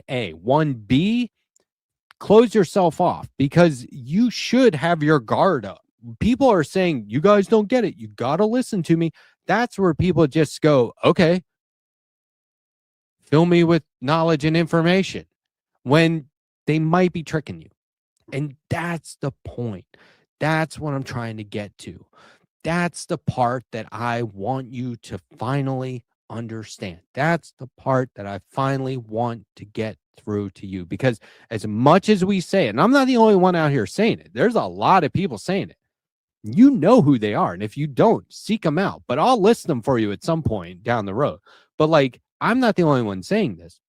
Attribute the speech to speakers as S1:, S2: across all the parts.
S1: 1A. 1B, close yourself off, because you should have your guard up. People are saying, you guys don't get it. You got to listen to me. That's where people just go, okay, fill me with knowledge and information, when they might be tricking you. And that's the point. That's what I'm trying to get to. That's the part that I want you to finally understand. That's the part that I finally want to get through to you, because as much as we say it, and I'm not the only one out here saying it, there's a lot of people saying it. You know who they are. And if you don't, seek them out. But I'll list them for you at some point down the road. But like, I'm not the only one saying this.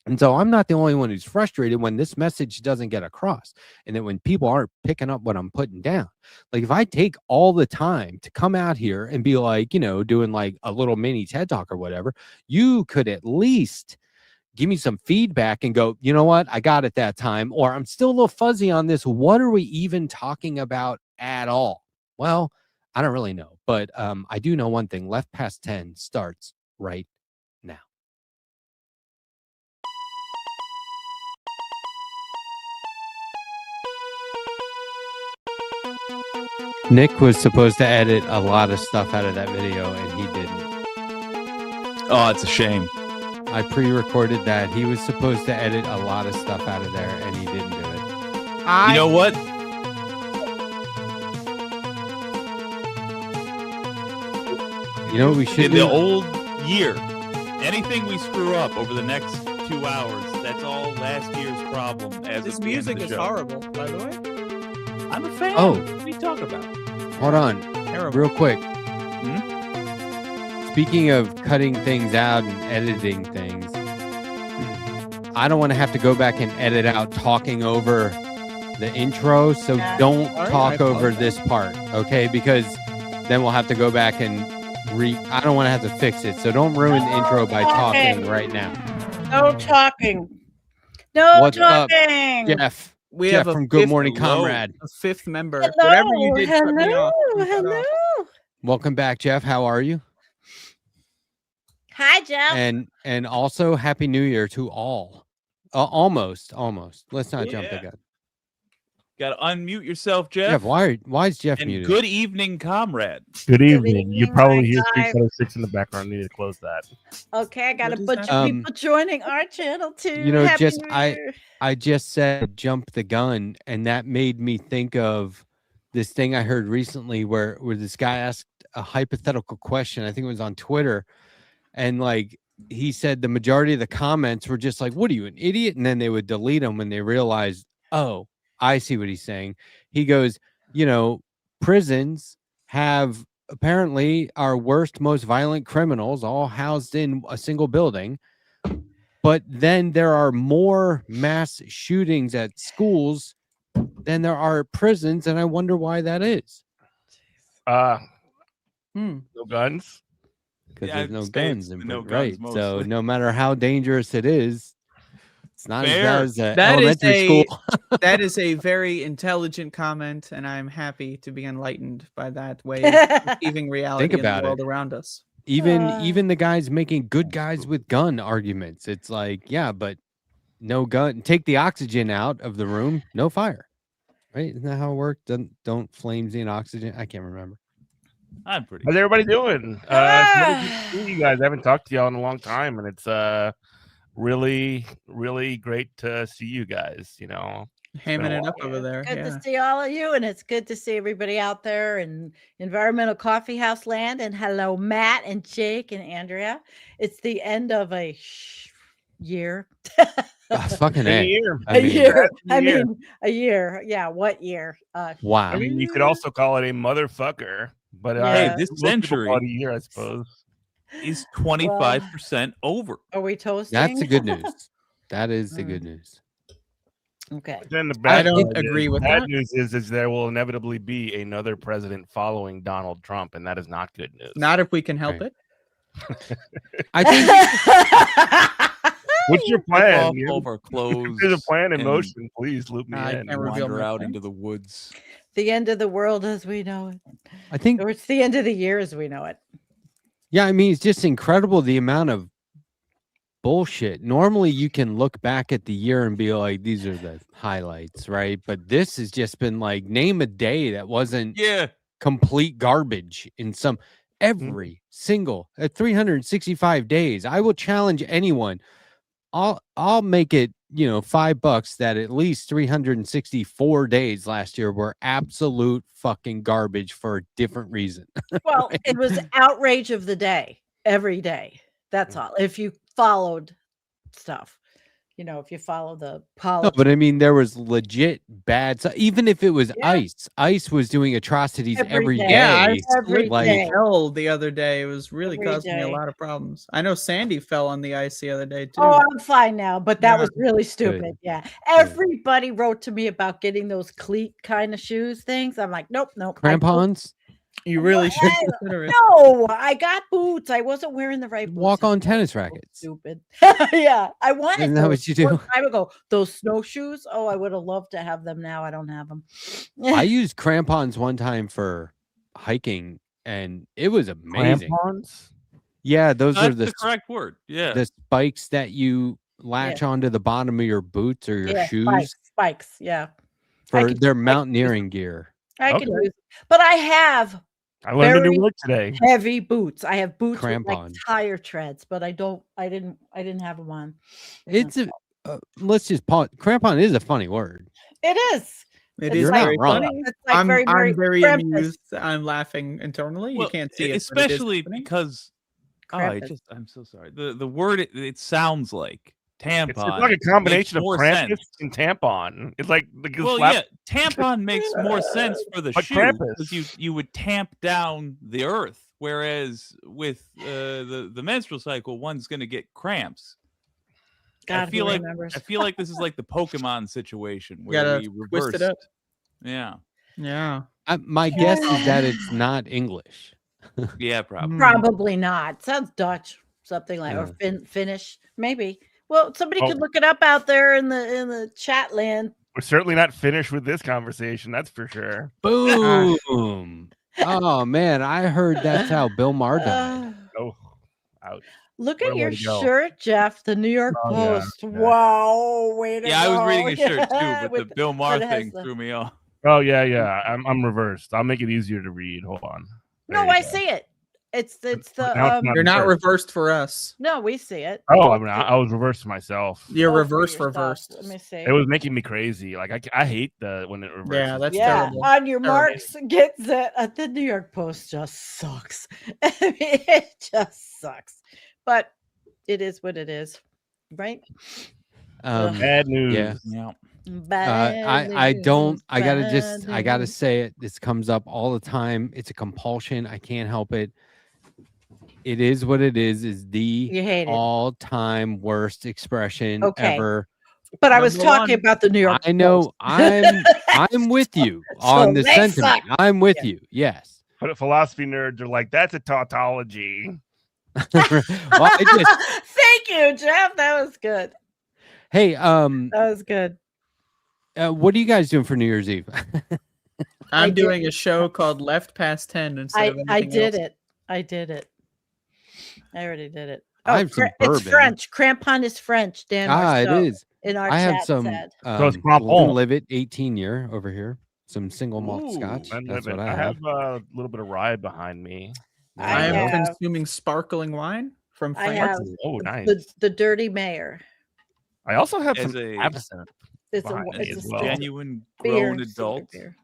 S1: And so I'm not the only one who's frustrated when this message doesn't get across, and that when people aren't picking up what I'm putting down. Like, if I take all the time to come out here and be like, you know, doing like a little mini TED Talk or whatever, you could at least give me some feedback and go, you know what, I got it that time, or I'm still a little fuzzy on this. What are we even talking about at all? Well, I don't really know, but I do know one thing. Left Past 10 starts right now. Nick was supposed to edit a lot of stuff out of that video, and he didn't.
S2: Oh, it's a shame.
S1: I pre-recorded that. He was supposed to edit a lot of stuff out of there, and he didn't do it.
S2: You know what?
S1: You know what we should
S2: In
S1: do?
S2: the old year, anything we screw up over the next 2 hours, that's all last year's problem. As
S3: This
S2: of the end of
S3: music
S2: the
S3: is
S2: show.
S3: horrible, by the way.
S2: I'm a fan.
S1: Oh.
S2: What are you talking about?
S1: Hold on,
S3: Terrible.
S1: real quick. Speaking of cutting things out and editing things, I don't want to have to go back and edit out talking over the intro, so don't
S3: All right,
S1: talk
S3: I
S1: over
S3: apologize.
S1: this part, okay? Because then we'll have to go back and I don't want to have to fix it, so don't ruin the intro by talking right now.
S4: No talking. No
S1: What's up,
S4: talking.
S1: Jeff?
S3: We
S1: Jeff
S3: have a
S1: from Good
S3: fifth-
S1: Morning
S2: hello.
S1: Comrade.
S3: A fifth member.
S4: Hello,
S3: Whatever you did, cut me off. You cut
S4: hello.
S3: off.
S1: Welcome back, Jeff. How are you?
S4: Hi, Jeff.
S1: And also Happy New Year to all. Almost. Let's not jump the
S2: Yeah.
S1: gun.
S2: Got to unmute yourself, Jeff.
S1: Jeff, why is Jeff
S2: and
S1: muted?
S2: good evening, comrade.
S5: Good evening.
S4: evening,
S5: You probably
S4: my
S5: hear
S4: guy.
S5: 306 in the background. I need to close that.
S4: Okay, I got a
S3: What is
S4: bunch
S3: that?
S4: of people joining our channel too.
S1: You know,
S4: Happy
S1: just
S4: New Year.
S1: I just said jump the gun, and that made me think of this thing I heard recently where this guy asked a hypothetical question. I think it was on Twitter, and like he said the majority of the comments were just like, "What are you, an idiot?" And then they would delete them when they realized, "Oh, I see what he's saying." He goes, "You know, prisons have apparently our worst, most violent criminals all housed in a single building. But then there are more mass shootings at schools than there are prisons, and I wonder why that is."
S5: No guns.
S1: Because
S2: Yeah,
S1: there's no
S2: States,
S1: guns in
S2: no
S1: prison,
S2: guns
S1: right? So
S2: mostly.
S1: no matter how dangerous it is, it's not
S2: Fair.
S1: as bad as
S3: That is
S1: elementary school.
S3: That is a very intelligent comment, and I'm happy to be enlightened by that way of perceiving reality in
S1: about
S3: the world
S1: it.
S3: around us.
S1: Even the guys making good guys with gun arguments, it's like, yeah, but no gun. Take the oxygen out of the room, no fire. Right? Isn't that how it worked? Don't flames need oxygen? I can't remember.
S2: I'm pretty.
S5: How's everybody doing? It's really good to see you guys. I haven't talked to y'all in a long time, and it's really, really great to see you guys. You know,
S3: Hamming it up
S4: Yeah,
S3: over there.
S4: Good
S3: Yeah.
S4: to see all of you, and it's good to see everybody out there in Environmental Coffee House land. And hello, Matt and Jake and Andrea. It's the end of a year.
S1: Fucking
S5: in a
S1: A.
S5: year.
S1: I
S4: A
S1: mean,
S4: year. I
S5: year.
S4: mean, a year. Yeah, what year?
S1: wow.
S5: I mean, you could also call it a motherfucker, but
S4: Yeah.
S2: Hey, this
S5: most people call it
S2: century
S5: a year, I suppose.
S2: is 25% over.
S4: Are we toasting?
S1: That's the good news. That is the good news.
S4: Okay.
S5: Then the
S3: I
S5: bad
S3: don't
S5: part
S3: agree
S5: is,
S3: with
S5: bad
S3: that.
S5: news is there will inevitably be another president following Donald Trump, and that is not good news.
S3: Not if we can help
S1: Right.
S3: it.
S1: I think
S5: What's your
S2: Rip
S5: plan?
S2: off
S5: You-
S2: all of our clothes.
S5: If there's a plan in
S2: and
S5: motion, please loop me
S3: I
S5: in.
S3: can't reveal
S2: wander
S3: my
S2: out
S3: plan.
S2: into the woods.
S4: The end of the world as we know it.
S1: I think
S4: Or it's the end of the year as we know it.
S1: yeah, I mean, it's just incredible the amount of bullshit. Normally you can look back at the year and be like, these are the highlights, right? But this has just been like, name a day that wasn't complete garbage in every single at 365 days. I will challenge anyone. I'll make it, $5 that at least 364 days last year were absolute fucking garbage for a different reason.
S4: Well, it was outrage of the day every day. That's all. If you followed stuff, if you follow the
S1: No,
S4: politics.
S1: but I mean, there was legit bad stuff. Even if it was ICE was doing atrocities every day.
S3: Yeah, I
S4: Every day.
S3: fell the other day. It was really
S4: Every
S3: causing me a
S4: day.
S3: lot of problems. I know Sandy fell on the ice the other day too.
S4: Oh, I'm fine now, but that
S3: Yeah.
S4: was really stupid. Yeah. Everybody wrote to me about getting those cleat kind of shoes things. I'm like, nope.
S1: Crampons?
S3: You really should consider it.
S4: No, I got boots. I wasn't wearing the right boots.
S1: Walk on tennis rackets.
S4: Stupid. Yeah, I wanted
S1: Isn't that
S4: those
S1: what you do?
S4: a long time ago. Those snowshoes. Oh, I would have loved to have them now. I don't have them.
S1: I used crampons one time for hiking, and it was amazing.
S5: Crampons?
S1: Yeah, those
S2: That's
S1: are
S2: the correct word. Yeah.
S1: the spikes that you latch onto the bottom of your boots or your shoes
S4: Spikes. Yeah.
S1: for
S4: could-
S1: their
S4: I could
S1: mountaineering gear.
S4: I
S5: Okay.
S4: can use, but I have
S5: I learned a
S4: very
S5: new word today.
S4: heavy boots. I have boots with like
S1: Crampon.
S4: tire treads, but I didn't have them on.
S1: It's let's just pause. Crampon is a funny word.
S4: It is.
S3: It
S4: It's
S3: is
S1: You're not
S3: very
S1: wrong.
S3: funny.
S4: It's like
S3: I'm very
S4: Krampus.
S3: amused. I'm laughing internally.
S2: Well,
S3: you can't see it, but it is
S2: especially
S3: happening.
S2: because
S4: Krampus.
S2: I'm so sorry. The word it sounds like tampon.
S5: It's like a combination of
S2: more
S5: Krampus
S2: sense.
S5: and tampon. It's like the
S2: Well, yeah, tampon makes more sense for the
S5: But
S2: shoe
S5: Krampus.
S2: because you would tamp down the earth, whereas with the menstrual cycle, one's going to get cramps.
S4: God,
S2: I feel
S4: who
S2: like
S4: remembers?
S2: this is like the Pokemon situation
S3: You
S2: where
S3: gotta
S2: we
S3: twist
S2: reversed.
S3: it up.
S2: Yeah,
S3: Yeah.
S1: My guess is that it's not English.
S2: yeah, probably.
S4: Probably not. Sounds Dutch, something like or Finnish, maybe. Well, somebody could look it up out there in the chat land.
S5: We're certainly not finished with this conversation. That's for sure.
S1: Boom. Oh man, I heard that's how Bill Maher died.
S5: Oh, ouch.
S4: Look
S5: What
S4: at
S5: a
S4: your
S5: way to go.
S4: shirt, Jeff. The New York
S5: Oh, yeah,
S4: Post.
S5: yeah.
S4: Wow, way to
S2: Yeah, I was
S4: go.
S2: reading his shirt too,
S4: Yeah,
S2: but
S4: with
S2: the Bill Maher
S4: but it has
S2: thing
S4: the-
S2: threw me off.
S5: Oh yeah. I'm reversed. I'll make it easier to read. Hold on.
S4: No,
S5: There you
S4: I
S5: go.
S4: see it. It's the
S5: Now it's not
S3: You're not
S5: reversed.
S3: reversed for us.
S4: no, we see it.
S5: Oh, I mean, I was reversed myself.
S3: You're
S4: Oh, for
S3: reverse
S4: yourself.
S3: reversed.
S4: Let me see.
S5: It was making me crazy. Like I hate when it reverses.
S3: Yeah, that's
S4: yeah,
S3: terrible.
S4: on your
S3: Terrible.
S4: marks, get set. The New York Post just sucks. I mean, it just sucks. But it is what it is, right?
S5: bad news.
S1: Yeah.
S2: Yeah.
S1: I don't. I gotta
S4: bad
S1: say it. This comes up all the time. It's a compulsion. I can't help it. It is what it is. Is the
S4: You hate it.
S1: all-time worst expression
S4: Okay.
S1: ever.
S4: But I was
S3: Number
S4: talking
S3: one.
S4: about the New York
S1: I know.
S4: Post.
S1: I'm with you on the
S4: they
S1: sentiment.
S4: suck.
S1: I'm with you. Yes.
S5: But philosophy nerds are like, that's a tautology.
S1: Well, I just,
S4: Thank you, Jeff. That was good.
S1: hey,
S4: That was good.
S1: what are you guys doing for New Year's Eve?
S3: I'm
S4: did-
S3: doing a show called Left Past 10 instead of
S4: I
S3: anything
S4: did
S3: else.
S4: it. I did it. I already did it.
S1: I have some
S4: It's
S1: bourbon.
S4: French. Crampon is French. Dan
S1: It
S4: Marceau
S1: is.
S4: in our
S1: I have
S4: chat
S1: some.
S4: said.
S5: So it's
S1: Live
S5: crampon.
S1: and Live It 18-year over here. Some single malt
S2: Ooh,
S1: scotch.
S5: And
S1: That's what
S5: I
S1: I have.
S5: have a little bit of rye behind me.
S3: I am
S4: have-
S3: consuming sparkling wine from
S4: I
S3: France.
S4: have
S5: Oh, nice.
S4: the Dirty Mayor.
S5: I also have
S2: As
S5: some
S2: a-
S5: absinthe.
S4: It's a,
S5: Behind me
S4: it's
S5: as
S4: a
S5: well.
S4: still
S2: Genuine
S4: beer,
S2: grown
S4: silver
S2: adult.
S4: beer.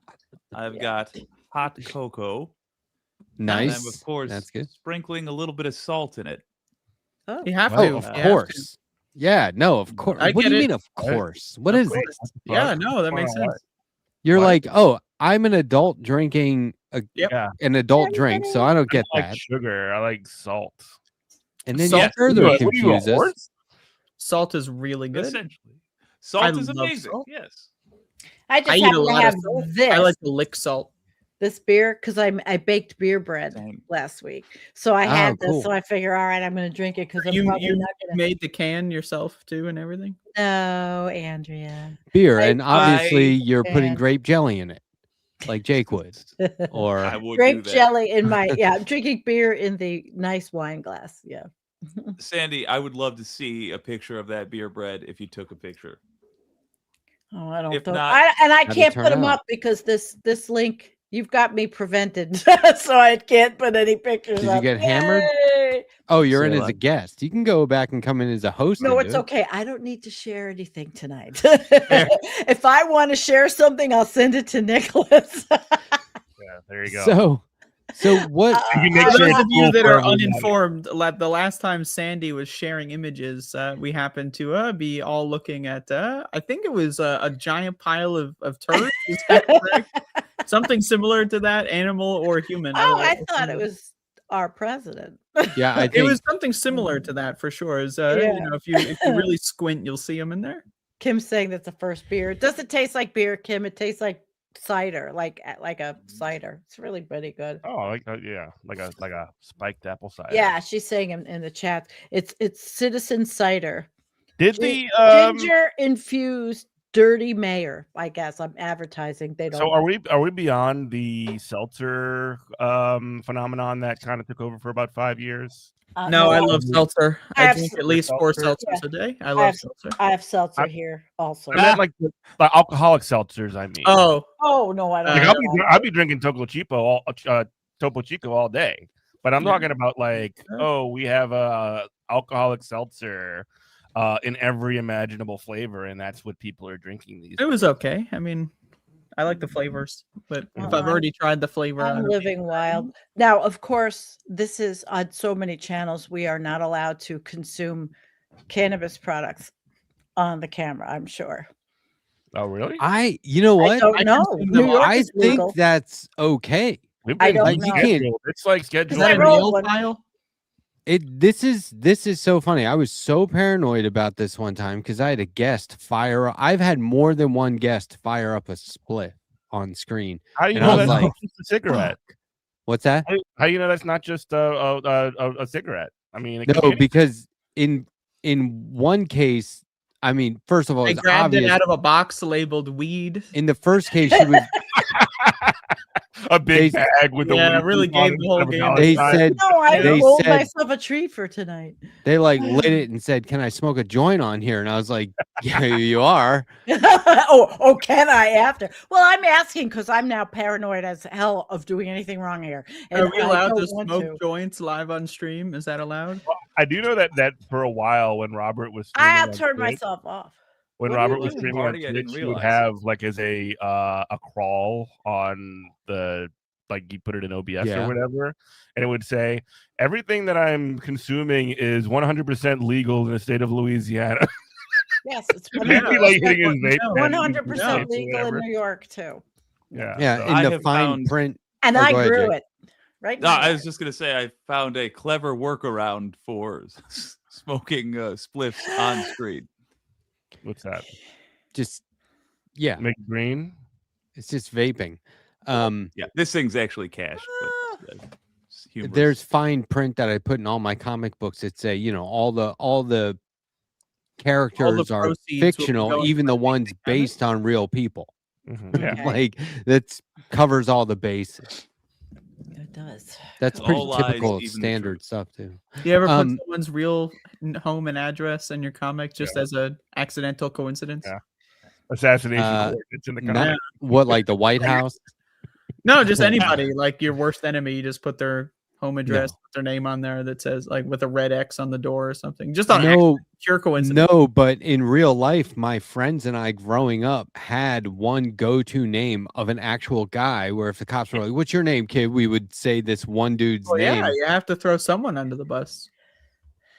S2: I've
S4: Yeah.
S2: got hot cocoa.
S1: Nice.
S2: And I'm, of course,
S1: That's good.
S2: sprinkling a little bit of salt in it.
S4: Oh,
S3: You have
S1: Oh,
S3: to.
S1: of
S3: You have to.
S1: course. Yeah. No, of course.
S3: I
S1: What do
S3: get
S1: you
S3: it.
S1: mean? Of
S5: Right.
S1: course. What
S3: Of
S1: is
S3: course.
S1: it?
S3: Yeah, no, that makes
S5: Why not?
S3: sense.
S1: You're
S5: What?
S1: like, oh, I'm an adult drinking
S5: Yeah.
S1: an adult drink, so I don't get
S5: I like
S1: that.
S5: sugar. I like salt.
S1: And then
S3: Salt-
S1: you further
S5: What are you, a
S1: confuse us.
S5: horse?
S3: Salt is really good.
S2: Essentially, salt is
S3: love
S2: amazing.
S3: salt.
S2: Yes.
S4: I just
S3: I eat
S4: happen
S3: a
S4: to
S3: lot
S4: have
S3: of salt.
S4: this
S3: I like to lick salt.
S4: this beer because I baked beer bread
S2: Same.
S4: last week, so I
S1: Oh,
S4: had this.
S1: cool.
S4: So I figure, all right, I'm going to drink it because I'm
S3: You
S4: probably
S3: you
S4: not going to.
S3: made the can yourself too and everything.
S4: No, Andrea.
S1: Beer,
S4: I-
S1: and obviously
S2: I-
S1: you're putting
S4: and-
S1: grape jelly in it, like Jake would, or
S2: I would do
S4: Grape
S2: that.
S4: jelly in my I'm drinking beer in the nice wine glass. Yeah.
S2: Sandy, I would love to see a picture of that beer bread if you took a picture.
S4: Oh, I don't
S2: If
S4: know.
S2: not,
S4: I
S1: how'd it
S4: can't
S1: turn
S4: put them
S1: out?
S4: up because this link, you've got me prevented, so I can't put any pictures
S1: Did you
S4: up.
S1: get hammered?
S4: Yay!
S1: Oh, you're in
S2: So,
S1: as a guest. You can go back and come in as a host.
S4: No,
S1: and
S4: it's
S1: do it.
S4: okay. I don't need to share anything tonight. If I want to share something, I'll send it to Nicholas.
S5: Yeah, there you go.
S1: So what?
S5: You can make
S3: For
S5: sure
S3: those
S5: it's
S3: of you
S5: cool
S3: that
S5: for
S3: are
S5: everybody.
S3: uninformed, the last time Sandy was sharing images, we happened to be all looking at, I think it was a giant pile of turds. Is that correct? Something similar to that, animal or human.
S4: I thought it was our president.
S1: Yeah, I
S3: It
S1: think
S3: was something similar to that for sure. Is
S4: Yeah.
S3: you know, if you really squint, you'll see them in there.
S4: Kim's saying that's the first beer. It doesn't taste like beer, Kim. It tastes like cider, like a cider. It's really pretty good.
S5: Oh, yeah, like a spiked apple cider.
S4: Yeah, she's saying in the chat, it's citizen cider.
S5: Did
S4: Gi-
S5: the
S4: ginger infused dirty mayor. I guess I'm advertising. They don't.
S5: so are we beyond the seltzer phenomenon that kind of took over for about 5 years?
S3: No, I
S4: I
S3: love seltzer.
S4: I
S3: I
S4: have
S3: drink
S4: s-
S3: at least 4
S5: seltzer.
S3: seltzers a day. I
S4: I
S3: love
S4: have-
S3: seltzer.
S4: I have seltzer
S5: I'm-
S4: here also.
S5: I meant like the alcoholic seltzers. I mean,
S3: Oh,
S4: Oh no, I don't.
S5: like
S3: Uh,
S4: know
S5: I'll be drinking Topo Chico all day, but I'm
S3: Yeah.
S5: talking about like,
S3: Yeah.
S5: oh, we have a alcoholic seltzer in every imaginable flavor, and that's what people are drinking these
S3: it was okay. I mean, I like the flavors, but if
S4: Well,
S3: I've already tried the flavor, I
S4: I'm
S3: don't
S4: living wild. Now, of course, this is on so many channels. We are not allowed to consume cannabis products on the camera, I'm sure.
S5: Oh, really?
S1: you know
S4: I
S1: what?
S4: don't
S3: I
S4: know.
S3: consume
S4: New
S3: them all.
S4: York
S1: I
S4: is
S1: think
S4: legal.
S1: that's okay.
S5: We've
S4: I
S5: been
S4: don't
S1: Like, you
S4: know.
S1: can't.
S5: scheduled. It's like
S3: Is
S5: scheduled.
S3: that a
S4: I rolled
S3: real
S4: one.
S3: file?
S1: This is so funny. I was so paranoid about this one time because I had a guest fire up. I've had more than one guest fire up a split on screen.
S5: How do you
S1: and
S5: know
S1: I was
S5: that's
S1: like,
S5: not just a cigarette?
S1: Fuck. What's that?
S5: How do you know that's not just a cigarette? I mean, it could
S1: No,
S5: be anything.
S1: because in one case, I mean, first of all,
S3: They
S1: it's
S3: grabbed
S1: obvious.
S3: it out of a box labeled weed.
S1: In the first case, she was.
S5: a big
S1: They-
S5: bag with
S3: Yeah,
S5: the weed
S3: really
S5: leaf on
S3: gave
S5: it
S3: the whole
S5: instead of a
S3: game
S5: dollar
S1: They
S5: sign.
S1: said
S4: No, I
S1: They
S4: rolled
S1: said-
S4: myself a treat for tonight.
S1: they like lit it and said, "Can I smoke a joint on here?" And I was like, "Yeah, you are."
S4: oh, can I after? Well, I'm asking because I'm now paranoid as hell of doing anything wrong here. And
S3: Are we
S4: I
S3: allowed to
S4: don't want
S3: smoke
S4: to.
S3: joints live on stream? Is that allowed?
S5: I do know that for a while when Robert was streaming
S4: I'll
S5: on
S4: turn
S5: Twitch,
S4: myself off.
S5: when
S2: What do you
S5: Robert
S2: do
S5: was
S2: in
S5: streaming on
S2: party? I didn't
S5: Twitch, he would
S2: realize.
S5: have like as a crawl on the like you put it in OBS
S1: Yeah.
S5: or whatever, and it would say everything that I'm consuming is 100% legal in the state of Louisiana.
S4: Yes, it's
S5: He'd be like hitting his vape pen in
S4: 100%
S5: states or
S4: legal in
S5: whatever.
S4: New York too.
S5: Yeah,
S1: Yeah,
S5: so-
S1: in
S2: I
S1: the
S2: have
S1: fine
S2: found-
S1: print.
S4: And
S1: Oh,
S4: I
S1: go ahead,
S4: grew
S1: Jake.
S4: it. Right.
S2: No,
S4: in
S2: I
S4: my
S2: was just gonna say I found a clever workaround for smoking spliffs on screen.
S5: what's that?
S1: Just yeah,
S5: Make it green.
S1: it's just vaping.
S2: Yeah, this thing's actually cash.
S4: Ah.
S2: But, it's humorous.
S1: There's fine print that I put in all my comic books that say, you know, all the characters are
S3: proceeds will be
S1: fictional,
S3: going
S1: even the
S3: towards
S1: ones
S3: making comics?
S1: based on real people.
S5: Mhm, Yeah.
S4: Okay.
S1: Like that's covers all the bases.
S4: It does.
S1: That's
S2: All
S1: pretty
S2: lies,
S1: typical of
S2: even the
S1: standard
S2: truth.
S1: stuff too.
S3: Do you ever put
S1: Um,
S3: someone's real home and address in your comic just as a accidental coincidence?
S5: Yeah. Assassination
S1: Uh,
S5: coordinates in the
S1: not-
S5: comic.
S1: What, like the White House?
S3: No, just anybody. Like your worst enemy, you just put their home address, put their name on there that says like with a red X on the door or something. Just on
S1: No,
S3: pure coincidence.
S1: no, but in real life, my friends and I growing up had one go-to name of an actual guy where if the cops were like, "What's your name, kid?" we would say this one dude's
S3: Well,
S1: name.
S3: yeah, you have to throw someone under the bus.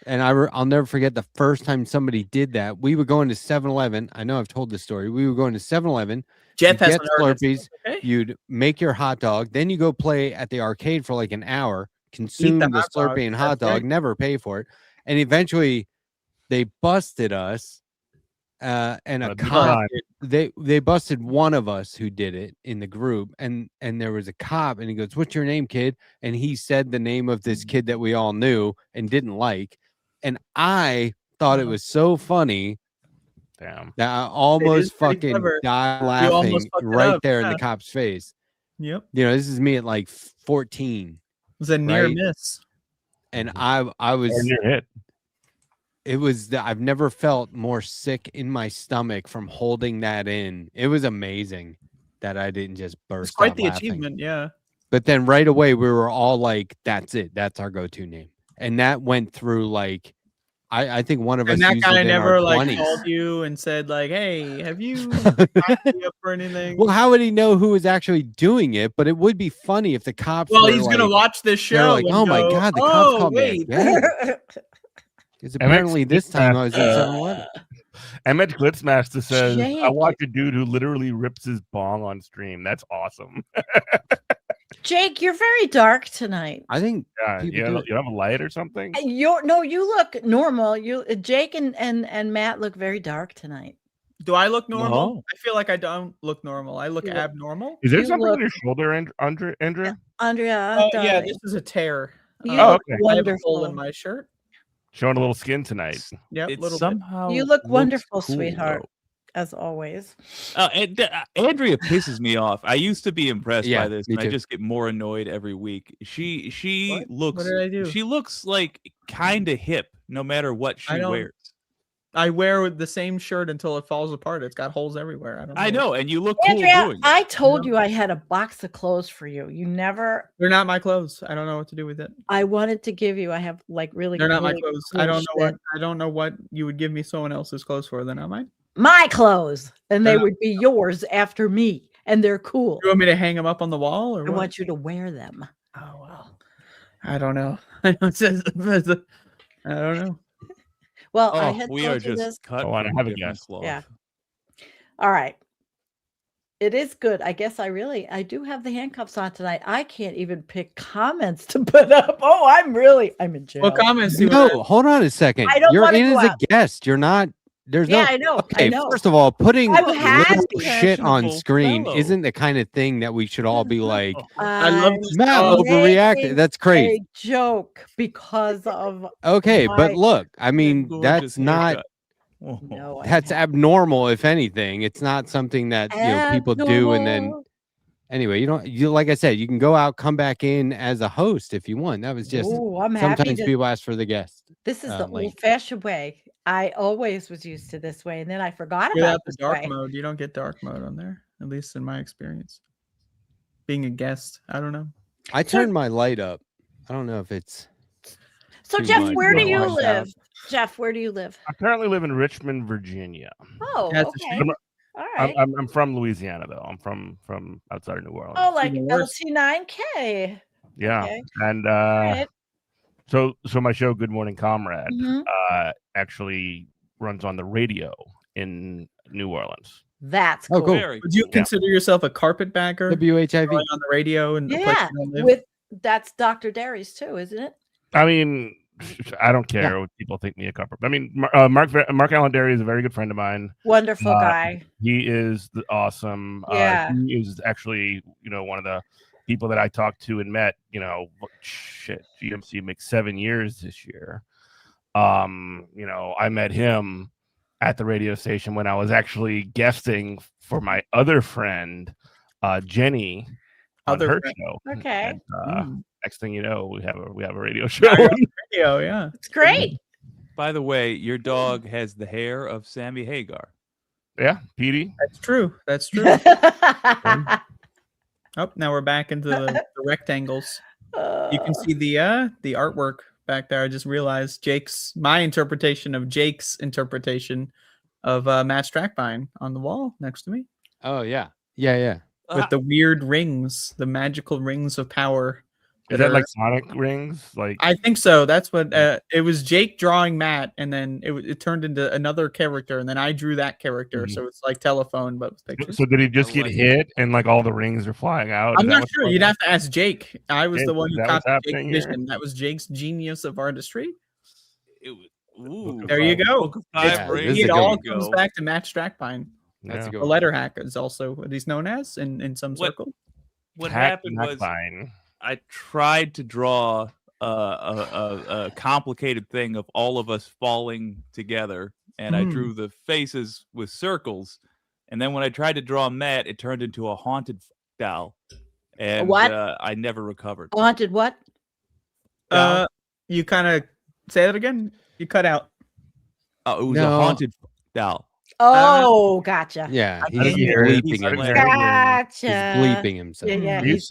S1: And I'll never forget the first time somebody did that. We were going to 7-Eleven. I know I've told this story. We were going to 7-Eleven.
S3: Jeff
S1: You
S3: has
S1: get Slurpees.
S3: Okay.
S1: You'd make your hot dog. Then you go play at the arcade for like an hour, consume the
S3: hot dog.
S1: Slurpee and hot
S3: That's right.
S1: dog, never pay for it. And eventually they busted us. And a
S5: Good
S1: cop,
S5: time.
S1: they busted one of us who did it in the group. And there was a cop and he goes, "What's your name, kid?" And he said the name of this kid that we all knew and didn't like. And I thought it was so funny
S5: Damn.
S1: that I almost
S3: pretty
S1: fucking
S3: clever.
S1: died
S3: almost
S1: laughing
S3: fucked it
S1: right
S3: up,
S1: there in
S3: yeah.
S1: the cop's face.
S3: Yep.
S1: You know, this is me at like 14.
S3: It was a near
S1: Right.
S3: miss.
S1: and I
S5: Or
S1: was
S5: near hit.
S1: it was I've never felt more sick in my stomach from holding that in. It was amazing that I didn't just burst
S3: It's quite
S1: out
S3: the
S1: laughing.
S3: achievement, yeah.
S1: But then right away we were all like, "That's it. That's our go-to name." And that went through like, I think one of us
S3: And that
S1: used
S3: guy
S1: it in
S3: never
S1: our
S3: like
S1: 20s.
S3: called you and said like, "Hey, have you signed me up for anything?"
S1: Well, how would he know who was actually doing it? But it would be funny if the cops.
S3: Well,
S1: were
S3: he's gonna
S1: like,
S3: watch this
S1: they're
S3: show.
S1: like,
S3: and
S1: "Oh my
S3: go,
S1: god, the cops
S3: "Oh,
S1: called
S3: wait,
S1: me again." Because apparently this time I was in 7-Eleven.
S5: MH Glitzmaster says, "I
S4: Jake.
S5: watch a dude who literally rips his bong on stream. That's awesome."
S4: Jake, you're very dark tonight.
S1: I think
S5: Yeah,
S1: people
S5: you
S1: do
S5: have, you have a light or something?
S4: You look normal. Jake and Matt look very dark tonight.
S3: Do I look normal?
S2: No.
S3: I feel like I don't look normal. I look
S4: You look-
S3: abnormal.
S5: Is there
S4: You
S5: something
S4: look-
S5: on your shoulder, Andrea?
S4: Andrea,
S3: Oh yeah,
S4: darling,
S3: this is a tear.
S4: you
S5: Oh,
S4: look
S5: okay.
S3: I have a hole
S4: wonderful.
S3: in my shirt.
S5: Showing a little skin tonight.
S3: Yep,
S2: It
S3: little bit.
S2: somehow
S4: You look
S2: looks
S4: wonderful,
S2: cool,
S4: sweetheart,
S2: though.
S4: as always.
S2: Andrea pisses me off. I used to be impressed
S1: Yeah,
S2: by this,
S1: me
S2: and I
S1: too.
S2: just get more annoyed every week. She looks.
S3: What did I do?
S2: She looks like kind of hip, no matter what she
S3: I don't-
S2: wears.
S3: I wear the same shirt until it falls apart. It's got holes everywhere. I don't know.
S2: I know, and you look cool
S4: Andrea,
S2: doing it.
S4: I told
S3: No.
S4: you I had a box of clothes for you. You never.
S3: They're not my clothes. I don't know what to do with it.
S4: I wanted to give you. I have like really.
S3: They're not my
S4: really
S3: clothes.
S4: cool
S3: I don't know what
S4: shit.
S3: I don't know what you would give me someone else's clothes for. They're not mine.
S4: My clothes, and they
S3: They're not-
S4: would be yours after me, and they're cool.
S3: You want me to hang them up on the wall or
S4: I
S3: what?
S4: want you to wear them.
S3: Oh well. I don't know. I don't know.
S4: Well, I
S2: Oh,
S4: had
S2: we
S4: told
S2: are
S4: you
S2: just
S4: this.
S2: cut.
S5: Oh, I
S2: from
S5: have a
S2: different
S5: guess.
S2: cloth.
S4: Yeah. All right. It is good. I guess I do have the handcuffs on tonight. I can't even pick comments to put up. Oh, I'm in jail.
S3: What comments do you
S1: No,
S3: want?
S1: hold on a second.
S4: I don't
S1: You're
S4: wanna
S1: in
S4: go
S1: as a
S4: out.
S1: guest. You're not. There's
S4: Yeah,
S1: no.
S4: I know.
S1: Okay,
S4: I know.
S1: first of all, putting
S4: I'm
S1: little
S4: happy.
S1: shit on
S2: Fashionable
S1: screen
S2: fellow.
S1: isn't the kind of thing that we should all be like,
S3: I love
S4: I'm
S3: this
S1: Matt
S3: dog.
S1: overreacted.
S4: making
S1: That's crazy.
S4: a joke because of
S1: Okay, but
S4: my-
S1: look, I mean,
S2: Gorgeous
S1: that's not.
S2: haircut. Oh.
S4: no.
S1: That's abnormal, if anything. It's not something that people do, and then
S4: abnormal.
S1: anyway, you like I said, you can go out, come back in as a host if you want. That was just
S4: Ooh, I'm happy
S1: sometimes
S4: to.
S1: people ask for the guest.
S4: This is the
S1: like-
S4: old-fashioned way. I always was used to this way, and then I forgot
S3: Without
S4: about
S3: the
S4: this
S3: dark
S4: way.
S3: mode, you don't get dark mode on there. At least in my experience. Being a guest, I don't know.
S1: I turned my light up. I don't know if it's
S4: So,
S1: too
S4: Jeff,
S1: much.
S4: where do
S1: Well,
S4: you
S1: washed out.
S4: live? Jeff, where do you live?
S5: I currently live in Richmond, Virginia.
S4: Oh,
S3: That's a
S4: okay.
S3: shame.
S4: All right.
S5: I'm from Louisiana though. I'm from outside of New Orleans.
S4: Oh, like
S3: Even worse.
S4: LT9K.
S5: yeah,
S4: okay.
S5: and
S4: Right.
S5: so my show, Good Morning Comrade,
S4: Mhm.
S5: actually runs on the radio in New Orleans.
S4: That's
S1: Oh,
S4: cool.
S1: cool.
S2: Very
S3: Would you
S5: Yeah.
S3: consider yourself a carpetbagger
S1: WHIV.
S3: going on the radio and
S4: Yeah, that's Dr. Derry's too, isn't it?
S5: I mean, I don't care what people think me a couple. I mean, Mark Allen Derry is a very good friend of mine.
S4: Wonderful guy.
S5: He is awesome.
S4: Yeah.
S5: He is actually, one of the people that I talked to and met. GMC makes 7 years this year. I met him at the radio station when I was actually guesting for my other friend, Jenny, on
S3: Other
S5: her
S3: friend.
S5: show.
S4: Okay.
S5: And, next thing you know, we have a radio show.
S3: radio, yeah.
S4: It's great.
S2: By the way, your dog has the hair of Sammy Hagar.
S5: Yeah, Petey.
S3: That's true. That's true. Oh, now we're back into the rectangles. You can see the artwork back there. I just realized my interpretation of Jake's interpretation of Matt Strackbein on the wall next to me
S1: Oh yeah. Yeah.
S3: with the weird rings, the magical rings of power.
S5: Is that like Sonic rings? Like
S3: I think so. That's what it was. Jake drawing Matt, and then it turned into another character, and then I drew that character.
S5: Mhm.
S3: So it's like telephone, but with pictures.
S5: so did he just
S2: I
S5: get
S2: like
S5: hit and like all the rings are flying out?
S3: I'm
S5: Is that
S3: not
S5: what's
S3: sure.
S5: going
S3: You'd
S5: on?
S3: have to ask Jake. I was
S5: Jake,
S3: the one
S5: is
S3: who
S5: that what's
S3: copied Jake's
S5: happening here?
S3: vision. That was Jake's genius of artistry.
S2: Ooh,
S3: There you go.
S2: Book of
S1: Yeah,
S2: Five
S1: this
S2: Rings.
S1: is a
S3: It
S1: good
S3: all
S1: one.
S3: comes back to Matt Strackbein.
S1: That's a
S5: Yeah.
S1: good
S3: The
S1: one.
S3: Letterhack is also what he's known as in some
S2: What-
S3: circles.
S2: What
S5: Hack
S2: happened was
S5: Strackbein.
S2: I tried to draw a complicated thing of all of us falling together, and I
S3: Hmm.
S2: drew the faces with circles. And then when I tried to draw Matt, it turned into a haunted doll, and
S4: what?
S2: I never recovered.
S4: Haunted what?
S3: Uh, You kind of say that again. You cut out.
S2: Oh, it was
S1: No.
S2: a haunted doll.
S4: Oh, gotcha.
S1: Yeah,
S3: I
S1: he's
S3: didn't hear
S5: it.
S1: bleeping
S5: I didn't
S1: himself.
S5: hear it.
S1: He's
S4: Gotcha.
S1: bleeping himself.
S4: Yeah, yeah.
S5: Are you
S4: He's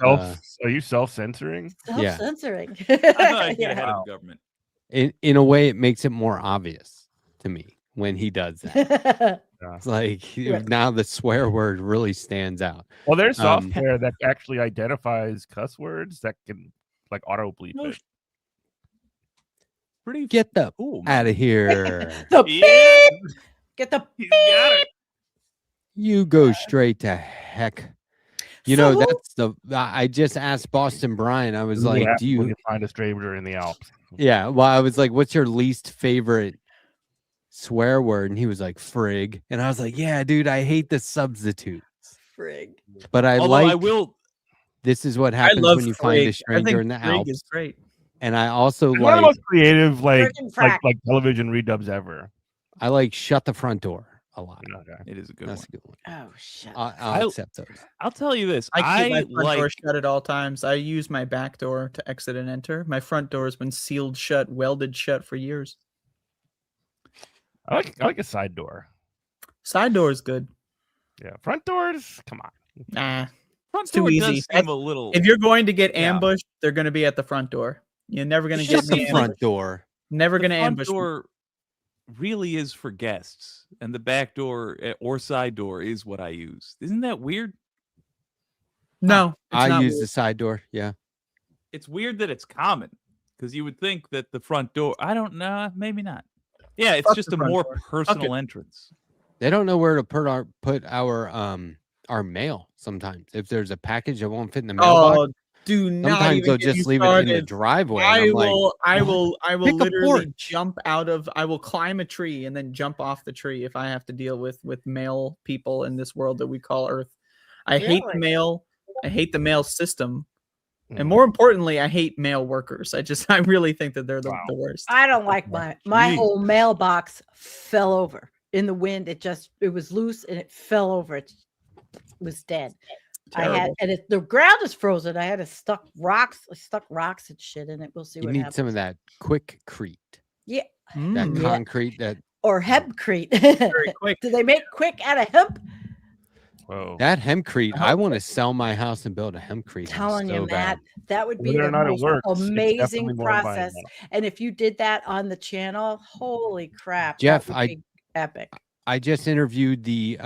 S5: are you self-censoring?
S1: Yeah.
S4: self-censoring.
S2: I thought I'd get
S4: Yeah.
S2: ahead
S5: Wow.
S2: of the government.
S1: In a way, it makes it more obvious to me when he does that. It's like
S4: Yeah.
S1: now the swear word really stands out.
S5: Well, there's
S1: Um,
S5: software that actually identifies cuss words that can like auto bleep
S2: No,
S5: it.
S2: Pretty
S1: Get the
S2: cool.
S1: out of here.
S4: The
S2: Yeah,
S4: beep. Get the
S2: he's got it.
S1: You go straight to heck. You
S4: So
S1: know,
S4: who-
S1: that's the I just asked Boston Brian. I was
S5: What
S1: like,
S5: happens
S1: do
S5: when
S1: you
S5: find a stranger in the Alps?
S1: Yeah, well, I was like, what's your least favorite swear word? And he was like, frig. And I was like, yeah, dude, I hate the substitutes.
S4: frig.
S1: But I
S2: Although
S1: like
S2: I will.
S1: this is what
S3: I
S1: happens
S3: love
S1: when you find a
S3: frig. I
S1: stranger
S3: think
S1: in the
S3: frig
S1: Alps.
S3: is great.
S1: And I also
S5: It's one of the
S1: like
S5: most creative
S4: Frickin' frack.
S5: like television redubs ever.
S1: I like shut the front door a lot.
S5: Okay.
S2: It is a good
S1: That's
S2: one.
S1: a good one.
S4: Oh shit.
S1: I'll accept those.
S2: I'll tell you this.
S3: I keep my front door
S2: like.
S3: shut at all times. I use my back door to exit and enter. My front door has been sealed shut, welded shut for years.
S5: I like a side door.
S3: Side door is good.
S5: Yeah, front doors. Come on.
S3: Nah.
S2: Front
S3: too
S2: door
S3: easy.
S2: does seem a little.
S3: If you're going to get
S2: Yeah.
S3: ambushed, they're going to be at the front door. You're never going to
S1: Shut
S3: get
S1: the
S3: me
S1: front door.
S3: Never
S2: the
S3: going to
S2: front
S3: ambush me.
S2: door really is for guests, and the back door or side door is what I use. Isn't that weird?
S3: No, it's
S1: I
S3: not
S1: use
S3: weird.
S1: the side door. Yeah.
S2: It's weird that it's common because you would think that the front door. I don't know. Maybe not. Yeah, it's
S3: Fuck
S2: just
S3: the
S2: a
S3: front
S2: more
S3: door.
S2: personal entrance.
S1: They don't know where to put our mail sometimes. If there's a package that won't fit in the mailbox,
S3: Oh, do not
S1: sometimes
S3: even
S1: they'll
S3: get me
S1: just leave it in the
S3: started.
S1: driveway. and
S3: I
S1: I'm like,
S3: will, I
S1: "What?
S3: will, I will
S1: Pick a
S3: literally
S1: porch."
S3: jump out of. I will climb a tree and then jump off the tree if I have to deal with male people in this world that we call Earth. I hate the
S4: Really?
S3: mail. I hate the mail system, and
S5: Mm.
S3: more importantly, I hate mail workers. I really think that they're the worst.
S4: I don't like my
S2: Gee.
S4: whole mailbox fell over in the wind. It was loose and it fell over. It was dead.
S3: Terrible.
S4: The ground is frozen. I had to stuck rocks and shit in it. We'll see
S1: You
S4: what
S1: need
S4: happens.
S1: some of that quickcrete,
S4: Yeah,
S1: that
S3: Mm,
S4: Yeah.
S1: concrete, that
S4: or hempcrete.
S3: very quick.
S4: Do they make quick out of hemp?
S5: Whoa.
S1: hempcrete. I want to sell my house and build a hempcrete. house
S4: Telling you,
S1: so
S4: Matt,
S1: bad.
S4: that would be
S5: Whether or
S4: the
S5: not it
S4: most
S5: works, it's
S4: amazing
S5: definitely more
S4: process.
S5: environmental.
S4: And if you did that on the channel, holy crap, that
S1: Jeff,
S4: would
S1: I-
S4: be epic.
S1: I just interviewed the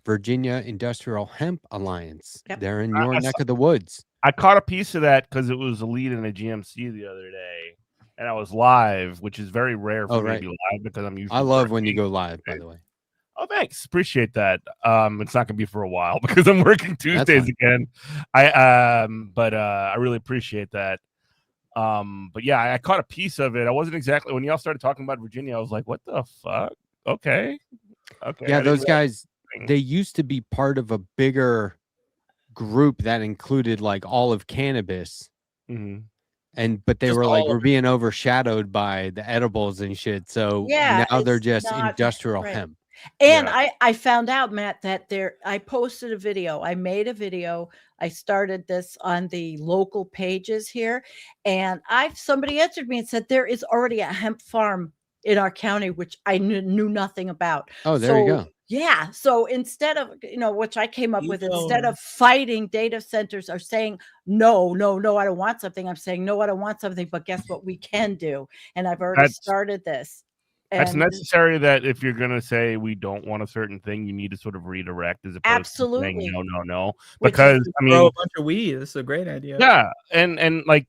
S1: Virginia Industrial Hemp Alliance.
S4: Yep.
S1: They're in
S5: I
S1: your
S5: saw-
S1: neck of the woods.
S5: I caught a piece of that because it was a lead in a GMC the other day, and I was live, which is very rare for
S1: Oh,
S5: me
S1: right.
S5: to be live because I'm usually.
S1: I love when you
S5: working.
S1: go live, by the way.
S5: Oh, thanks. Appreciate that. It's not gonna be for a while because I'm working Tuesdays
S1: fine.
S5: again. But I really appreciate that. But yeah, I caught a piece of it. I wasn't exactly when y'all started talking about Virginia. I was like, what the fuck? Okay. Okay.
S1: Yeah,
S5: I didn't
S1: those
S5: realize-
S1: guys,
S5: thing.
S1: they used to be part of a bigger group that included like all of cannabis.
S5: Mhm.
S1: But they
S3: Just
S1: were like,
S3: all of
S1: we're being overshadowed by the edibles and shit. So
S4: Yeah,
S1: now they're
S4: it's
S1: just
S4: not
S1: industrial
S4: right.
S1: hemp.
S4: And
S5: Yeah.
S4: I found out, Matt, that I posted a video. I made a video. I started this on the local pages here. And somebody answered me and said, there is already a hemp farm in our county, which I knew nothing about.
S1: Oh, there you go.
S4: Yeah. So instead of, which I came up
S3: You
S4: with,
S3: know.
S4: instead of fighting data centers or saying, no, I don't want something. I'm saying, no, I don't want something. But guess what we can do? And I've already
S5: That's-
S4: started this.
S5: That's
S4: And
S5: necessary that if you're gonna say we don't want a certain thing, you need to sort of redirect as opposed to saying
S4: Absolutely.
S5: no.
S4: Which is
S5: Because I
S3: Grow
S5: mean,
S3: a bunch of weed. This is a great idea.
S5: yeah, and like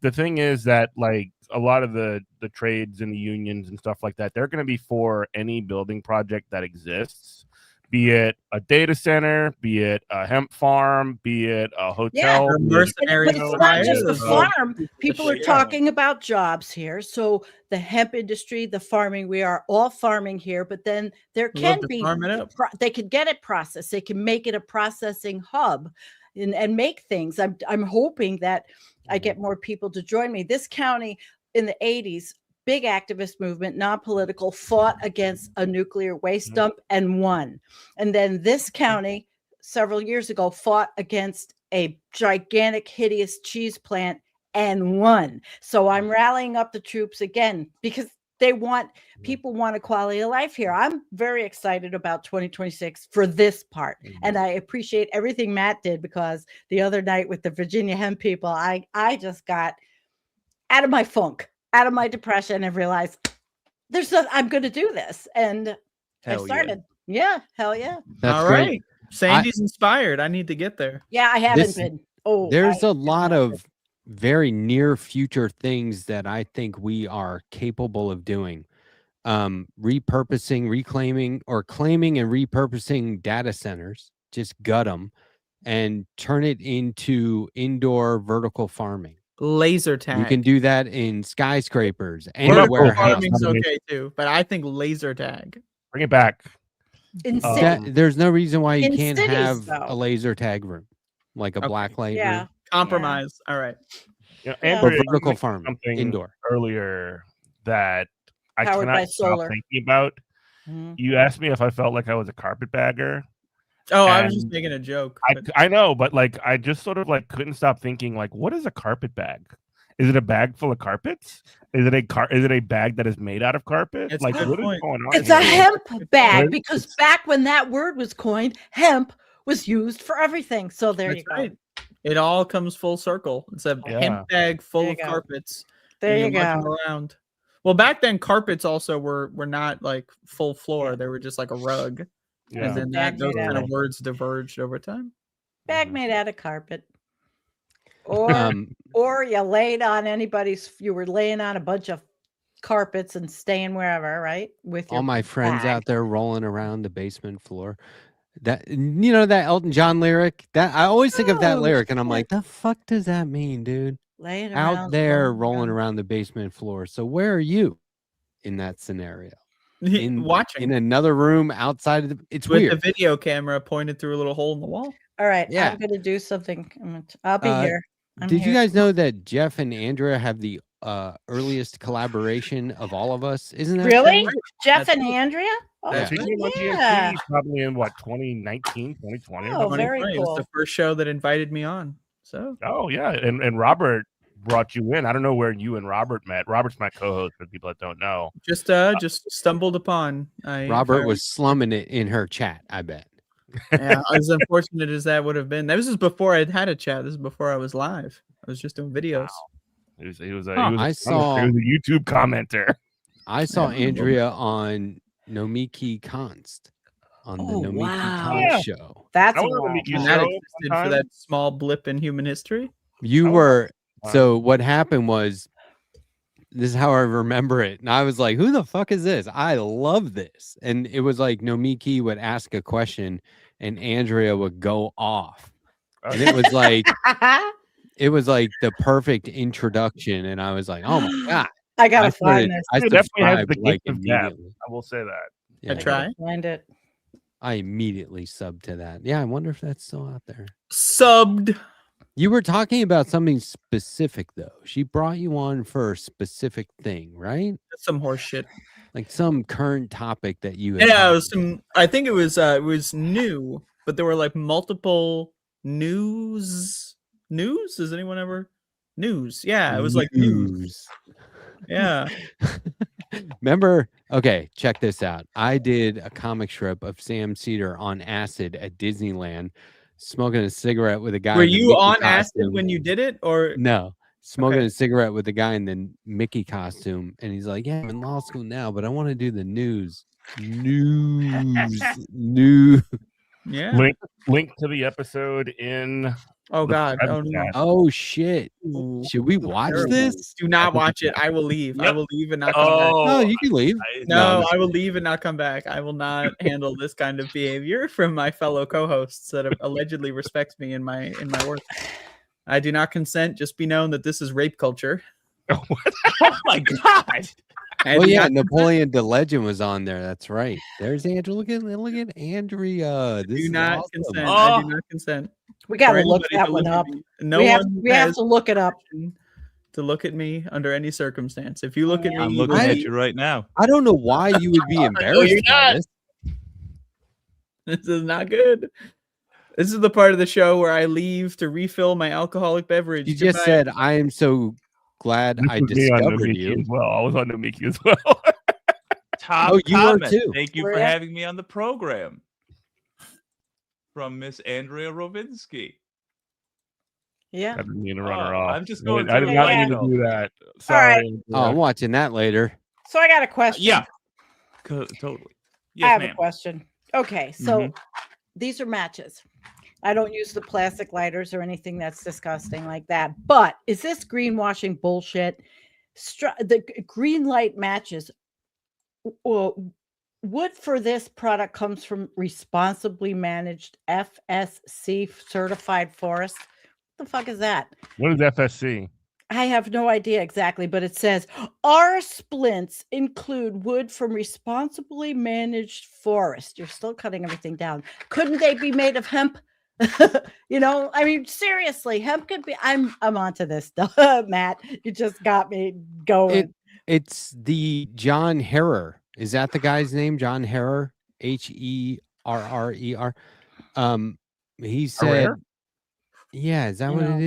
S5: the thing is that like a lot of the trades and the unions and stuff like that, they're going to be for any building project that exists, be it a data center, be it a hemp farm, be it a hotel.
S3: Or
S5: be it-
S3: mercenary
S4: But it's not just the
S3: hires.
S4: farm. People are
S3: Yeah.
S4: talking about jobs here. So the hemp industry, the farming, we are all farming here, but then there
S3: We
S4: can
S3: love to
S4: be,
S3: farm it up.
S4: they could get it processed. They can make it a processing hub and make things. I'm hoping that I get more people to join me. This county in the 80s, big activist movement, non-political, fought against a nuclear waste dump and won. And then this county several years ago fought against a gigantic, hideous cheese plant and won. So I'm rallying up the troops again because people want a quality of life here. I'm very excited about 2026 for this part. And I appreciate everything Matt did, because the other night with the Virginia hemp people, I just got out of my funk, out of my depression, and realized I'm going to do this. And I started. Yeah, hell yeah.
S1: That's
S3: All
S1: great.
S3: right. Sandy's inspired. I need to get there.
S4: Yeah, I haven't been. Oh,
S1: there's a lot of very near future things that I think we are capable of doing. Repurposing, reclaiming, or claiming and repurposing data centers, just gut them and turn it into indoor vertical farming.
S3: Laser tag.
S1: You can do that in skyscrapers and
S3: vertical
S1: warehouses.
S3: farming's okay too, but I think laser tag.
S5: Bring it back.
S4: In cities.
S1: There's no reason why you
S4: In
S1: can't
S4: cities,
S1: have
S4: though.
S1: a laser tag room, like a black light
S4: Yeah.
S1: room.
S3: Compromise. All right.
S5: You know,
S4: Yeah.
S5: Andrea,
S1: Or
S5: you
S1: vertical
S5: mentioned
S1: farming,
S5: something
S1: indoor.
S5: earlier that I
S4: Powered by
S5: cannot stop
S4: solar.
S5: thinking about.
S4: Mhm.
S5: You asked me if I felt like I was a carpetbagger.
S3: Oh, I was
S5: And
S3: just making a joke.
S5: I know, but like I just sort of like couldn't stop thinking like, what is a carpet bag? Is it a bag full of carpets? Is it a bag that is made out of carpet?
S3: It's a
S5: Like
S3: good
S5: what is
S3: point.
S5: going on?
S4: It's
S5: here?
S4: a hemp bag,
S5: Right?
S4: because back when that word was coined, hemp was used for everything. So there
S3: That's
S4: you go.
S3: right. It all comes full circle. It's a
S5: Yeah.
S3: hemp bag full
S4: There you
S3: of
S4: go.
S3: carpets.
S4: There you
S3: and you're
S4: go.
S3: lugging around. Well, back then carpets also were not like full floor. They were just like a rug.
S5: Yeah.
S3: And then
S4: Bag
S3: those
S4: made
S3: kind
S4: out
S3: of
S4: of-
S3: words diverged over time.
S4: Bag made out of carpet. Or
S1: Um,
S4: or you were laying on a bunch of carpets and staying wherever, right? With your
S1: all my friends
S4: bag.
S1: out there rolling around the basement floor. That that Elton John lyric. That I always think of that
S4: Oh,
S1: lyric, and I'm
S4: shit.
S1: like, the fuck does that mean, dude?
S4: Laying
S1: Out
S4: around,
S1: there rolling around the basement floor. So where are you in that scenario? In
S3: Watching
S1: in another room outside of it's
S3: with
S1: weird.
S3: the video camera pointed through a little hole in the wall.
S4: All right,
S1: Yeah.
S4: I'm gonna do something. I'll be here. I'm
S1: Did you
S4: here.
S1: guys know that Jeff and Andrea have the earliest collaboration of all of us? Isn't that
S4: Really?
S1: true?
S4: Jeff
S3: That's
S4: and Andrea? Oh,
S3: That's
S5: She came on
S4: yeah.
S5: TNT probably in what 2019, 2020.
S4: Oh, very
S3: 2020. It was
S4: cool.
S3: the first show that invited me on. So
S5: Oh yeah, and Robert brought you in. I don't know where you and Robert met. Robert's my co-host for people that don't know.
S3: just stumbled upon.
S1: Robert was slumming it in her chat, I bet.
S3: Yeah, as unfortunate as that would have been. This is before I'd had a chat. This is before I was live. I was just doing videos.
S5: He was a
S1: I saw-
S5: YouTube commenter.
S1: I saw
S3: Yeah.
S1: Andrea on Nomiki Konst on the
S4: Oh,
S1: Nomiki
S4: wow.
S1: Konst
S5: Yeah.
S1: show.
S4: That's
S5: I
S4: a
S5: wanna
S4: wild
S5: meet you
S3: And
S4: time.
S3: that
S5: So,
S3: existed for
S5: sometime-
S3: that small blip in human history.
S1: You
S5: Oh,
S1: were
S5: wow.
S1: so what happened was this is how I remember it. And I was like, who the fuck is this? I love this. And it was like Nomiki would ask a question and Andrea would go off. And it was like the perfect introduction. And I was like, oh my God.
S4: I gotta
S1: I started-
S4: find this.
S1: I
S5: You definitely have
S1: subscribed
S5: the
S1: like
S5: gift of gab.
S1: immediately.
S5: I will say that.
S1: Yeah,
S3: I try.
S4: Find it.
S1: I immediately subbed to that. Yeah, I wonder if that's still out there.
S3: Subbed.
S1: You were talking about something specific though. She brought you on for a specific thing, right?
S3: That's some horse shit.
S1: Like some current topic that you had
S3: Yeah, it
S1: talked
S3: was some. I think it was new, but there were like multiple news. News? Does anyone ever news? Yeah, it was like news. Yeah.
S1: Remember? Okay, check this out. I did a comic strip of Sam Cedar on acid at Disneyland, smoking a cigarette with a guy.
S3: Were
S1: in the
S3: you
S1: Mickey
S3: on acid
S1: costume.
S3: when you did it, or
S1: No, smoking
S3: Okay.
S1: a cigarette with the guy in the Mickey costume, and he's like, "Yeah, I'm in law school now, but I want to do the news."
S3: yeah?
S5: Link to the episode in.
S3: Oh
S5: the
S3: God!
S5: private
S3: Oh no!
S5: chat.
S1: Oh shit!
S3: Ooh,
S1: Should we watch
S3: terrible.
S1: this?
S3: Do not watch it. I will leave. I
S2: Yep.
S3: will leave and not come back.
S1: No, you can leave.
S3: No, I will leave and not come back. I will not handle this kind of behavior from my fellow co-hosts that allegedly respect me in my work. I do not consent. Just be known that this is rape culture.
S2: Oh my God.
S3: I
S1: Oh
S3: do
S1: yeah,
S3: not-
S1: Napoleon the Legend was on there. That's right. There's Andrew. Look at Andrea. This
S3: do
S1: is
S3: not
S1: awesome.
S3: consent.
S2: Oh.
S3: I do not consent.
S4: We gotta
S3: for
S4: look
S3: anybody
S4: that
S3: to
S4: one
S3: at
S4: up.
S3: me. No
S4: we have
S3: one
S4: to
S3: has
S4: look it up.
S3: permission to look at me under any circumstance. If you look at me,
S2: I'm
S3: you
S2: looking
S3: will
S2: at
S3: be-
S2: you right now.
S1: I don't know why you would be embarrassed
S3: you're
S1: by
S3: not.
S1: this.
S3: This is not good. This is the part of the show where I leave to refill my alcoholic beverage.
S1: You just
S3: Goodbye.
S1: said, I am so glad
S5: This
S1: I
S5: was me on
S1: discovered
S5: Nomiki
S1: you.
S5: as well. I was on Nomiki as well.
S2: Top
S1: Oh, you were
S2: comment.
S1: too.
S2: Thank you
S4: Were
S2: for
S4: ya?
S2: having me on the program. From Miss Andrea Rovensky.
S4: Yeah.
S5: I didn't mean to run her off.
S2: I'm just going
S5: I did
S2: through
S5: not
S2: the
S5: mean to
S2: lineup.
S5: do that.
S4: All
S5: Sorry.
S4: right.
S1: Oh, I'm
S5: Andrea.
S1: watching that later.
S4: So I got a question.
S2: Yeah. Totally.
S4: I
S2: Yes,
S4: have a
S2: ma'am.
S4: question. Okay, so these are matches. I don't use the plastic lighters or anything that's disgusting like that. But is this greenwashing bullshit? The green light matches. Wood for this product comes from responsibly managed FSC certified forest. What the fuck is that?
S5: What is FSC?
S4: I have no idea exactly, but it says our splints include wood from responsibly managed forest. You're still cutting everything down. Couldn't they be made of hemp? You know, I mean, seriously, hemp could be. I'm onto this stuff, Matt. You just got me going.
S1: It's the John Herrer. Is that the guy's name? John Herrer, Herrer. He said,
S5: Herrera?
S1: "Yeah, is that
S4: You
S1: what
S4: know,
S1: it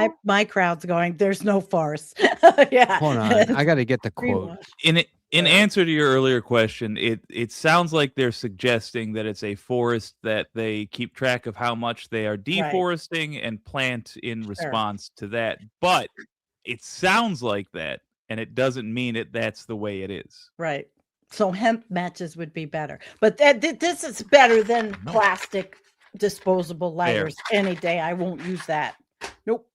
S1: is?"
S4: My crowd's going. There's no forest. Yeah.
S1: Hold on, I got to get the quote.
S4: Greenwash.
S2: In answer to your earlier question, it sounds like they're suggesting that it's a forest that they keep track of how much they are deforesting and plant in response to that. But it sounds like that, and it doesn't mean that's the way it is.
S4: Right. So hemp matches would be better. But this is better than plastic disposable lighters any day. I won't use that. Nope.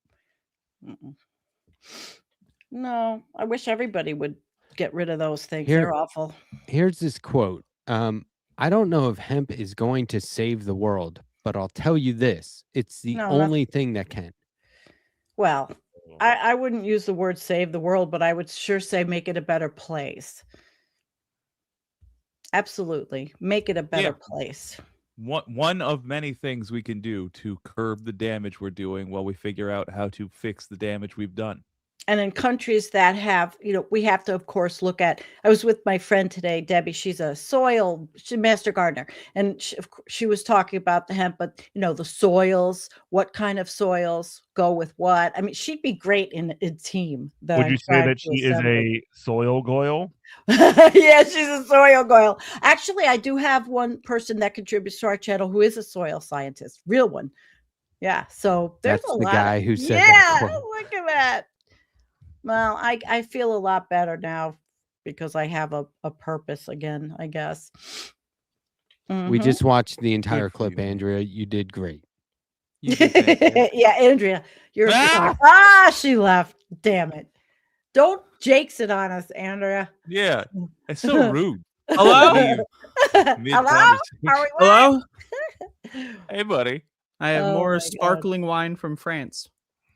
S4: No, I wish everybody would get rid of those things. They're awful.
S1: Here's this quote. I don't know if hemp is going to save the world, but I'll tell you this. It's the only thing that can.
S4: Well, I wouldn't use the word save the world, but I would sure say make it a better place. Absolutely. Make it a better place.
S2: One of many things we can do to curb the damage we're doing while we figure out how to fix the damage we've done.
S4: And in countries that have, we have to, of course, look at, I was with my friend today, Debbie, she's a master gardener, and she was talking about the hemp, but the soils, what kind of soils go with what. I mean, she'd be great in a team.
S5: Would you say that she is a soil goyle?
S4: Yeah, she's a soil goyle. Actually, I do have one person that contributes to our channel who is a soil scientist, real one. Yeah, so there's
S1: That's
S4: a
S1: the
S4: lot.
S1: guy who said that quote.
S4: Look at that. Well, I feel a lot better now because I have a purpose again, I guess.
S1: We just watched the entire clip, Andrea. You did great.
S2: You did fantastic.
S4: Yeah, Andrea, you're she left. Damn it. Don't jakes it on us, Andrea.
S2: Yeah, it's so rude.
S3: Hello?
S4: Hello? Are we
S3: Hello?
S2: Hey, buddy.
S3: I have
S4: Oh
S3: more
S4: my
S3: sparkling wine from France.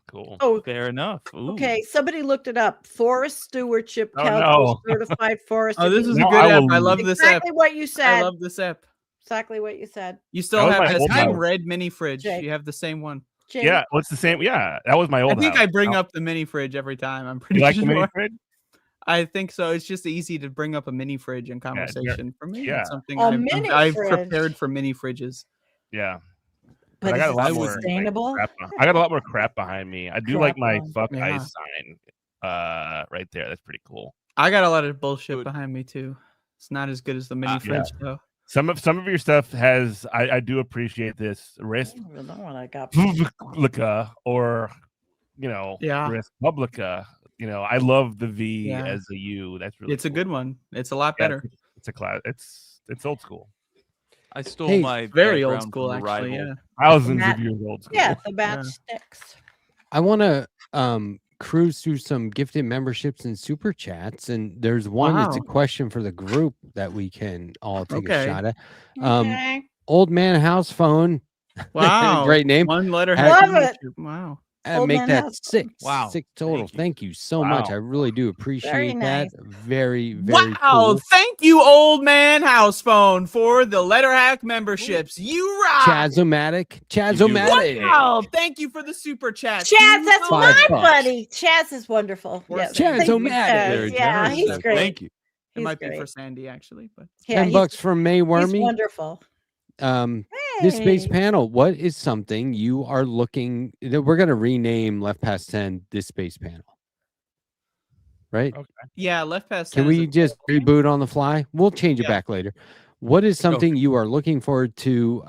S5: Cool.
S4: Oh,
S2: Fair enough. Ooh.
S4: okay. Somebody looked it up. Forest Stewardship
S5: Oh,
S4: Council
S5: no.
S4: certified forest.
S3: Oh, this is a
S5: No,
S3: good
S5: I
S3: app.
S5: will
S3: I love this app.
S4: exactly what you said.
S3: I love this app.
S4: Exactly what you said.
S3: You still
S5: was
S3: have
S5: my
S3: that
S5: old
S3: same
S5: house.
S3: red mini fridge.
S4: Jake.
S3: You have the same one.
S4: Jake,
S5: Yeah, well, it's the same. Yeah, that was my
S3: I
S5: old
S3: think
S5: house.
S3: I bring up the mini fridge every time. I'm pretty
S5: You like
S3: sure.
S5: the mini fridge?
S3: I think so. It's just easy to bring up a mini fridge in conversation for me.
S5: yeah.
S3: It's something
S4: A mini
S3: I've
S4: fridge.
S3: prepared for mini fridges.
S5: Yeah.
S4: but
S5: I got
S4: is
S5: a lot
S4: it
S5: more
S4: sustainable?
S5: I got a lot more crap behind me. I do
S4: Crap
S5: like my
S4: on.
S5: fuck
S3: Yeah.
S5: ice sign right there. That's pretty cool.
S3: I got a lot of bullshit
S2: Good.
S3: behind me too. It's not as good as the mini
S5: Yeah.
S3: fridge though.
S5: Some of your stuff has I do appreciate this
S4: I
S5: Res
S4: don't even know what I got.
S5: Publica or
S3: Yeah.
S5: Res Publica. I love the V
S3: Yeah.
S5: as a U. That's really
S3: It's a
S5: cool.
S3: good one. It's a lot
S5: Yeah,
S3: better.
S5: It's a class. It's old school.
S2: I stole
S1: Hey,
S2: my
S3: Very old
S2: background
S3: school,
S2: from a
S3: actually.
S2: rival.
S3: Yeah.
S5: Thousands
S4: Matt-
S5: of years old school.
S4: Yeah, the batch
S3: Yeah.
S4: sticks.
S1: I want to cruise through some gifted memberships and super chats, and there's one. It's a
S3: Wow.
S1: question for the group that we can all take
S3: Okay.
S1: a shot at.
S4: Okay.
S1: Old Man House Phone.
S3: Wow.
S1: Great name.
S3: One letter.
S4: Love it.
S3: Wow.
S4: Old
S1: Make
S4: Man
S1: that
S4: House.
S1: 6.
S2: Wow.
S1: 6 total.
S2: Thank you.
S1: Thank you so much.
S5: Wow.
S1: I really do appreciate
S4: nice.
S1: that. Very, very
S3: Wow.
S1: cool.
S3: Thank you, Old Man House Phone, for the Letterhack memberships. You rock.
S1: Chazomatic.
S3: Wow. Thank you for the super chat.
S4: Chaz, that's
S1: $5
S4: my
S1: bucks.
S4: buddy. Chaz is wonderful.
S3: Or
S4: Yes.
S3: Sandy.
S4: Thank you,
S1: Chazomatic.
S4: Chaz.
S2: Very
S4: Yeah,
S2: generous.
S4: he's great.
S2: Thank you.
S3: It
S4: He's
S3: might be
S4: great.
S3: for Sandy, actually, but
S4: Yeah,
S1: $10
S4: he's,
S1: bucks from May
S4: he's
S1: Wormy.
S4: wonderful.
S1: Um, This space
S4: Yay.
S1: panel, what is something you are looking? We're going to rename Left Past 10 this space panel. Right?
S5: Okay.
S3: Yeah, Left Past 10
S1: Can
S3: is
S1: we
S3: a
S1: just
S3: cool
S1: reboot on the fly? We'll change it
S3: Yeah.
S1: back later. What is something you are looking forward to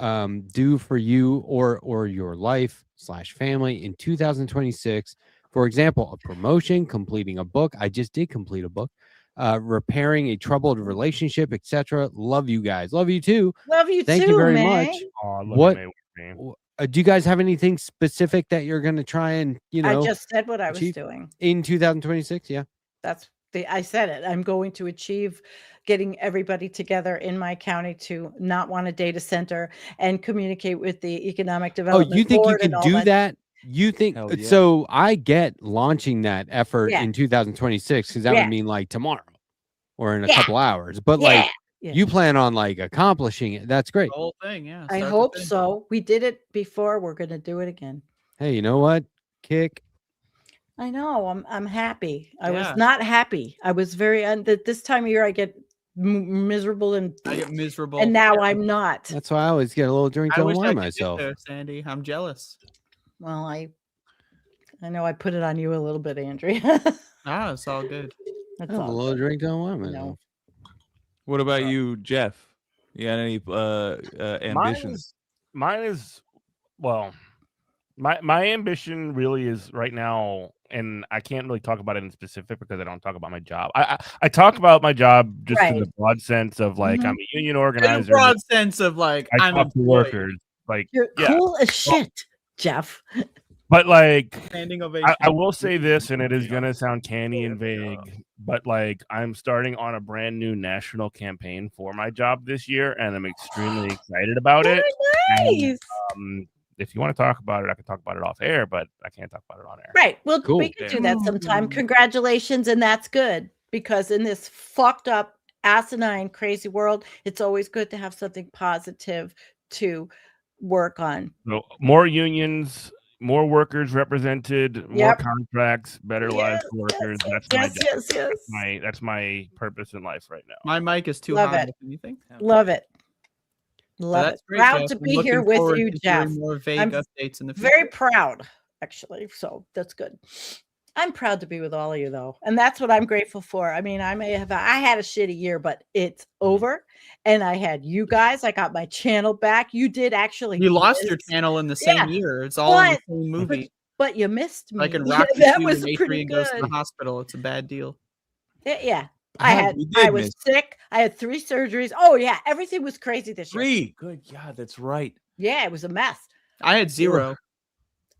S1: do for you or your life / family in 2026? For example, a promotion, completing a book. I just did complete a book. Repairing a troubled relationship, etc. Love you guys. Love you too.
S4: Love you
S1: Thank
S4: too,
S1: you very
S4: man.
S1: much.
S5: Oh, I love
S1: What?
S5: you, man.
S1: Do you guys have anything specific that you're going to try and
S4: I just said what I was
S1: achieve
S4: doing.
S1: in 2026? Yeah.
S4: I said it. I'm going to achieve getting everybody together in my county to not want a data center and communicate with the economic
S1: Oh,
S4: development.
S1: you think you
S4: board
S1: can
S4: and all
S1: do that? You think
S2: Hell yeah.
S1: so? I get launching that effort
S4: Yeah.
S1: in 2026 because that
S4: Yeah.
S1: would mean like tomorrow or in a
S4: Yeah.
S1: couple hours. But like
S4: Yeah.
S1: you plan on like accomplishing it. That's great.
S3: The whole thing, yeah.
S4: I
S3: start to
S4: hope
S3: finish.
S4: so. We did it before. We're going to do it again.
S1: Hey, you know what? Kick.
S4: I know. I'm happy. I
S3: Yeah.
S4: was not happy. I was very this time of year I get miserable and
S3: I get miserable.
S4: and now
S3: Yeah.
S4: I'm not.
S1: That's why I always get a little drink
S3: I
S1: to
S3: wish I
S1: unwind
S3: could
S1: myself.
S3: get there, Sandy. I'm jealous.
S4: Well, I know I put it on you a little bit, Andrea.
S3: Ah, it's all good.
S1: I
S4: That's
S1: have a
S4: all.
S1: little
S4: good.
S1: drink to unwind
S4: No.
S1: myself.
S2: What about you, Jeff? You got any ambitions?
S5: Mine is well, my ambition really is right now, and I can't really talk about it in specific because I don't talk about my job. I talk about my job just in
S4: Right.
S5: the broad sense of like I'm a union
S3: In a
S5: organizer.
S3: broad sense of like
S5: I
S3: I'm
S5: talk to
S3: employed.
S5: workers, like
S4: You're
S5: yeah.
S4: cool as shit, Jeff.
S5: But like
S3: Standing ovation.
S5: I will say this, and it is gonna sound canny and vague, but like I'm starting on a brand new national campaign for my job this year, and I'm extremely excited about it.
S4: Nice.
S5: And, if you want to talk about it, I can talk about it off air, but I can't talk about it on air.
S4: Right. Well,
S1: Cool.
S4: we could do that sometime.
S3: Mm.
S4: Congratulations, and that's good because in this fucked up, asinine, crazy world, it's always good to have something positive to work on.
S5: So more unions, more workers represented, more
S4: Yep.
S5: contracts, better lives for workers. That's my job.
S4: Yes.
S5: That's my purpose in life right now.
S3: My mic is too
S4: Love
S3: high.
S4: it.
S3: If anything.
S4: Love it.
S3: But
S4: Love
S3: that's
S4: it.
S3: great,
S4: Proud
S3: Jeff.
S4: to
S3: I'm
S4: be
S3: looking
S4: here with
S3: forward
S4: you,
S3: to
S4: Jeff.
S3: hearing more vague
S4: I'm
S3: updates in the future.
S4: Very proud, actually. So that's good. I'm proud to be with all of you, though, and that's what I'm grateful for. I mean, I had a shitty year, but it's over, and I had you guys. I got my channel back. You did actually.
S3: You lost your
S4: miss-
S3: channel in the same
S4: Yeah,
S3: year. It's all in the
S4: but-
S3: same movie.
S4: but you missed me.
S3: Like in Rocky
S4: that
S3: 2
S4: was
S3: when
S4: pretty
S3: Adrian goes to
S4: good.
S3: the hospital. It's a bad deal.
S4: Yeah.
S2: You did
S4: I was
S2: miss.
S4: sick. I had 3 surgeries. Oh yeah, everything was crazy this year.
S2: 3. Good God, that's right.
S4: Yeah, it was a mess.
S3: I had 0.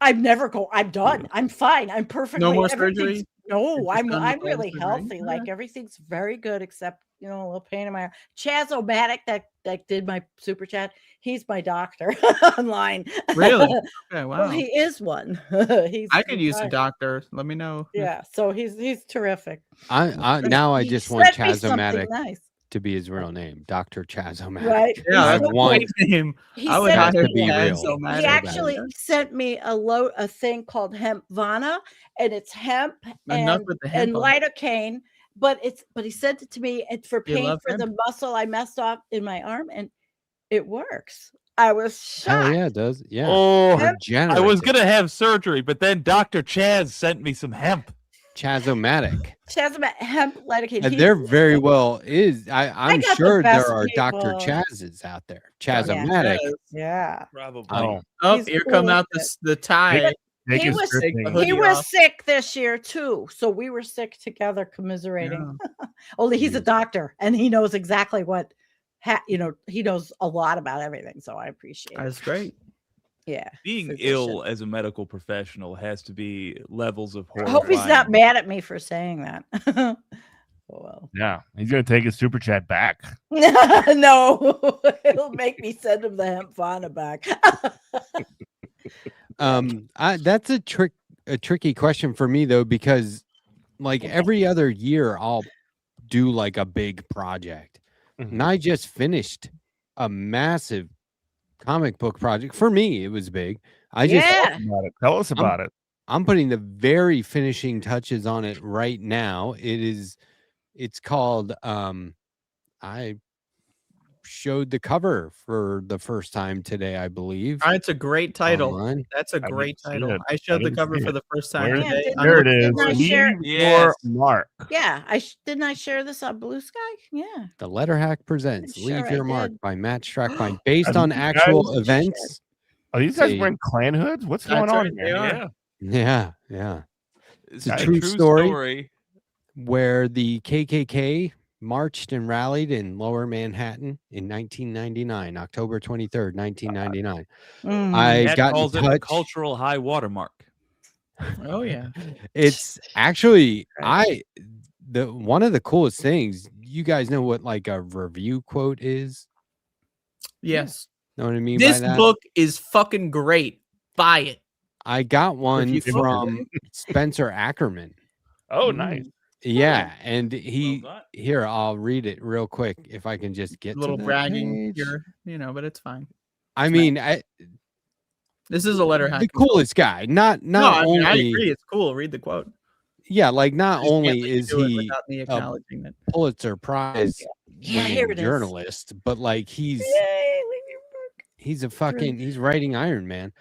S4: I'm done. I'm fine. I'm perfectly.
S3: No more
S4: everything's-
S3: surgery?
S4: No,
S3: You're just
S4: I'm
S3: done with all the
S4: really
S3: surgery?
S4: healthy. Like
S3: Okay.
S4: everything's very good except a little pain in my arm. Chaz-O-Matic that did my super chat. He's my doctor online.
S3: Really? Okay,
S4: Well,
S3: wow.
S4: he is one.
S3: I could use a
S4: fine.
S3: doctor. Let me know.
S4: Yeah, so he's terrific.
S1: I now I
S4: He
S1: just want
S4: sent me something
S1: Chaz-O-Matic
S4: nice,
S1: to be his real name, Dr. Chaz-O-Matic.
S4: right?
S3: Yeah,
S1: I
S3: that's a
S1: want-
S3: great name.
S4: He
S3: I would
S4: sent
S1: have
S3: hire
S1: to be
S3: Chaz
S1: real.
S3: so
S1: He
S3: mad
S4: He
S3: at
S4: actually
S3: that.
S4: sent me a thing called hemp vana, and it's hemp
S3: Enough
S4: and,
S3: with the hemp.
S4: lidocaine, but he sent it to me. It's for
S3: You
S4: pain
S3: love
S4: for
S3: hemp?
S4: the muscle I messed up in my arm, and it works. I was shocked.
S1: Hell yeah, it does. Yeah.
S2: Oh, I was
S1: Regenerative.
S2: gonna have surgery, but then Dr. Chaz sent me some hemp.
S1: Chaz-O-Matic.
S4: Chaz-O-Matic hemp lidocaine.
S1: And
S4: He's-
S1: there very well is. I'm
S4: got the
S1: sure there
S4: best
S1: are Dr.
S4: people.
S1: Chaz's out there.
S4: Yeah.
S1: Chaz-O-Matic.
S4: Yeah,
S2: Probably.
S5: Oh,
S3: Oh,
S4: He's
S3: here
S4: cool
S3: come
S4: with
S3: out
S4: it.
S3: the tie.
S5: take
S4: He
S5: his
S4: was-
S5: birthday.
S3: Take the
S4: he
S3: hoodie
S4: was
S3: off.
S4: sick this year too, so we were sick together, commiserating.
S3: Yeah.
S4: Only he's a doctor, and he knows exactly what. He knows a lot about everything, so I appreciate it.
S3: That's great.
S4: Yeah.
S2: Being
S4: physician.
S2: ill as a medical professional has to be levels of
S4: I
S2: horror.
S4: hope he's not mad at me for saying that. Oh well.
S5: Yeah, he's gonna take his super chat back.
S4: No, it'll make me send him the hemp fauna back.
S1: That's a tricky question for me though, because like every other year I'll do like a big project. And I just finished a massive comic book project. For me, it was big.
S5: Tell us about it.
S1: I'm putting the very finishing touches on it right now. It's called I showed the cover for the first time today, I believe.
S3: It's a great title.
S1: Online.
S3: That's a great title.
S5: it.
S3: I
S5: I
S3: showed the
S5: didn't
S3: cover
S5: see
S3: for
S5: it.
S3: the first time
S5: Where-
S3: today.
S4: didn't
S3: I'm
S5: There it
S3: looking
S5: is.
S4: I
S3: forward to
S4: share-
S5: Leave
S2: Yes.
S5: your mark.
S4: Yeah, didn't I share this on Blue Sky? Yeah.
S1: The Letterhack presents
S4: Sure
S1: "Leave
S4: I
S1: Your Mark"
S4: did.
S1: by Matt Strackbein, based
S5: Are
S1: on
S5: these
S1: actual
S5: guys-
S1: events.
S5: Are these guys
S1: See.
S5: wearing clan hoods? What's
S3: That's
S5: going on
S3: right,
S5: here?
S3: they are.
S2: Yeah.
S1: Yeah, yeah.
S2: It's
S1: a
S2: a
S1: true
S2: true
S1: story.
S2: story.
S1: Where the KKK marched and rallied in Lower Manhattan in 1999, October 23rd, 1999.
S4: Mhm.
S1: I
S2: Matt
S1: got in
S2: calls it the
S1: touch.
S2: cultural high watermark.
S3: Oh yeah.
S1: It's actually
S4: Right.
S1: one of the coolest things. You guys know what like a review quote is?
S3: Yes.
S1: Know what I mean
S3: This
S1: by that?
S3: book is fucking great. Buy it.
S1: I got one
S3: Review quote.
S1: from Spencer Ackerman.
S5: Oh, nice.
S1: Yeah, and
S2: done.
S1: here I'll read it real quick if I can just get
S3: A little
S1: to that
S3: bragging
S1: page.
S3: here, but it's fine.
S1: I mean,
S3: This is a Letterhack.
S1: the coolest guy. Not
S3: No, I mean, I
S1: only
S3: agree. It's cool. Read the quote.
S1: yeah, like not
S3: I just can't
S1: only
S3: let you
S1: is
S3: do it
S1: he
S3: without me acknowledging it.
S1: Pulitzer Prize
S4: Yeah, here
S1: winning
S4: it is.
S1: journalist, but like he's
S4: Yay, leave your mark.
S1: he's a fucking he's writing Iron Man.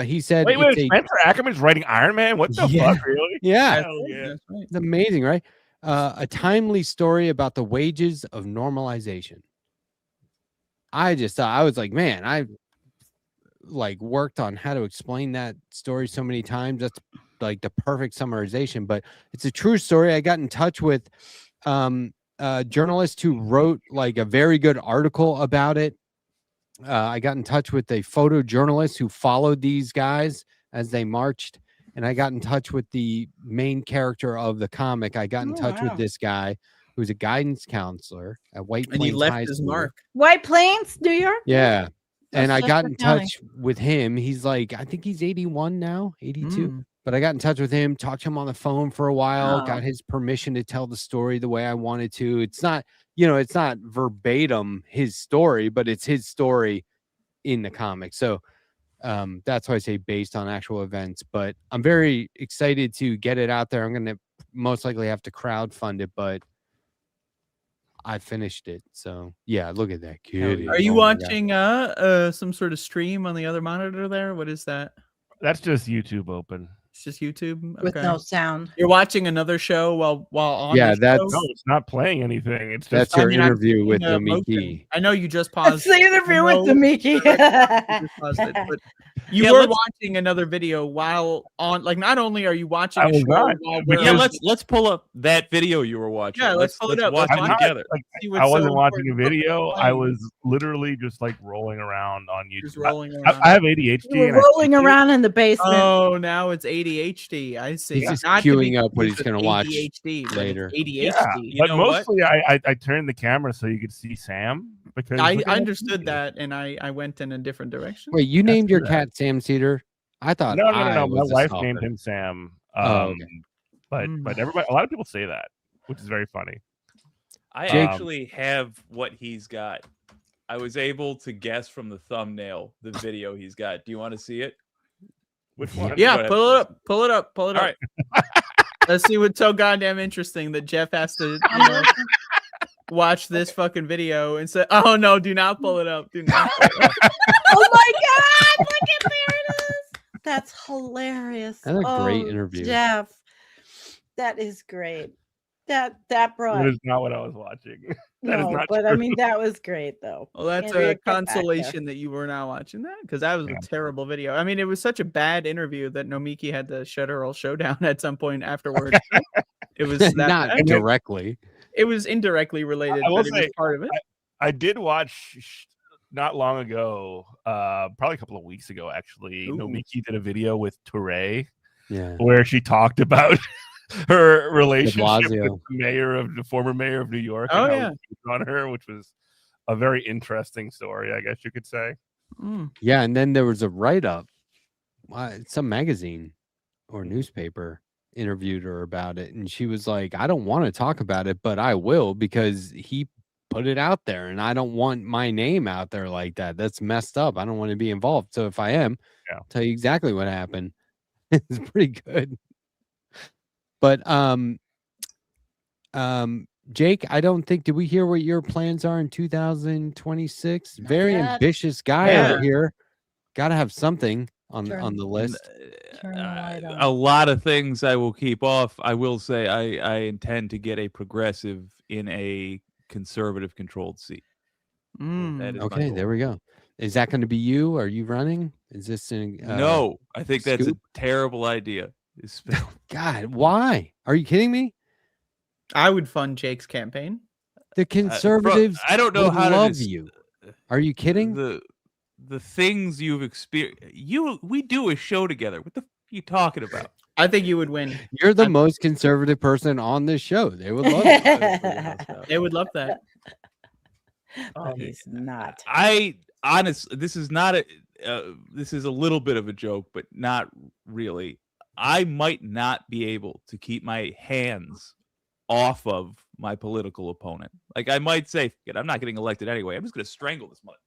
S1: He said
S5: Wait,
S1: it's
S5: Spencer Ackerman's writing Iron Man? What the
S1: Yeah.
S5: fuck, really?
S1: yeah,
S2: Hell yeah.
S3: That's right.
S1: it's amazing, right? A timely story about the wages of normalization. I just thought I was like, man, I like worked on how to explain that story so many times. That's like the perfect summarization, but it's a true story. I got in touch with a journalist who wrote like a very good article about it. I got in touch with a photojournalist who followed these guys as they marched, and I got in touch with the main character of the comic. I got in touch with
S4: wow.
S1: this guy who's a guidance counselor at White
S3: And he
S1: Plains
S3: left
S1: High
S3: his
S1: School.
S3: mark.
S4: White Plains, New York.
S1: Yeah. And I got
S4: Westchester
S1: in
S4: County.
S1: touch with him. He's like, I think he's 81 now, 82.
S3: Mm.
S1: But I got in touch with him, talked to him on the phone for a while,
S4: Oh.
S1: got his permission to tell the story the way I wanted to. It's not, it's not verbatim his story, but it's his story in the comic. So that's why I say based on actual events. But I'm very excited to get it out there. I'm going to most likely have to crowdfund it, but I finished it. So yeah, look at that kid.
S3: Are you
S1: Oh my God.
S3: watching some sort of stream on the other monitor there? What is that?
S5: That's just YouTube open.
S3: It's just YouTube.
S4: With
S3: Okay.
S4: no sound.
S3: You're watching another show while on.
S1: Yeah,
S3: the
S1: that's-
S3: show?
S5: No, it's not playing anything. It's
S1: That's
S5: just
S1: your
S3: I'm
S1: interview with
S3: seeing a
S1: Nomiki.
S3: motion. I know you just
S4: That's
S3: paused.
S4: the interview with the
S3: No,
S4: Mickey.
S3: you just paused it, but you
S2: Yeah,
S3: were
S2: let's-
S3: watching another video while on. Like, not only are you watching
S5: I
S3: a
S5: was
S3: show
S5: not,
S3: while
S5: but
S3: we're
S2: Yeah,
S3: on-
S2: let's pull up that video you were watching.
S3: Yeah, let's pull it up.
S2: watch
S3: Let's
S2: it
S3: watch
S5: I'm
S2: together.
S5: not, like,
S3: see
S5: I
S3: what's so
S5: wasn't watching a
S3: important about
S5: video. I
S3: playing.
S5: was literally just like rolling around on YouTube.
S3: Just rolling
S5: I,
S3: around.
S5: I have ADHD.
S4: You were
S5: and I
S4: rolling
S5: think
S4: around in the basement.
S3: Oh, now it's ADHD. I see.
S1: He's just
S3: Not to be
S1: queuing up what
S3: confused
S1: he's gonna
S3: with
S1: watch
S3: ADHD, but it's
S1: later.
S3: ADHD.
S5: Yeah,
S2: You
S5: but
S2: know what?
S5: mostly I turned the camera so you could see Sam because
S3: I
S5: look at that
S3: understood
S5: TV.
S3: that, and I went in a different direction.
S1: Wait, you
S5: That's
S1: named your
S5: that.
S1: cat Sam Cedar? I thought
S5: No.
S1: I
S5: My
S1: was a
S5: wife
S1: stalker.
S5: named him Sam.
S1: Oh, okay.
S5: But everybody, a lot of people say that, which is very funny.
S2: I
S1: Jake-
S2: actually have what he's got. I was able to guess from the thumbnail the video he's got. Do you want to see it?
S5: Which one?
S2: Go
S3: Yeah,
S2: ahead,
S3: pull it
S2: please.
S3: up. Pull it up. Pull it
S2: All
S3: up. Let's see what's so goddamn interesting that Jeff has to watch this fucking video and say, "Oh no, do not pull it up. Do not." Pull it up.
S4: Oh my God! Look at there it is. That's hilarious.
S1: That's a great
S4: Oh,
S1: interview.
S4: Jeff. That is great. That brought
S5: That is not what I was watching. That is
S4: no,
S5: not
S4: but I
S5: true.
S4: mean that was great though.
S3: Well, that's
S4: Andrea,
S3: a
S4: get back there.
S3: consolation that you were not watching that because that was
S5: Yeah.
S3: a terrible video. I mean, it was such a bad interview that Nomiki had to shut her all show down at some point afterwards. It was that
S1: Not
S3: bad.
S1: directly.
S3: It was indirectly related,
S5: I will
S3: but it was
S5: say,
S3: part of it.
S5: I did watch not long ago, probably a couple of weeks ago, actually.
S3: Ooh.
S5: Nomiki did a video with Touré
S1: Yeah.
S5: where she talked about her relationship with
S1: Blasio.
S5: the former mayor of New York.
S3: Oh,
S5: and how
S3: yeah.
S5: he cheated on her, which was a very interesting story, I guess you could say.
S3: Mm.
S1: Yeah, and then there was a write-up. Some magazine or newspaper interviewed her about it, and she was like, I don't want to talk about it, but I will because he put it out there, and I don't want my name out there like that. That's messed up. I don't want to be involved. So if I am,
S5: Yeah.
S1: I'll tell you exactly what happened. It's pretty good. But Jake, I don't think, did we hear what your plans are in 2026? Very
S4: yet.
S1: ambitious guy
S3: Yeah.
S1: over here. Got to have something on
S4: Turn-
S1: the list.
S4: Turn the light on.
S2: A lot of things I will keep off. I will say I intend to get a progressive in a conservative controlled seat. That is my
S1: Okay,
S2: goal.
S1: there we go. Is that going to be you? Are you running? Is this
S2: No, I think that's a
S1: Scoop?
S2: terrible idea.
S1: God, why? Are you kidding me?
S3: I would fund Jake's campaign.
S1: The conservatives
S2: I don't know
S1: would
S2: how to
S1: love you. Are you kidding?
S2: The things you've experienced. We do a show together. What the f are you talking about?
S3: I think you would win.
S1: You're the most conservative person on this show. They would love it.
S3: They would love that.
S4: But he's not.
S2: I honestly, this is not a. This is a little bit of a joke, but not really. I might not be able to keep my hands off of my political opponent. Like, I might say, I'm not getting elected anyway. I'm just going to strangle this mother.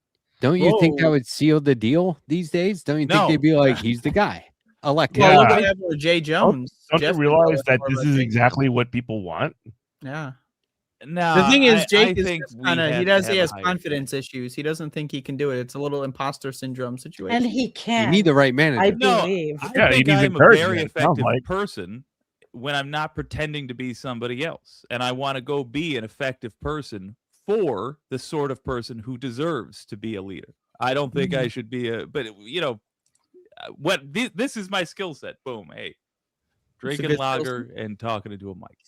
S1: Don't you think that would seal the deal these days? Don't you think they'd be like, he's the guy elected?
S3: Well, look
S5: Yeah.
S3: at Admiral Jay Jones.
S5: Don't
S3: Jeff
S5: you realize that
S3: more
S5: this
S3: about
S5: is
S3: Jake.
S5: exactly what people want?
S3: Yeah.
S2: No,
S3: The thing is, Jake
S2: I
S3: is
S2: think
S3: just
S2: we
S3: kind of
S2: have to
S3: he
S2: have
S3: has
S2: a higher
S3: confidence issues. He doesn't think he can do it. It's a little imposter syndrome situation.
S4: And he
S1: You
S4: can.
S1: need the right manager.
S4: I
S2: No,
S4: believe.
S2: I
S5: Yeah, he
S2: think
S5: needs
S2: I'm a very
S5: encouragement, it sounds
S2: effective
S5: like.
S2: person when I'm not pretending to be somebody else. And I want to go be an effective person for the sort of person who deserves to be a leader. I don't think I should be but this is my skill set. Boom. Hey, drinking
S3: good skill
S2: lager and talking into a mic.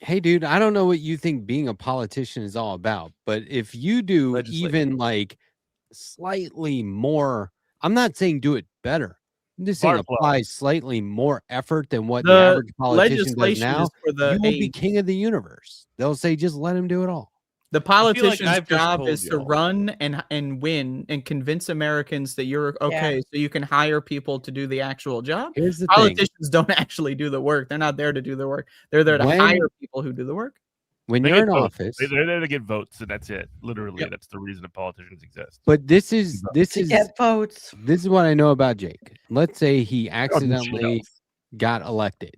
S1: Hey, dude, I don't know what you think being a politician is all about, but if you do
S2: Legislative.
S1: even like slightly more, I'm not saying do it better. I'm just saying
S5: Barflow.
S1: apply slightly more effort than what the
S3: The
S1: average politician does
S3: legislation
S1: now.
S3: is for the
S1: You will be
S3: aides.
S1: king of the universe. They'll say, just let him do it all.
S3: The
S2: feel like
S3: politician's
S2: I've just
S3: job
S2: told
S3: is to
S2: y'all.
S3: run and win and convince Americans that you're okay, so you can hire people to do the actual job.
S1: Here's the thing.
S3: Politicians don't actually do the work. They're not there to do the work. They're there to
S1: When-
S3: hire people who do the work.
S1: When
S5: They
S1: you're
S5: get
S1: in
S5: votes.
S1: office,
S5: They're there to get votes, and that's it. Literally,
S3: Yep.
S5: that's the reason that politicians exist.
S1: but this is
S4: Get votes.
S1: this is what I know about Jake. Let's say he
S5: do shit
S1: accidentally
S5: else.
S1: got elected.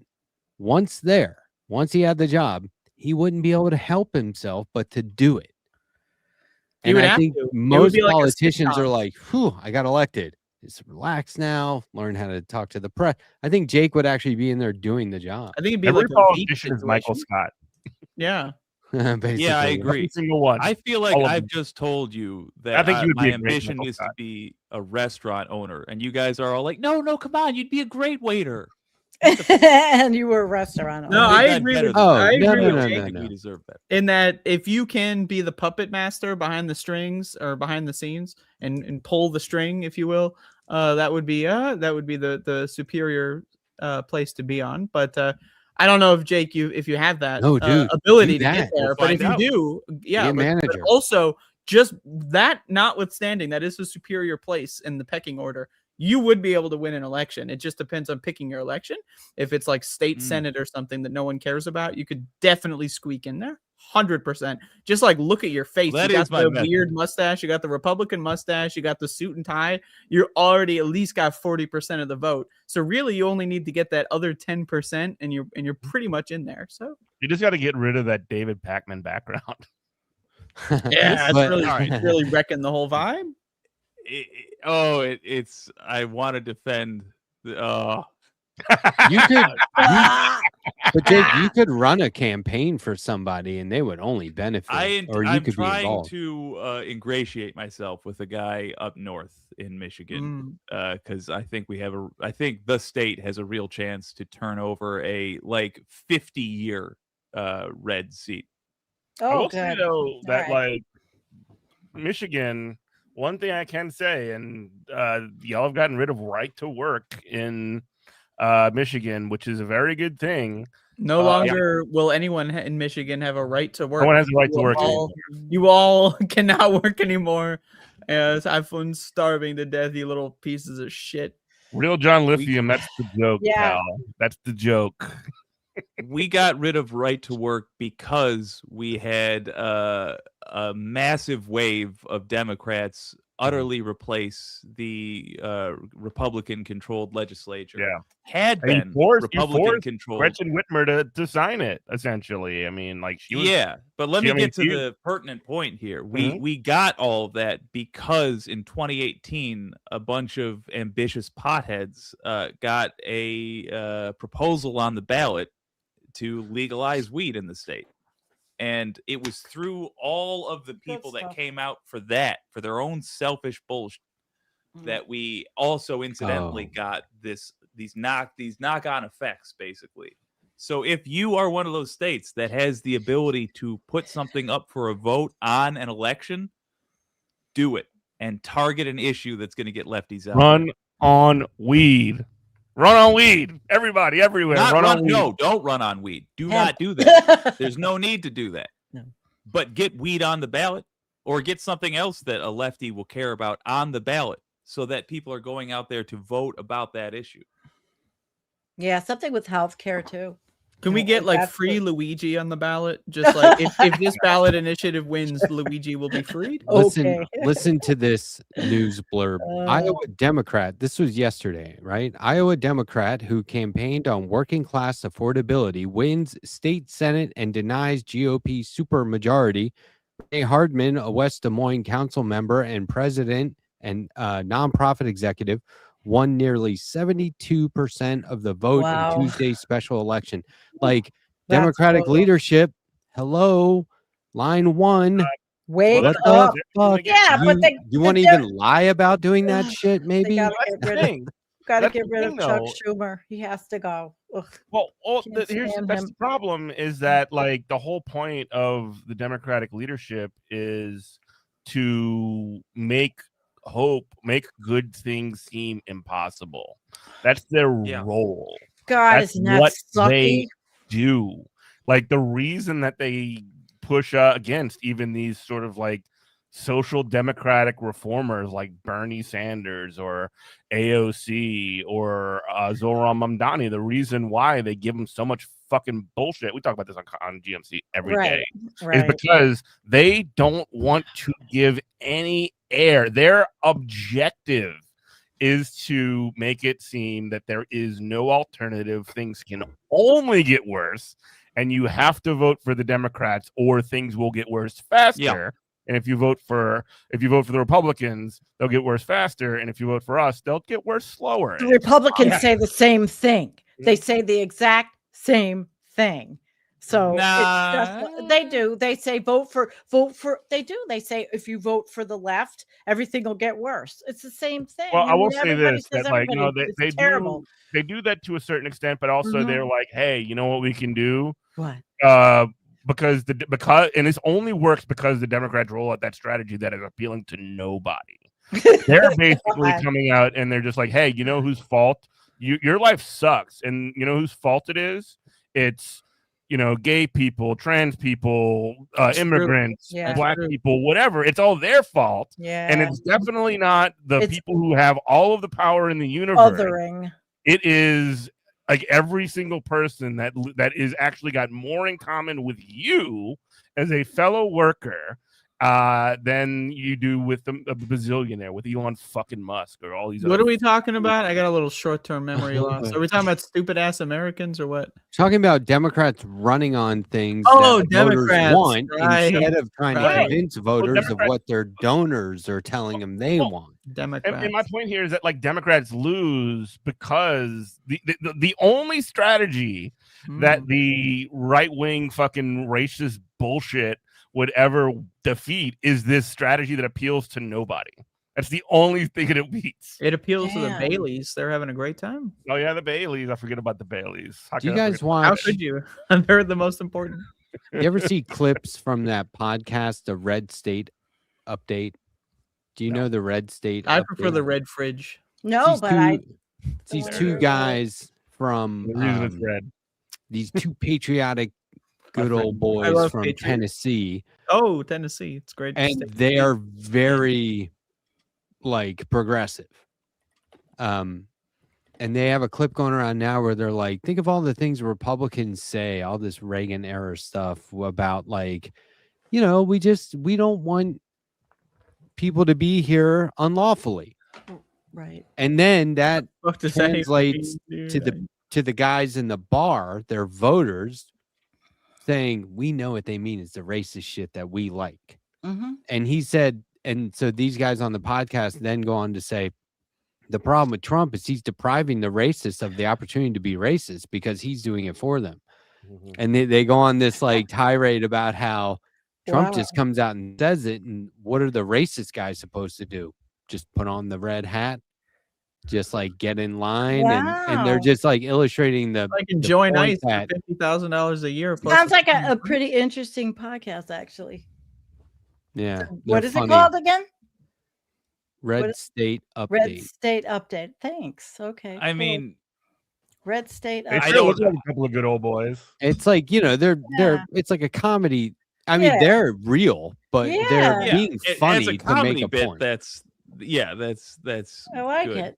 S1: Once he had the job, he wouldn't be able to help himself but to do it.
S3: He
S1: And
S3: would
S1: I
S3: have
S1: think
S3: to. It would
S1: most
S3: be like a
S1: politicians are
S3: sitcom.
S1: like, whew, I got elected. Just relax now, learn how to talk to the press. I think Jake would actually be in there doing the job.
S3: I think it'd be
S5: Every
S3: like a Veep
S5: politician is Michael
S3: situation.
S5: Scott.
S3: Yeah.
S1: Basically.
S2: Yeah, I
S5: Every
S2: agree.
S5: single one.
S2: I feel like
S5: All of
S2: I've
S5: them.
S2: just told you that
S5: I think you would
S2: my
S5: be a great
S2: ambition
S5: Michael
S2: is to
S5: Scott.
S2: be a restaurant owner, and you guys are all like, "No, come on, you'd be a great waiter."
S4: And you were a restaurant owner.
S3: No, I
S2: We've done
S3: agree
S2: better
S3: with
S2: than
S1: Oh,
S2: that.
S3: I
S1: no,
S3: agree
S1: no,
S3: with
S1: no,
S3: Jake
S1: no,
S2: I think
S1: no.
S2: we deserve that.
S3: in that if you can be the puppet master behind the strings or behind the scenes and pull the string, if you will, that would be the superior place to be on. But I don't know if Jake, if you have that
S1: No, dude,
S3: ability
S1: do
S3: to get
S1: that.
S3: there.
S2: We'll
S3: But if
S2: find
S3: you
S2: out.
S3: do, yeah,
S1: a
S3: but
S1: manager.
S3: also just that notwithstanding, that is a superior place in the pecking order. You would be able to win an election. It just depends on picking your election. If it's like state senate or something that no one cares about, you could definitely squeak in there. 100%. Just like look at your face.
S2: Well, that
S3: you
S2: is
S3: got
S2: my
S3: the
S2: method.
S3: weird mustache. You got the Republican mustache. You got the suit and tie. You're already at least got 40% of the vote. So really, you only need to get that other 10%, and you're pretty much in there. So
S5: You just got to get rid of that David Pacman background.
S3: yeah,
S1: But-
S3: it's really wrecking the whole vibe.
S2: It's. I want to defend.
S1: you could, but Jake, you could run a campaign for somebody, and they would only benefit, or you
S2: I'm
S1: could be
S2: trying
S1: involved.
S2: to ingratiate myself with a guy up north in Michigan because I think I think the state has a real chance to turn over a 50-year red seat.
S5: I
S4: Oh,
S5: will say
S4: good.
S5: though that
S4: right.
S5: Michigan, one thing I can say, and y'all have gotten rid of right to work in Michigan, which is a very good thing.
S3: No longer will anyone in Michigan have a right to work.
S5: No one has a right to work.
S3: You all cannot work anymore. As have fun starving to death, you little pieces of shit.
S5: Real John Lithium, that's the joke,
S4: Yeah.
S5: pal. That's the joke.
S2: We got rid of right to work because we had a massive wave of Democrats utterly replace the Republican-controlled legislature.
S5: Yeah.
S2: Had
S5: And
S2: been
S5: you forced
S2: Republican-controlled.
S5: Gretchen Whitmer to sign it, essentially. I mean, like she was.
S2: Yeah, but let me get to
S5: she-
S2: the pertinent point here.
S5: Mhm.
S2: We got all of that because in 2018, a bunch of ambitious potheads got a proposal on the ballot to legalize weed in the state. And it was through all of the people that
S4: stuff.
S2: came out for that, for their own selfish bullshit, that we also incidentally got these knock-on effects, basically. So if you are one of those states that has the ability to put something up for a vote on an election, do it and target an issue that's going to get lefties out.
S5: Run on weed. Run on weed. Everybody, everywhere. On weed.
S2: No, don't run on weed. Do not do that. There's no need to do that.
S4: No.
S2: But get weed on the ballot, or get something else that a lefty will care about on the ballot, so that people are going out there to vote about that issue.
S4: Yeah, something with healthcare too.
S3: Can we get like free Luigi on the ballot? Just like if this ballot initiative wins, Luigi will be freed.
S1: Listen to this news blurb. Iowa Democrat, this was yesterday, right? Iowa Democrat who campaigned on working class affordability wins state Senate and denies GOP supermajority. Renee Hardman, a West Des Moines council member and president and nonprofit executive, won nearly 72% of the vote in Tuesday's special election. Like Democratic leadership, hello, line one.
S4: Wake
S1: what
S4: up.
S1: The fuck?
S4: Yeah, but
S1: you want to even lie about doing that shit? Maybe
S4: gotta get rid of Chuck Schumer. He has to go. Ugh.
S5: Well, that's the problem is that like the whole point of the Democratic leadership is to make good things seem impossible. That's their role.
S4: God,
S5: that's
S4: isn't that
S5: what
S4: sucky?
S5: They do. Like the reason that they push against even these sort of like social democratic reformers like Bernie Sanders or AOC or Zohran Mamdani, the reason why they give them so much fucking bullshit, we talk about this on GMC every day, is because they don't want to give any air. Their objective is to make it seem that there is no alternative. Things can only get worse, and you have to vote for the Democrats or things will get worse faster. Yeah. And if you vote for the Republicans, they'll get worse faster. And if you vote for us, they'll get worse slower.
S4: The Republicans say the same thing. They say the exact same thing. So it's just, they do. They say vote for. They do. They say if you vote for the left, everything will get worse. It's the same thing.
S5: Well, I will say this: that like, you know, they do that to a certain extent, but also they're like, hey, you know what we can do?
S4: What?
S5: Because and this only works because the Democrats roll out that strategy that is appealing to nobody. They're basically coming out and they're just like, hey, you know whose fault your life sucks, and you know whose fault it is? It's, you know, gay people, trans people, immigrants, black people, whatever. It's all their fault.
S4: Yeah.
S5: And it's definitely not the people who have all of the power in the universe.
S4: Othering.
S5: It is like every single person that is actually got more in common with you as a fellow worker than you do with a bazillionaire, with Elon fucking Musk or all these.
S3: What are we talking about? I got a little short-term memory loss. Are we talking about stupid ass Americans or what?
S1: Talking about Democrats running on things
S3: that
S1: Democrats want instead of trying to convince voters of what their donors are telling them they want.
S3: Democrats.
S5: And my point here is that like Democrats lose because the only strategy that the right-wing fucking racist bullshit would ever defeat is this strategy that appeals to nobody. That's the only thing that it beats.
S3: It appeals to the Baileys. They're having a great time.
S5: Oh yeah, the Baileys. I forget about the Baileys.
S1: Do you guys watch?
S3: How could you? They're the most important.
S1: You ever see clips from that podcast, the Red State Update? Do you know the Red State?
S3: I prefer the Red Fridge.
S4: No, but
S1: these two guys from these two patriotic good old boys from Tennessee.
S3: Oh, Tennessee. It's great.
S1: And they are very like progressive. And they have a clip going around now where they're like, think of all the things Republicans say, all this Reagan era stuff about like, you know, we don't want people to be here unlawfully.
S4: Right.
S1: And then that
S3: What does that even
S1: translates
S3: mean,
S1: to
S3: dude?
S1: the guys in the bar, their voters, saying, we know what they mean is the racist shit that we like.
S4: Mm-hmm.
S1: And he said, and so these guys on the podcast then go on to say, the problem with Trump is he's depriving the racists of the opportunity to be racist because he's doing it for them. And they go on this like tirade about how Trump
S4: Wow.
S1: just comes out and says it. And what are the racist guys supposed to do? Just put on the red hat, just like get in line. And they're
S4: Wow.
S1: just like illustrating the
S3: I can join
S1: point
S3: ICE for
S1: that-
S3: $50,000 a year. plus
S4: Sounds
S3: the-
S4: like a pretty interesting podcast, actually.
S1: yeah.
S4: What
S1: they're
S4: is
S1: funny.
S4: it called again?
S1: Red
S4: what-
S1: State Update.
S4: Red State Update. Thanks. Okay.
S2: I
S4: cool.
S2: mean,
S4: Red State
S5: They
S2: I
S4: Update.
S5: sure
S2: don't-
S5: look like a couple of good old boys.
S1: It's like, you know, they're
S4: Yeah.
S1: it's like a comedy. I mean,
S4: Yeah.
S1: they're real, but
S4: Yeah.
S1: they're
S2: yeah,
S1: being
S2: as
S1: funny
S2: a
S1: to
S2: comedy
S1: make a
S2: bit,
S1: point.
S2: that's
S4: I like
S2: good.
S4: it.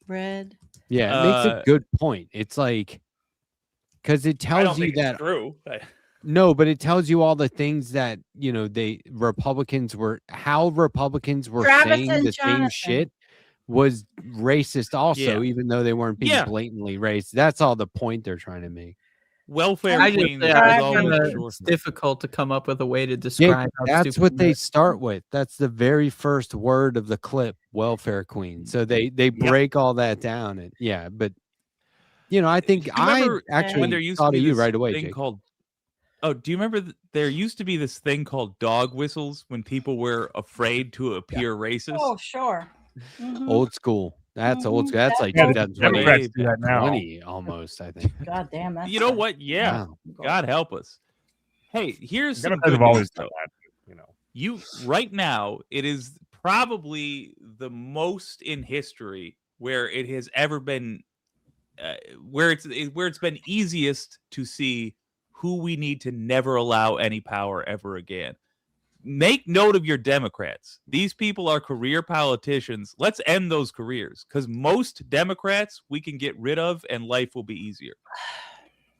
S4: Red.
S1: Yeah, it makes a good point. It's like because it
S2: I don't
S1: tells you
S2: think it's
S1: that
S2: true.
S1: no, but it tells you all the things that you know Republicans were
S4: Travis
S1: saying
S4: and
S1: the same
S4: Jonathan.
S1: shit was racist also,
S2: Yeah.
S1: even though they weren't being
S2: Yeah.
S1: blatantly racist. That's all the point they're trying to make.
S2: Welfare
S3: I just
S2: queen
S3: say
S2: is
S4: I
S2: always
S3: kinda-
S2: short.
S3: it's difficult to come up with a way to
S1: Yeah,
S3: describe how
S1: that's
S3: stupid
S1: what they
S3: it is.
S1: start with. That's the very first word of the clip, welfare queen. So they break all that down, and yeah, but you know, I think
S2: Do you remember
S1: I actually
S2: when there used
S1: thought
S2: to be
S1: of you
S2: this
S1: right away,
S2: thing
S1: Jake.
S2: called do you remember there used to be this thing called dog whistles when people were afraid to appear racist?
S4: Oh, sure. Mhm.
S1: Old school. That's old
S4: Mhm.
S1: school. That's like
S5: Yeah, the
S1: 2020,
S5: Democrats do that now.
S1: 20 almost, I think.
S4: God damn. That's
S2: You know what? Yeah.
S1: Wow.
S2: God help us. Hey, here's some
S5: Democrats
S2: good
S5: have always
S2: news,
S5: done
S2: though.
S5: that, you know.
S2: You right now, it is probably the most in history where it has ever been, where it's been easiest to see who we need to never allow any power ever again. Make note of your Democrats. These people are career politicians. Let's end those careers because most Democrats we can get rid of and life will be easier.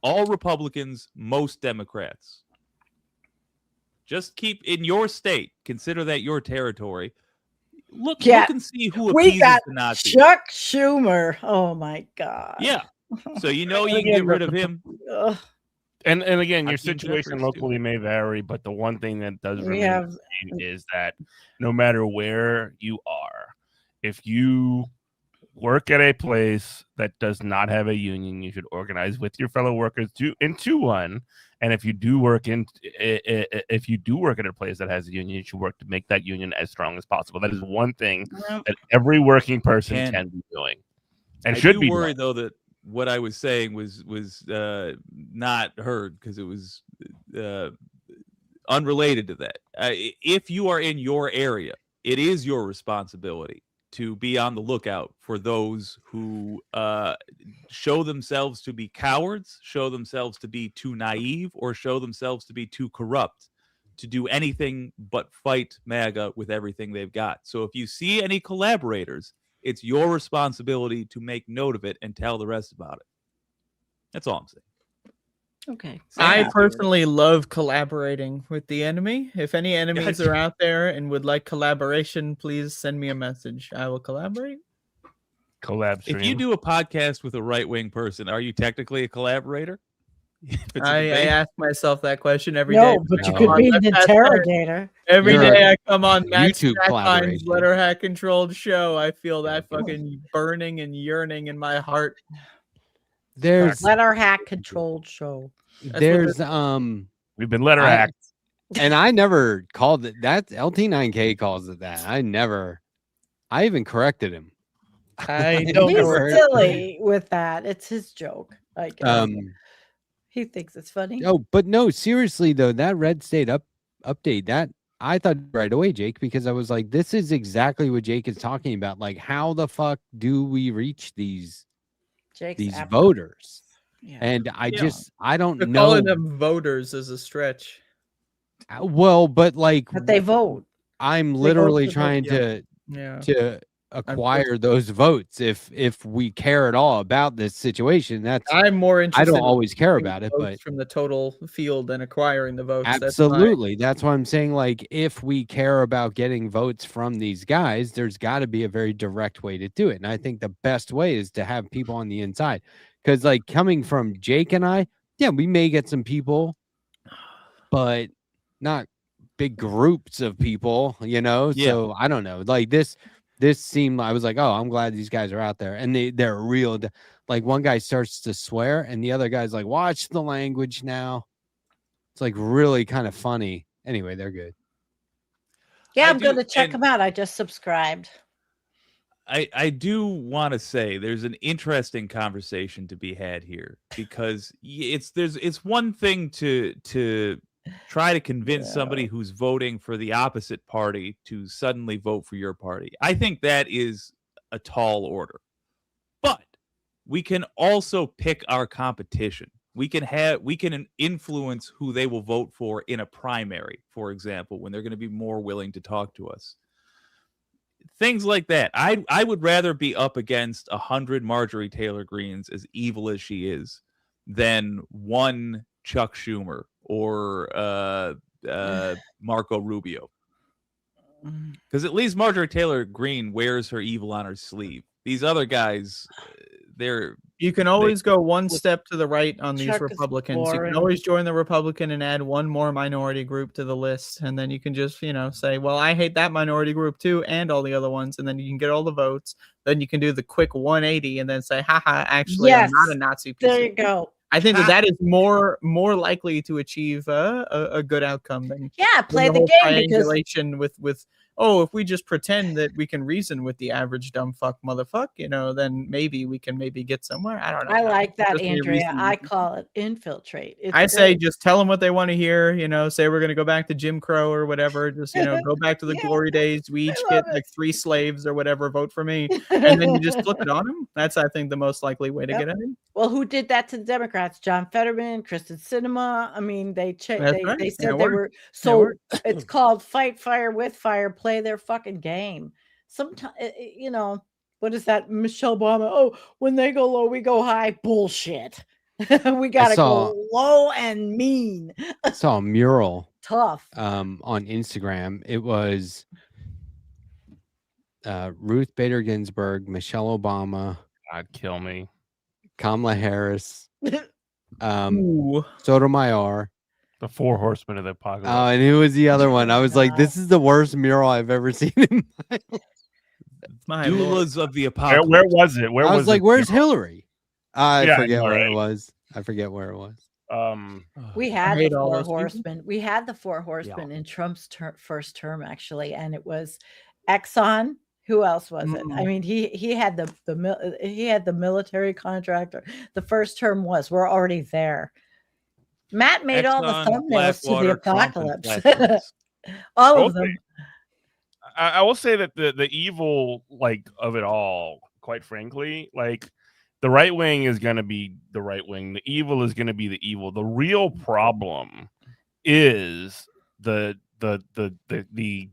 S2: All Republicans, most Democrats. Just keep in your state. Consider that your territory. Look and see who
S4: We
S2: appeases
S4: got
S2: the Nazis.
S4: Chuck Schumer. Oh my God.
S2: Yeah. So you know you can get rid of him.
S4: Ugh.
S5: And again, your
S2: Hakeem
S5: situation
S2: Jeffries,
S5: locally may vary, but the one thing that does
S4: We
S5: remain
S4: have
S5: the same is that no matter where you are, if you work at a place that does not have a union, you should organize with your fellow workers into one. And if you do work at a place that has a union, you should work to make that union as strong as possible. That is one thing
S4: Yep.
S5: that every working person can be doing, and should be
S2: worry
S5: doing.
S2: though that what I was saying was not heard because it was unrelated to that. If you are in your area, it is your responsibility to be on the lookout for those who show themselves to be cowards, show themselves to be too naive, or show themselves to be too corrupt to do anything but fight MAGA with everything they've got. So if you see any collaborators, it's your responsibility to make note of it and tell the rest about it. That's all I'm saying.
S4: Okay.
S3: I personally love collaborating with the enemy. If any enemies are out there and would like collaboration, please send me a message. I will collaborate.
S5: Collab stream.
S2: If you do a podcast with a right-wing person, are you technically a collaborator? If it's a
S3: I
S2: debate?
S3: ask myself that question every day.
S4: No, but you
S1: No.
S4: could be an
S3: That's
S4: interrogator.
S3: Every
S1: You're
S3: day I come on Matt
S1: YouTube
S3: Strackbein's
S1: collaboration.
S3: Letterhack controlled show. I feel that
S1: Yeah.
S3: fucking burning and yearning in my heart.
S1: There's
S4: Letterhack controlled show.
S1: there's
S5: We've been letter hacked.
S1: and I never called it that. LT9K calls it that. I even corrected him.
S3: I don't
S4: He's
S3: know where
S4: silly with that. It's his joke. I guess. He thinks it's funny.
S1: Oh, but no, seriously though, that Red State update, that I thought right away, Jake, because I was like, this is exactly what Jake is talking about. Like, how the fuck do we reach these
S4: Jake's
S1: voters?
S4: Yeah.
S1: And I don't
S3: But
S1: know.
S3: calling them voters is a stretch.
S1: Well, but like,
S4: But they vote.
S1: I'm
S4: They
S1: literally
S4: vote to vote,
S1: trying
S3: Yeah.
S1: to acquire those votes if we care at all about this situation.
S3: I'm more interested.
S1: I don't always care
S3: in
S1: about it,
S3: votes
S1: but
S3: from the total field than acquiring the votes.
S1: absolutely. That's why I'm saying, like, if we care about getting votes from these guys, there's got to be a very direct way to do it. And I think the best way is to have people on the inside. Because, like, coming from Jake and I, yeah, we may get some people, but not big groups of people, you know?
S2: Yeah.
S1: So I don't know. Like, this seemed, I was like, oh, I'm glad these guys are out there. And they're real. Like, one guy starts to swear, and the other guy's like, watch the language now. It's like really kind of funny. Anyway, they're good.
S4: Yeah, I'm going to check them out. I just subscribed.
S2: I do want to say there's an interesting conversation to be had here, because it's one thing to try to convince somebody who's voting for the opposite party to suddenly vote for your party. I think that is a tall order. But we can also pick our competition. We can influence who they will vote for in a primary, for example, when they're going to be more willing to talk to us. Things like that. I would rather be up against 100 Marjorie Taylor Greenes, as evil as she is, than one Chuck Schumer or Marco Rubio. Because at least Marjorie Taylor Greene wears her evil on her sleeve. These other guys,
S3: you can always go one step to the right on these
S4: Chuck
S3: Republicans. You can always join the Republican and add one more minority group to the list. And then you can just, say, well, I hate that minority group too, and all the other ones. And then you can get all the votes. Then you can do the quick 180 and then say, haha, actually, I'm not a Nazi piece.
S4: There you go.
S3: I think that is more likely to achieve a good outcome than
S4: play the game,
S3: triangulation with if we just pretend that we can reason with the average dumb fuck motherfuck, then maybe we can get somewhere. I don't know.
S4: I like that, Andrea. I call it infiltrate.
S3: I say just tell them what they want to hear. Say we're going to go back to Jim Crow or whatever. Just go back to the glory days. We each get like 3 slaves or whatever. Vote for me, and then you just flip it on them. That's, I think, the most likely way to get at it.
S4: Well, who did that to the Democrats? John Fetterman, Kristen Sinema. I mean, they said they were so. It's called fight fire with fire. Play their fucking game. Sometimes, what is that? Michelle Obama. Oh, when they go low, we go high. Bullshit. We gotta go low and mean.
S1: I saw a mural.
S4: Tough.
S1: On Instagram, it was Ruth Bader Ginsburg, Michelle Obama.
S5: God, kill me.
S1: Kamala Harris, Sotomayor,
S5: the 4 horsemen of the apocalypse.
S1: And who was the other one? I was like, this is the worst mural I've ever seen in my life.
S2: Doulas of the apocalypse.
S5: Where was it?
S1: I was like, where's Hillary? I forget where it was.
S4: We had the 4 horsemen. We had the 4 horsemen in Trump's first term, actually, and it was Exxon. Who else was it? I mean, he had the military contractor. The first term we're already there. Matt made all the thumbnails to the apocalypse. All of them.
S5: I will say that the evil of it all, quite frankly, the right wing is going to be the right wing. The evil is going to be the evil. The real problem is the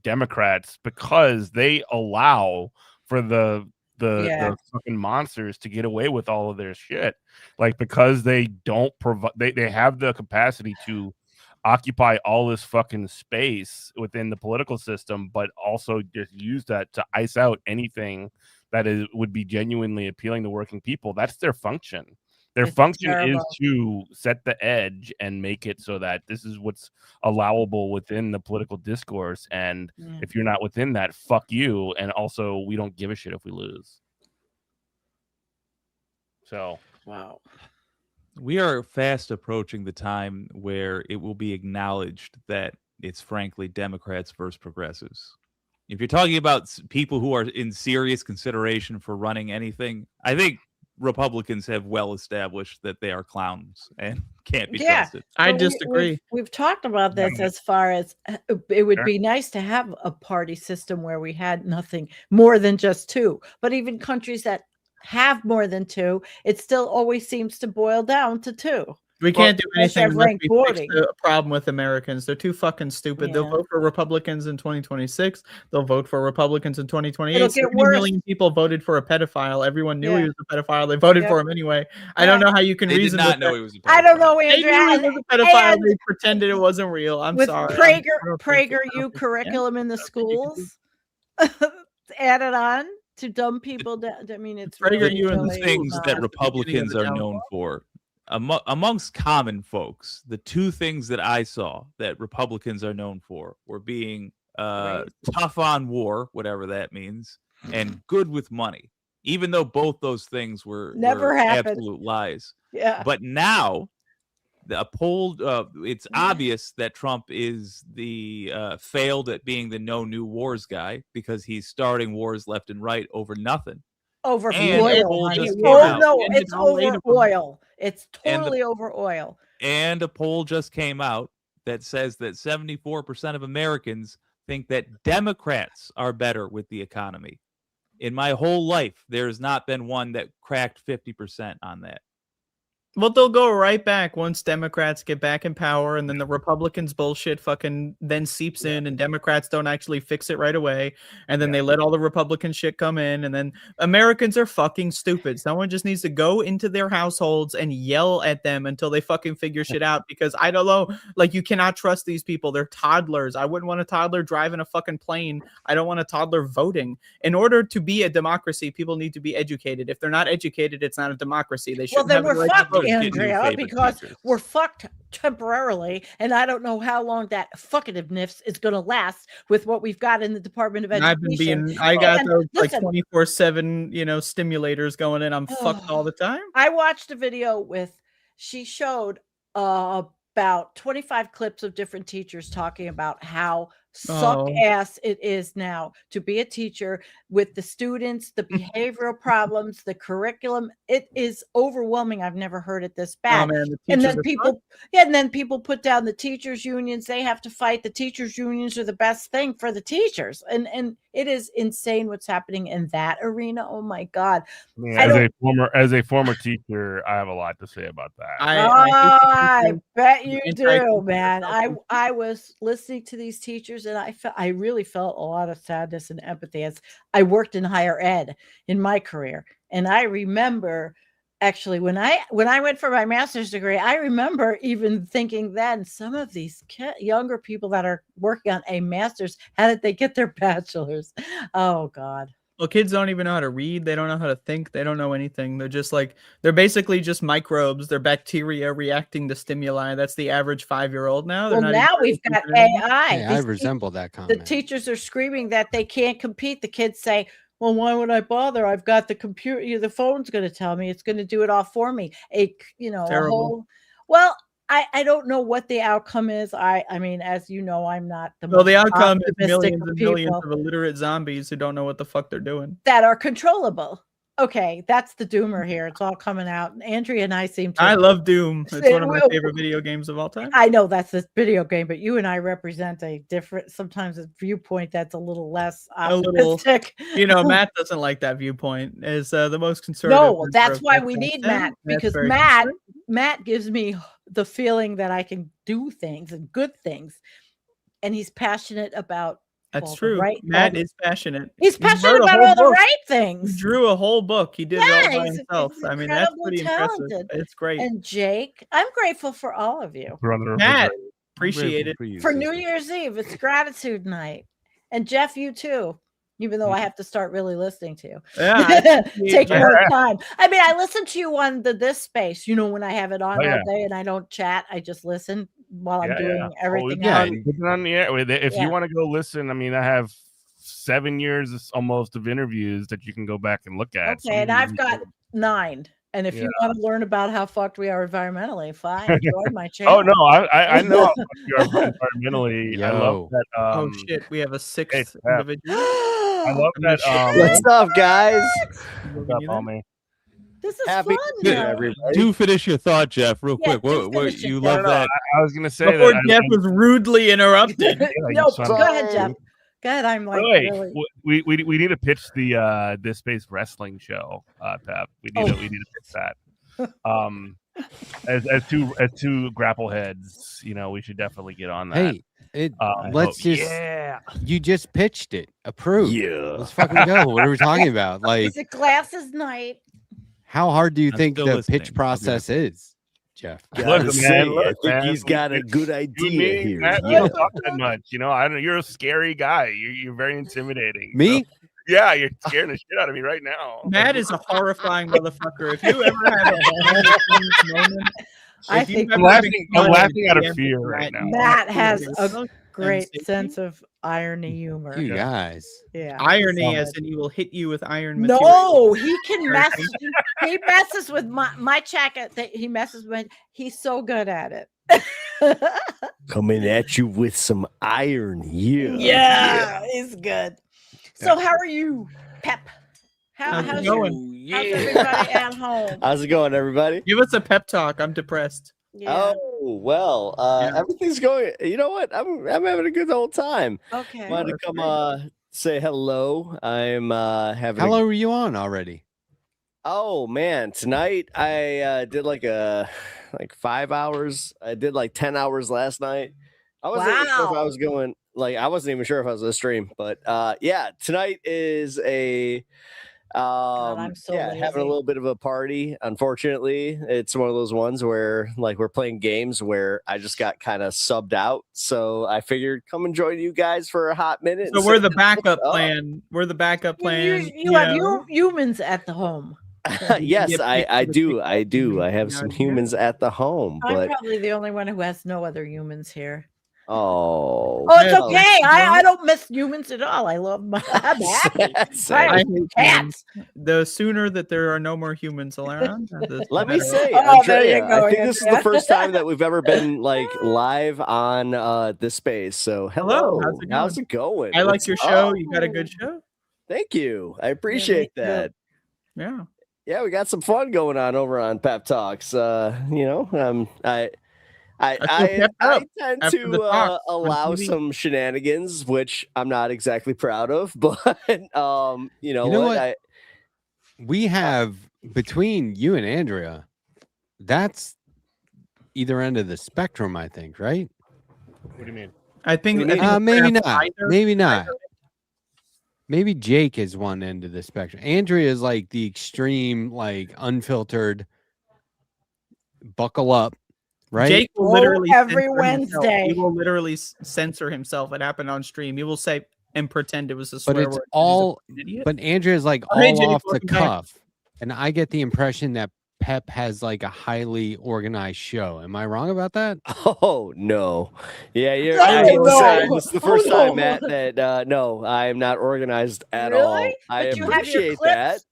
S5: Democrats, because they allow for the fucking monsters to get away with all of their shit, because they don't provide, they have the capacity to occupy all this fucking space within the political system, but also just use that to ice out anything that would be genuinely appealing to working people. That's their function. Their function is to set the edge and make it so that this is what's allowable within the political discourse. And if you're not within that, fuck you. And also, we don't give a shit if we lose. So,
S4: wow.
S2: We are fast approaching the time where it will be acknowledged that it's frankly Democrats versus progressives. If you're talking about people who are in serious consideration for running anything, I think Republicans have well established that they are clowns and can't be trusted.
S3: I disagree.
S4: We've talked about this as far as it would be nice to have a party system where we had nothing more than just 2. But even countries that have more than 2, it still always seems to boil down to 2.
S3: We can't do
S4: Unless
S3: anything
S4: they're
S3: unless
S4: ranked
S3: we fix
S4: 40.
S3: the problem with Americans. They're too fucking stupid. They'll
S4: Yeah.
S3: vote for Republicans in 2026. They'll vote for Republicans in 2028.
S4: It'll get
S3: 70
S4: worse.
S3: million people voted for a pedophile. Everyone knew
S4: Yeah.
S3: he was a pedophile. They voted
S4: Yep.
S3: for him anyway. I don't know how you can
S2: They did
S3: reason
S2: not
S3: with
S2: know
S3: that.
S2: he was a pedophile.
S4: I don't know,
S3: They
S4: Andrea.
S3: knew he was a pedophile.
S4: and
S3: They pretended it wasn't real. I'm
S4: with
S3: sorry.
S4: PragerU curriculum in the schools added on to dumb people. I mean, it's
S3: PragerU
S4: really,
S3: in the
S4: really
S2: Things
S3: not
S2: that
S3: at the
S2: Republicans
S3: beginning
S2: are
S3: of the
S2: known for. Amongst common folks, the two things that I saw that Republicans are known for were being tough on war, whatever that means, and good with money. Even though both those things were
S4: Never happened.
S2: absolute lies.
S4: Yeah.
S2: But now, it's obvious that Trump is the failed at being the no new wars guy because he's starting wars left and right over nothing.
S4: Over
S2: And
S4: oil.
S2: poll
S4: honey.
S2: just came
S4: Oh
S2: out.
S4: no,
S3: And
S4: it's
S3: all eight
S4: over
S3: of them.
S4: oil. It's
S2: And the-
S4: totally over oil.
S2: And a poll just came out that says that 74% of Americans think that Democrats are better with the economy. In my whole life, there has not been one that cracked 50% on that.
S3: Well, they'll go right back once Democrats get back in power, and then the Republicans bullshit fucking then seeps in, and Democrats don't actually fix it right away, and then they let all the Republican shit come in, and then Americans are fucking stupid. Someone just needs to go into their households and yell at them until they fucking figure shit out, because I don't know, like, you cannot trust these people. They're toddlers. I wouldn't want a toddler driving a fucking plane. I don't want a toddler voting. In order to be a democracy, people need to be educated. If they're not educated, it's not a democracy. They shouldn't
S4: Well, then
S3: have the
S4: we're
S3: right to
S4: fucked,
S3: vote.
S2: Get new
S4: Andrea,
S2: favorite
S4: because
S2: teachers.
S4: we're fucked temporarily, and I don't know how long that fuckativeness is going to last with what we've got in the Department of Education.
S3: I got
S4: And
S3: those like
S4: listen,
S3: 24/7, stimulators going in. I'm fucked all the time.
S4: I watched a video she showed about 25 clips of different teachers talking about how suck ass it is now to be a teacher with the students, the behavioral problems, the curriculum. It is overwhelming. I've never heard it this bad.
S3: Man, the
S4: And
S3: teachers
S4: then
S3: are fucked.
S4: people put down the teachers unions. They have to fight. The teachers unions are the best thing for the teachers. And it is insane what's happening in that arena. Oh my God.
S5: I mean, as a former teacher, I have a lot to say about that.
S4: I bet you
S3: the
S4: do,
S3: anti-teacher
S4: man.
S3: stuff.
S4: I was listening to these teachers, and I really felt a lot of sadness and empathy as I worked in higher ed in my career. And I remember actually when I went for my master's degree, I remember even thinking then some of these younger people that are working on a master's, how did they get their bachelor's? Oh God.
S3: Well, kids don't even know how to read. They don't know how to think. They don't know anything. They're basically just microbes. They're bacteria reacting to stimuli. That's the average 5-year-old now.
S4: Well, now we've got AI.
S1: Hey, I resemble that
S4: The
S1: comment.
S4: teachers are screaming that they can't compete. The kids say, well, why would I bother? I've got the computer. The phone's going to tell me. It's going to do it all for me. I don't know what the outcome is. I mean, as you know, I'm not the most
S3: the outcome is
S4: optimistic
S3: millions
S4: of
S3: and millions
S4: people
S3: of illiterate zombies who don't know what the fuck they're doing.
S4: that are controllable. Okay, that's the doomer here. It's all coming out. And Andrea and I seem to.
S3: I love Doom. It's one of my
S4: Well,
S3: favorite video games of all time.
S4: I know that's a video game, but you and I represent a different, sometimes a viewpoint that's a little less optimistic.
S3: Matt doesn't like that viewpoint. Is the most conservative.
S4: No, that's why we need Matt, because Matt gives me the feeling that I can do things and good things, and he's passionate about.
S3: That's true. Matt is passionate.
S4: He's passionate about all the right things.
S3: He drew a whole book. He did it all by himself.
S4: He's
S3: I mean, that's pretty
S4: talented.
S3: impressive. It's great.
S4: And Jake, I'm grateful for all of you.
S3: Matt, appreciate it.
S4: For New Year's Eve, it's gratitude night. And Jeff, you too. Even though I have to start really listening to you.
S3: Yeah,
S4: take more time. I mean, I listen to you on this space, when I have it on all day and I don't chat, I just listen while I'm doing everything else.
S5: On the air. If you want to go listen, I mean, I have 7 years almost of interviews that you can go back and look at.
S4: Okay, and I've got 9. And if you want to learn about how fucked we are environmentally, fine, join my channel.
S5: Oh no, I know how fucked you are environmentally. I love that.
S3: Oh shit, we have a 6th individual.
S5: I love that.
S6: What's up, guys?
S5: What's up, homie?
S4: This is
S6: Happy
S4: fun.
S6: New Year, everybody.
S2: Do finish your thought, Jeff, real quick.
S4: What
S2: You love that?
S5: I was gonna say
S3: before
S5: that
S3: Jeff was rudely interrupted.
S4: No, go ahead, Jeff. Go ahead. I'm like, really.
S5: We need to pitch the This Space Wrestling show, Pep. We need to pitch that. as two grapple heads, we should definitely get on that.
S1: Hey,
S5: yeah.
S1: You just pitched it. Approved.
S6: Yeah.
S1: Let's fucking go. What are we talking about? Like,
S4: It's a glasses night.
S1: how hard do you
S2: I'm
S1: think
S2: still
S1: the
S2: listening.
S1: pitch process is, Jeff?
S6: Gotta
S5: Look,
S6: say,
S5: man,
S6: I
S5: look,
S6: think
S5: man.
S6: he's got a good
S5: You and
S6: idea
S5: me,
S6: here.
S5: Matt, we don't talk that much. I don't. You're a scary guy. You're very intimidating.
S1: Me?
S5: So, yeah, you're scaring the shit out of me right now.
S3: Matt is a horrifying motherfucker. If you ever had a moment,
S4: I
S3: if you've
S4: think
S3: ever
S5: I'm
S3: been
S5: laughing out of
S3: DM
S5: fear right now.
S4: Matt has a
S3: Safety?
S4: great sense of irony humor.
S1: You guys.
S4: Yeah.
S3: irony, as
S4: Solid.
S3: in he will hit you with iron material.
S4: No, he can mess. He messes with my jacket. He messes with. He's so good at it.
S6: Coming at you with some iron.
S4: Yeah, he's good. So how are you, Pep?
S3: How's it
S4: How's
S3: going?
S4: everybody at home?
S6: How's it going, everybody?
S3: Give us a pep talk. I'm depressed.
S4: Yeah.
S6: Oh well,
S3: Yeah.
S6: everything's going. You know what? I'm having a good old time.
S4: Okay.
S6: Wanted to come say hello. I'm having.
S1: How long were you on already?
S6: Oh man, tonight I did like 5 hours. I did like 10 hours last night. I wasn't even sure if I
S4: Wow.
S6: was going. I wasn't even sure if I was going to stream, but yeah, tonight is a.
S4: I'm so
S6: having a
S4: lazy.
S6: little bit of a party. Unfortunately, it's one of those ones where we're playing games where I just got kind of subbed out. So I figured come and join you guys for a hot minute.
S3: So
S6: and
S3: we're
S6: say
S3: the backup
S6: up.
S3: plan. We're the backup plan.
S4: You have humans at the home.
S6: Yes,
S3: get
S6: I
S3: picked for the
S6: do.
S3: people
S6: I do. I have
S3: Yeah,
S6: some
S3: yeah.
S6: humans at the home,
S4: I'm
S6: but
S4: probably the only one who has no other humans here.
S6: oh,
S4: Oh, it's
S3: Yeah.
S4: okay. I don't miss humans at all. I love my. I'm happy.
S6: Same.
S3: I hate
S4: Cats.
S3: humans. The sooner that there are no more humans around, the
S6: Let me
S3: better.
S6: say,
S4: Oh, there you
S6: Andrea,
S4: go,
S6: I think this is the
S4: Andrea.
S6: first time that we've ever been live on this space. So hello,
S3: Hello, how's it going?
S6: it going?
S3: I like
S6: What's
S3: your show.
S6: up?
S3: You got a good show.
S6: Thank you. I appreciate
S4: too.
S6: that.
S3: Yeah.
S6: Yeah, we got some fun going on over on Pep Talks. I
S3: pepped up
S6: tend
S3: after the
S6: to
S3: talks on
S6: allow
S3: TV.
S6: some shenanigans, which I'm not exactly proud of, but you know
S1: what?
S6: what?
S1: We have between you and Andrea, that's either end of the spectrum, I think, right?
S5: What do you mean?
S3: I think
S6: Maybe
S1: Maybe
S3: that's
S1: not.
S3: either-
S1: Maybe not.
S3: either-
S1: Maybe Jake is one end of the spectrum. Andrea is like the extreme, unfiltered, buckle up, right?
S3: Jake will
S4: Oh,
S3: literally
S4: every
S3: censor himself.
S4: Wednesday.
S3: He will literally censor himself. It happened on stream. He will say and pretend it was a swear
S1: but it's
S3: word.
S1: all,
S3: He's an idiot.
S1: but Andrea is like
S3: Oh, hey,
S1: all
S3: Jake,
S1: off the
S3: welcome back.
S1: cuff. And I get the impression that Pep has like a highly organized show. Am I wrong about that?
S6: Oh no, yeah, you're.
S4: No,
S6: I hate to say it,
S4: no.
S6: this is the first
S4: Oh, no.
S6: time, Matt, that no, I am not organized at
S4: Really?
S6: all. I
S4: But you have your
S6: appreciate that.
S4: clips?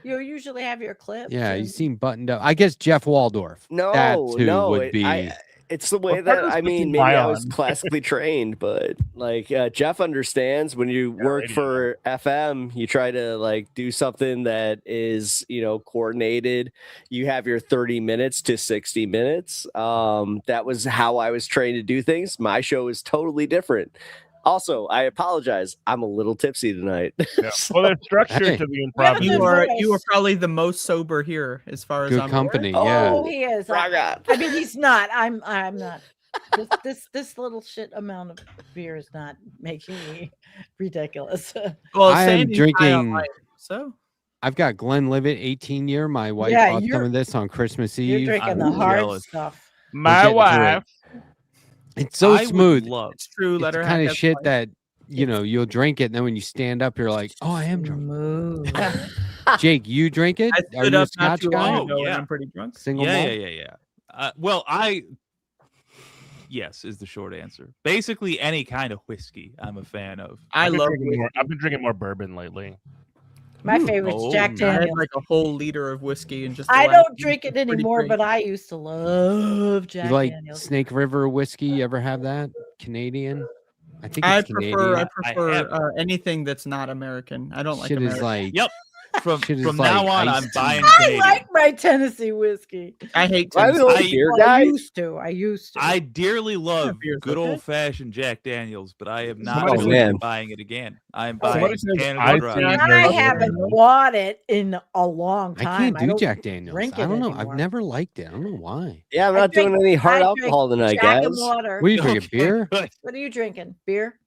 S4: You usually have your clips.
S1: Yeah, you
S4: and-
S1: seem buttoned up. I guess Jeff Waldorf.
S6: No,
S1: that too
S6: no,
S1: would be.
S6: It's the way
S5: Well,
S6: that
S5: Pepper's
S6: maybe
S5: looking
S6: I was
S5: on.
S6: classically trained, but Jeff understands when you work
S5: radio.
S6: for FM, you try to do something that is coordinated. You have your 30 minutes to 60 minutes. That was how I was trained to do things. My show is totally different. Also, I apologize. I'm a little tipsy tonight.
S5: Yeah. Well, there's structure
S1: Hey.
S5: to the
S4: Yeah,
S5: improv.
S4: but
S3: You
S4: Good
S3: are
S4: voice.
S3: probably the most sober here, as far as
S1: Good
S3: I'm
S1: company.
S6: Oh,
S1: Yeah.
S4: Oh, he is.
S6: Raga.
S4: I mean, he's not. I'm not. This little shit amount of beer is not making me ridiculous.
S3: Well,
S1: I am
S3: Sandy's high on
S1: drinking-
S3: life, so
S1: I've got Glenlivet 18 year. My wife
S4: Yeah,
S1: bought
S4: you're-
S1: some of this on Christmas
S4: You're
S1: Eve.
S4: drinking
S2: I'm
S4: the hard
S2: jealous.
S4: stuff.
S5: My
S1: getting through
S5: wife.
S1: It's so
S2: I would
S1: smooth.
S2: love-
S3: it's true.
S1: It's the
S3: Letterhack
S1: kind of
S3: has
S1: shit
S3: life.
S1: that you'll drink it, and then when you stand up, you're like, "Oh, I am drunk."
S4: Smooth.
S1: Jake, you drink it?
S3: I
S1: Are
S3: stood
S1: you a
S3: up not
S1: Scotch
S3: too
S1: guy?
S3: long
S2: Oh,
S3: ago, and
S2: yeah.
S3: I'm pretty drunk.
S1: Single
S2: Yeah,
S1: malt?
S2: yeah. Well, yes is the short answer. Basically, any kind of whiskey I'm a fan of.
S3: I love.
S5: I've been drinking more bourbon lately.
S4: My favorite's
S2: Oh,
S4: Jack
S2: nice.
S3: I had
S4: Daniels.
S3: like a whole liter of whiskey and just. the
S4: I
S3: last
S4: don't
S3: week.
S4: drink it
S3: It's pretty
S4: anymore,
S3: great.
S4: but I used to love Jack
S1: You like
S4: Daniels.
S1: Snake River whiskey? You ever have that? Canadian? I think
S3: I
S1: it's Canadian.
S3: prefer
S2: I have-
S3: anything that's not American. I don't like
S1: Shit is
S3: American.
S1: like
S2: Yep. From
S1: Shit is
S2: now
S1: like
S2: on, I'm
S1: iced
S2: buying
S1: tea.
S4: I
S2: Canadian.
S4: like my Tennessee whiskey.
S3: I hate
S6: Am I the
S3: Tennessee.
S6: only beer
S4: I
S6: guy?
S4: used to.
S2: I dearly love
S3: beer's
S2: good
S3: okay.
S2: old fashioned Jack Daniels, but I am not
S5: Somebody
S6: said-
S2: going to
S6: man.
S2: be buying it again. I am
S5: Somebody
S2: buying
S5: said
S2: Canada
S5: I
S2: Dry.
S5: see
S4: And
S5: there's
S4: I
S5: a-
S4: haven't bought it in a long
S1: I
S4: time.
S1: can't do
S4: don't
S1: Jack Daniels.
S4: drink
S1: I
S4: it
S1: don't know. I've
S4: anymore.
S1: never liked it. I don't know why.
S6: Yeah, I'm
S4: I
S6: not doing
S4: drink-
S6: any hard
S4: I drink
S6: alcohol tonight,
S4: Jack
S6: guys.
S4: and water.
S1: What are you drinking?
S2: Okay,
S1: Beer?
S2: good.
S4: What are you drinking? Beer?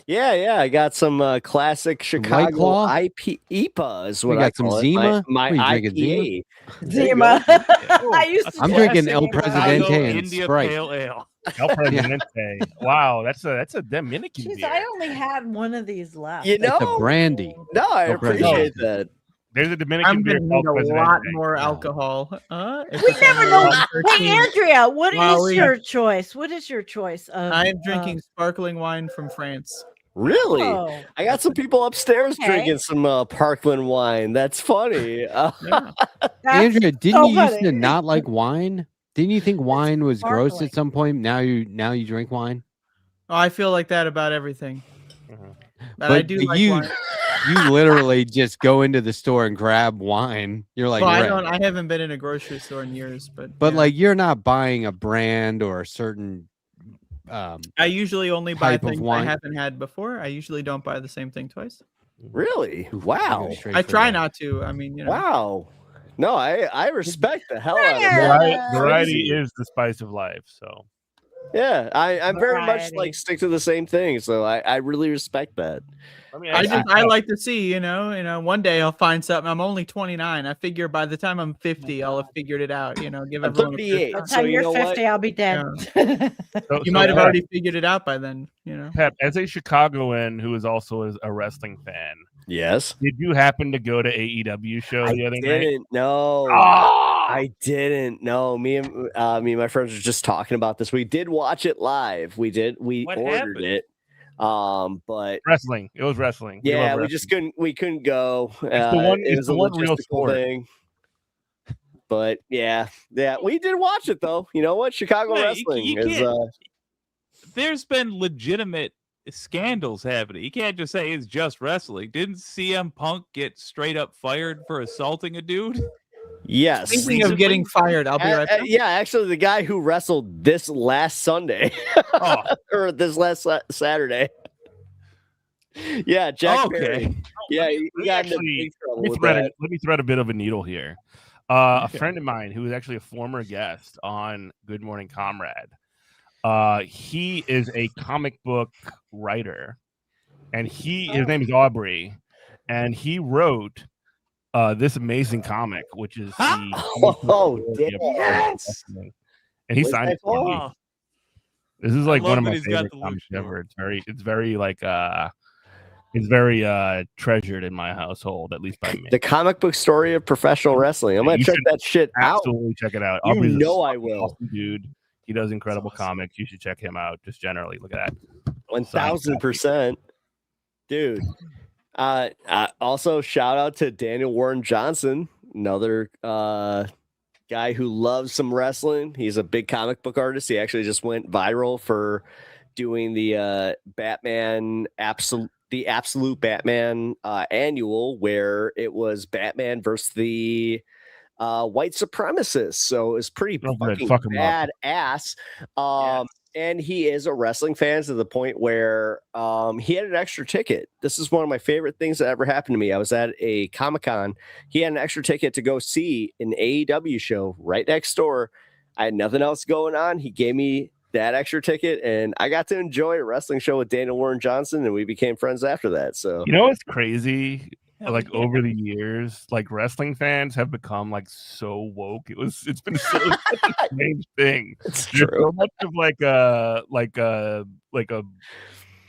S6: Yeah, I got some classic Chicago
S1: Claw?
S6: IP IPA is
S1: We
S6: what
S1: got
S6: I
S1: some
S6: call it.
S1: Zima?
S6: My
S1: What are you drinking,
S6: IPA. There you
S4: Zima.
S6: go.
S4: I used to
S1: I'm
S4: drink
S1: drinking El
S4: Zima.
S1: Presidente
S2: Chicago
S1: and
S2: India
S1: Sprite.
S2: Pale Ale.
S5: El Presidente. Wow, that's a Dominican
S4: Jeez,
S5: beer.
S4: I only had one of these left.
S6: You
S1: It's a
S6: know,
S1: brandy.
S6: no, I
S1: El
S6: appreciate
S1: Presidente.
S6: that.
S5: There's a Dominican
S3: I'm
S5: beer
S3: gonna
S5: called
S3: need a
S5: Presidente.
S3: lot more
S1: No.
S3: alcohol.
S4: We never know. Hey, Andrea, what is
S3: Wow, we-
S4: your choice? What is your choice?
S3: I am drinking sparkling wine from France.
S6: Really?
S4: Oh,
S6: I got some people upstairs
S4: Okay.
S6: drinking some Parkland wine. That's funny.
S3: Yeah.
S4: that's
S1: Andrea, didn't
S4: so
S1: you used
S4: funny.
S1: to not like wine? Didn't you think wine was gross
S4: sparkling.
S1: at some point? Now you drink wine?
S3: Oh, I feel like that about everything.
S5: Mhm.
S3: But I do like wine.
S1: You literally just go into the store and grab wine. You're like,
S3: Well,
S1: "Right."
S3: I haven't been in a grocery store in years, but yeah.
S1: Like you're not buying a brand or a certain
S3: I usually only buy
S1: type of
S3: things I
S1: wine.
S3: haven't had before. I usually don't buy the same thing twice.
S6: Really?
S1: Oof,
S6: Wow.
S1: you're straight
S3: I
S1: for
S3: try
S1: that.
S3: not to. I mean, you know.
S6: Wow. No, I respect the hell out of
S4: Yeah.
S6: that.
S5: Variety
S6: Crazy.
S5: is the spice of life. So
S6: Yeah, I'm very much
S4: Variety.
S6: like stick to the same thing. So I really respect that.
S5: I mean,
S3: I like to see, you know, one day I'll find something. I'm only 29. I figure by the time I'm 50, I'll have figured it out. You know, give
S6: I'm
S3: everyone.
S6: 38.
S4: By the
S6: So
S4: time
S6: you
S4: you're
S6: know
S4: 50,
S6: what?
S4: I'll be dead.
S3: You might have already figured it out by then. You know.
S5: Pep, as a Chicagoan who is also a wrestling fan,
S6: Yes.
S5: did you happen to go to AEW show the other night?
S6: Didn't know.
S5: Ah!
S6: I didn't know. Me and my friends were just talking about this. We did watch it live. We did. We
S2: What
S6: ordered
S2: happened?
S6: it. But
S5: Wrestling. It was wrestling. We love
S6: yeah, we
S5: wrestling.
S6: just couldn't go.
S5: It's the one-
S6: It
S5: it's
S6: was
S5: the
S6: a
S5: one real
S6: logistical
S5: sport.
S6: thing. But yeah, we did watch it though. You know what? Chicago
S2: Yeah,
S6: wrestling
S2: you
S6: is.
S2: can't- There's been legitimate scandals happening. You can't just say it's just wrestling. Didn't CM Punk get straight up fired for assaulting a dude?
S6: Yes.
S3: Speaking of getting fired, I'll be right back.
S6: Yeah, actually, the guy who wrestled this last Sunday
S2: Oh,
S6: or this last Saturday. Yeah, Jack Perry.
S2: okay.
S6: Yeah, he
S5: me
S6: got into
S5: actually-
S6: big trouble
S5: Let
S6: with
S5: me,
S6: that.
S5: let me thread a bit of a needle here. A friend of mine who is actually a former guest on Good Morning Comrade. He is a comic book writer, and his name is Aubrey, and he wrote this amazing comic, which is the
S6: Oh, damn.
S2: Yes.
S5: and he
S6: What's
S5: signed
S6: that
S5: it for me.
S2: Oh,
S5: This is like
S2: love
S5: one of
S2: that
S5: my
S2: he's got
S5: favorite
S2: the
S5: comics
S2: loose
S5: ever. It's very like it's very treasured in my household, at least by me.
S6: The comic book story of professional wrestling. I'm gonna
S5: You
S6: check
S5: should
S6: that shit out.
S5: Absolutely check it out.
S6: You
S5: Aubrey's a
S6: know I
S5: fucking
S6: will.
S5: awesome dude. He does incredible comics. You should check him out. Just generally, look at that.
S6: 1000%, dude. Also, shout out to Daniel Warren Johnson, another guy who loves some wrestling. He's a big comic book artist. He actually just went viral for doing the Batman Absolute Batman annual, where it was Batman versus the white supremacists. So it's pretty
S5: Oh, good.
S6: fucking
S5: Fuck 'em up.
S6: badass.
S2: yes.
S6: And he is a wrestling fan to the point where he had an extra ticket. This is one of my favorite things that ever happened to me. I was at a Comic-Con. He had an extra ticket to go see an AEW show right next door. I had nothing else going on. He gave me that extra ticket, and I got to enjoy a wrestling show with Daniel Warren Johnson, and we became friends after that. So
S5: You know what's crazy?
S2: Hell
S5: Like
S2: yeah.
S5: over the years, like wrestling fans have become like so woke. It's been such a strange thing.
S6: it's
S5: There's
S6: true.
S5: so much of like a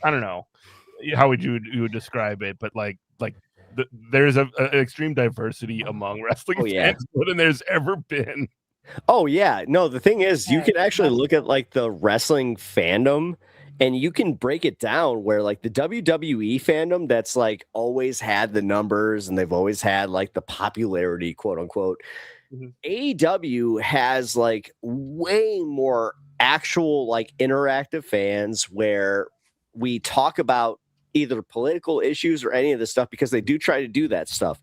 S5: I don't know how would you would describe it, but there's an extreme diversity among wrestling
S6: Oh, yeah.
S5: fans more than there's ever been.
S6: Oh yeah, no. The thing is, you
S4: Yeah,
S6: can actually look at like the wrestling fandom, and you can break it down where like the WWE fandom that's like always had the numbers and they've always had like the popularity, quote unquote.
S5: Mhm.
S6: AEW has like way more actual like interactive fans where we talk about either political issues or any of this stuff, because they do try to do that stuff.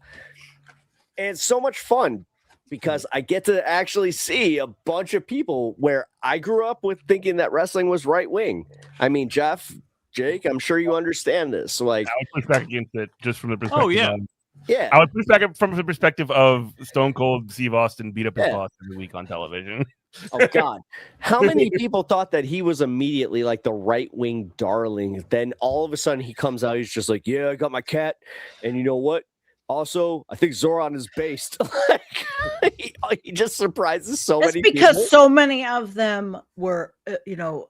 S6: it's so much fun because I get to actually see a bunch of people where I grew up with thinking that wrestling was right wing. I mean, Jeff, Jake, I'm sure you understand this. Like,
S5: I would push back against it just from the perspective.
S2: Oh yeah.
S6: yeah,
S5: I would push back from the perspective of Stone Cold Steve Austin beat up his boss every week on television.
S6: Oh God! How many people thought that he was immediately like the right wing darling? Then all of a sudden he comes out, he's just like, "Yeah, I got my cat," and you know what? Also, I think Zoran is based. he just surprises so
S4: That's
S6: many.
S4: because
S6: people.
S4: so many of them were,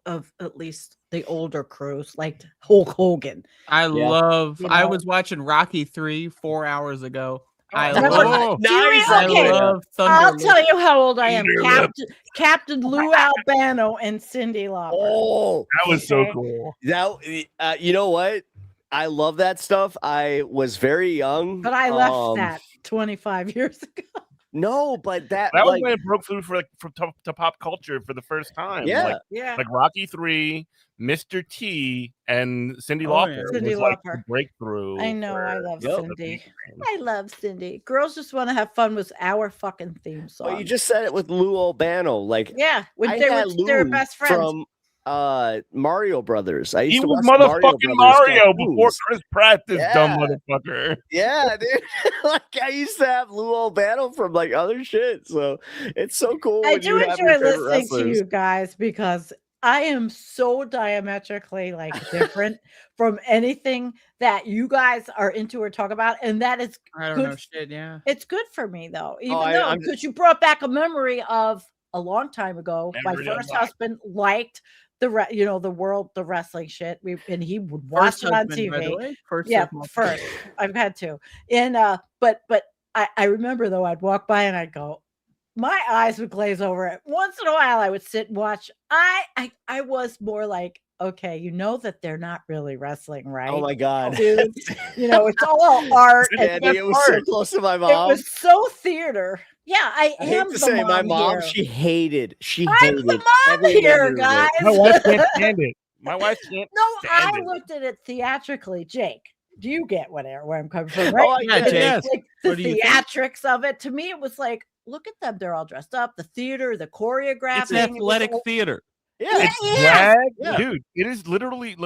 S4: of at least the older crews, like Hulk Hogan.
S3: I
S4: You
S3: was watching Rocky 3 4 hours ago. I
S4: That
S3: love,
S4: was-
S6: nice.
S3: I
S4: Okay.
S3: love
S4: I'll
S3: Thunder.
S4: tell you how old I am.
S5: Thunder
S4: Captain Lou Albano and Cyndi Lauper.
S6: Oh,
S5: That was so
S4: Okay.
S5: cool.
S6: that you know what? I love that stuff. I was very young,
S4: But I left that 25 years ago.
S6: No, but that
S5: That was
S6: like,
S5: when it broke through to pop culture for the first time.
S6: yeah.
S4: Yeah.
S5: Like Rocky 3, Mr. T, and Cyndi
S3: Oh,
S5: Lauper.
S3: yeah.
S5: It
S4: Cyndi
S5: was like
S4: Lauper.
S5: the breakthrough.
S4: I know. I love
S6: Yep.
S4: Cyndi. I love Cyndi. Girls Just Want to Have Fun was our fucking theme song.
S6: Well, you just said it with Lou Albano. Like,
S4: yeah, when
S6: I
S4: they
S6: had
S4: were
S6: Lou
S4: best friends.
S6: from Mario Brothers. I used
S5: He
S6: to
S5: was
S6: watch
S5: motherfucking
S6: Brothers
S5: Mario before
S6: cartoons.
S5: Chris Pratt, this dumb
S6: Yeah.
S5: motherfucker.
S6: Yeah, dude. Like I used to have Lou Albano from like other shit. So it's so cool.
S4: I
S6: when
S4: do
S6: you have your
S4: enjoy
S6: favorite
S4: listening to
S6: wrestlers.
S4: you guys because I am so diametrically like different from anything that you guys are into or talk about, and that is
S3: I don't
S4: good.
S3: know shit. Yeah.
S4: It's good for me though, even
S6: I-
S4: though
S6: I'm-
S4: because you brought back a memory of a long time ago.
S5: Memory
S4: My first
S5: unlocked.
S4: husband liked the the wrestling shit. And he would
S3: First
S4: watch it on
S3: husband, by the
S4: TV.
S3: way. First
S4: Yeah,
S3: of multiple.
S4: first. I've had two. And but I remember though, I'd walk by and I'd go, my eyes would glaze over it. Once in a while I would sit and watch. I was more like, okay, you know that they're not really wrestling, right?
S6: Oh my god.
S4: Dude, it's all art. and
S6: Andy, it was so close to my
S4: it
S6: mom.
S4: was so theater. Yeah, I
S6: I
S4: am
S6: hate to
S4: the
S6: say, my
S4: mom
S6: mom,
S4: here.
S6: she hated
S4: I'm the mom
S6: every
S4: here,
S6: minute of it.
S4: guys.
S5: My wife can't stand it. My wife can't
S4: No, I
S5: stand it.
S4: looked at it theatrically. Jake, do you get where I'm coming from? Right?
S6: Oh, I
S3: Yeah,
S6: get it.
S3: Jake.
S2: Yes.
S4: Like the
S3: What do you think?
S4: theatrics of it. To me, it was like, look at them. They're all dressed up. The theater, the choreographing.
S2: It's
S4: it was
S2: athletic
S4: all-
S2: theater.
S6: Yeah.
S5: It's
S4: Yes.
S5: drag,
S6: Yeah.
S5: dude. It is literally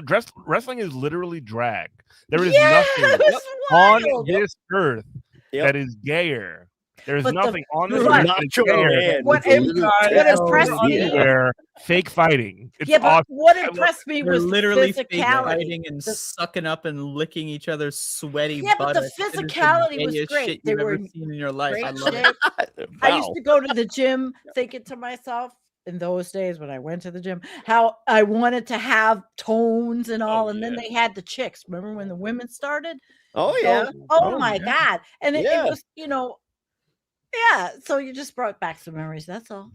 S5: wrestling is literally drag. There is
S4: Yes,
S5: nothing
S4: it was
S5: on
S4: wild.
S5: this earth
S6: Yep.
S5: that is gayer. There is
S4: But the-
S5: nothing on this
S4: Right.
S5: earth that is
S6: Macho
S5: gayer.
S6: Man
S4: What
S6: with the
S4: im-
S6: little
S4: what
S6: tattoo.
S4: impressed me-
S5: Underwear, fake fighting. It's
S4: Yeah, but
S5: awesome.
S4: what
S5: I love
S4: impressed me
S3: They're
S4: was
S3: literally
S4: the
S3: fake
S4: physicality.
S3: fighting and
S4: The-
S3: sucking up and licking each other's sweaty
S4: Yeah, but the
S3: buttocks. It is the
S4: physicality was
S3: gayest
S4: great.
S3: shit
S4: They
S3: you've
S4: were
S3: ever seen in your life.
S4: Great
S3: I love it.
S4: shape. I used
S6: Wow.
S4: to go to the gym thinking to myself in those days when I went to the gym how I wanted to have tones and all. And then
S5: yeah.
S4: they had the chicks. Remember when the women started?
S6: Oh
S4: So-
S6: yeah.
S4: oh,
S5: Oh,
S4: my
S5: yeah.
S4: God. And it
S6: Yeah.
S4: was, yeah. So you just brought back some memories. That's all.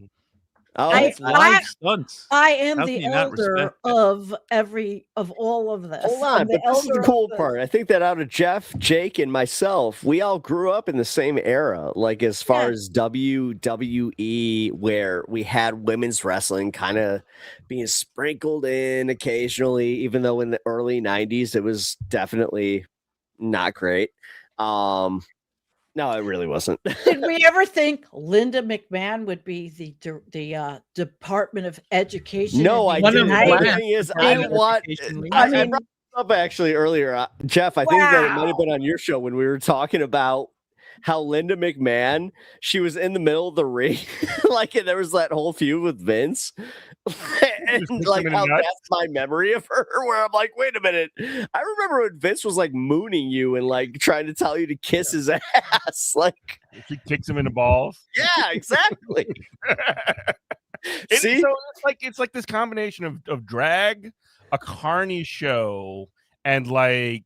S6: Oh,
S4: I-
S2: Live stunts.
S4: I am
S2: How
S4: the
S2: can you not
S4: elder
S2: respect it?
S4: of all of this.
S6: hold
S4: I'm
S6: on,
S4: the
S6: but this is the
S4: elder of
S6: cool
S4: the-
S6: part. I think that out of Jeff, Jake, and myself, we all grew up in the same era. Like as far
S4: Yeah.
S6: as WWE, where we had women's wrestling kind of being sprinkled in occasionally, even though in the early '90s it was definitely not great. No, it really wasn't.
S4: Did we ever think Linda McMahon would be the Department of Education?
S6: No,
S4: in
S6: I
S4: the
S3: One of
S6: didn't.
S3: the
S6: The
S4: United
S3: last
S6: thing is, I
S3: Department
S6: didn't
S3: of
S6: want.
S3: Education leaders.
S6: I
S4: mean-
S6: brought this up actually earlier, Jeff. I think that it might have
S4: Wow.
S6: been on your show when we were talking about how Linda McMahon, she was in the middle of the ring, like, and there was that whole feud with Vince, and
S5: kicked
S6: like
S5: him in the
S6: how
S5: nuts?
S6: that's my memory of her. Where I'm like, wait a minute, I remember when Vince was like mooning you and like trying to tell you to kiss his ass, like,
S5: She kicks him in the balls.
S6: yeah, exactly. See?
S5: So it's like this combination of drag, a carny show, and like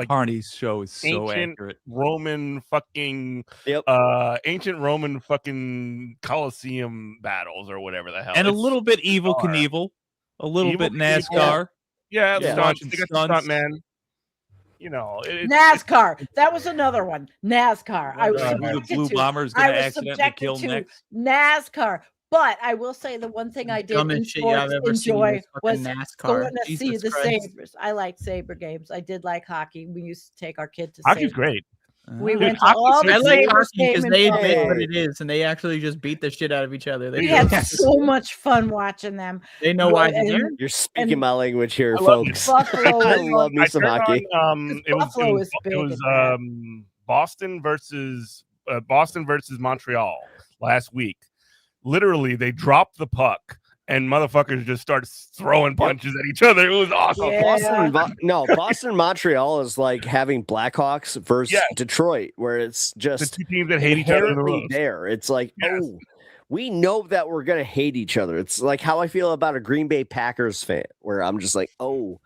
S2: Carney's show is so
S5: Ancient
S2: accurate.
S5: Roman fucking
S6: Yep.
S5: ancient Roman fucking Colosseum battles or whatever the hell.
S2: And a
S5: It's
S2: little bit Evil
S5: bizarre.
S2: Knievel, a little
S5: Evil
S2: bit
S5: Knievel.
S2: NASCAR.
S5: yeah,
S6: Yeah.
S5: stunts.
S2: Watching
S5: They got the
S2: stunts.
S5: stunt man. You know,
S4: NASCAR. That was another one. NASCAR. I was
S5: Who the
S2: Who the
S4: subjected
S2: Blue
S4: to.
S2: Bomber's
S4: I
S2: going to
S4: was
S2: accidentally
S4: subjected
S2: kill
S4: to
S2: next.
S4: NASCAR. But I will say the one thing I did in
S3: Dumbest shit I've
S4: sports
S3: ever seen
S4: enjoy
S3: is
S4: was
S3: fucking NASCAR.
S4: going to see
S3: Jesus
S4: the
S3: Christ.
S4: Sabres. I like Sabre games. I did like hockey. We used to take our kid to
S5: hockey's
S4: Sabres.
S5: great.
S4: We
S2: Ah.
S4: went to
S5: hockey-
S4: all the
S3: I like
S4: Sabres
S3: hockey
S4: game
S3: because
S4: in
S3: they
S4: Buffalo.
S3: admit what it is, and they actually just beat the shit out of each other.
S4: We had
S5: Yes.
S4: so much fun watching them.
S3: They know why they're
S4: And
S3: there.
S6: You're speaking my language here,
S5: I love
S6: folks.
S4: Buffalo
S6: I
S4: is
S6: love me
S5: I
S6: some
S5: turned
S6: hockey.
S5: on, it was
S4: Buffalo is big and bad.
S5: Boston versus Montreal last week. Literally, they dropped the puck and motherfuckers just started throwing punches at each other. It was awesome.
S4: Yeah.
S6: Boston Montreal is like having Blackhawks versus
S5: Yes.
S6: Detroit, where it's
S5: The
S6: just
S5: two teams that hate each other in the
S6: inherently
S5: most.
S6: there. It's like,
S5: Yes.
S6: oh, we know that we're gonna hate each other. It's like how I feel about a Green Bay Packers fan, where I'm just like, oh,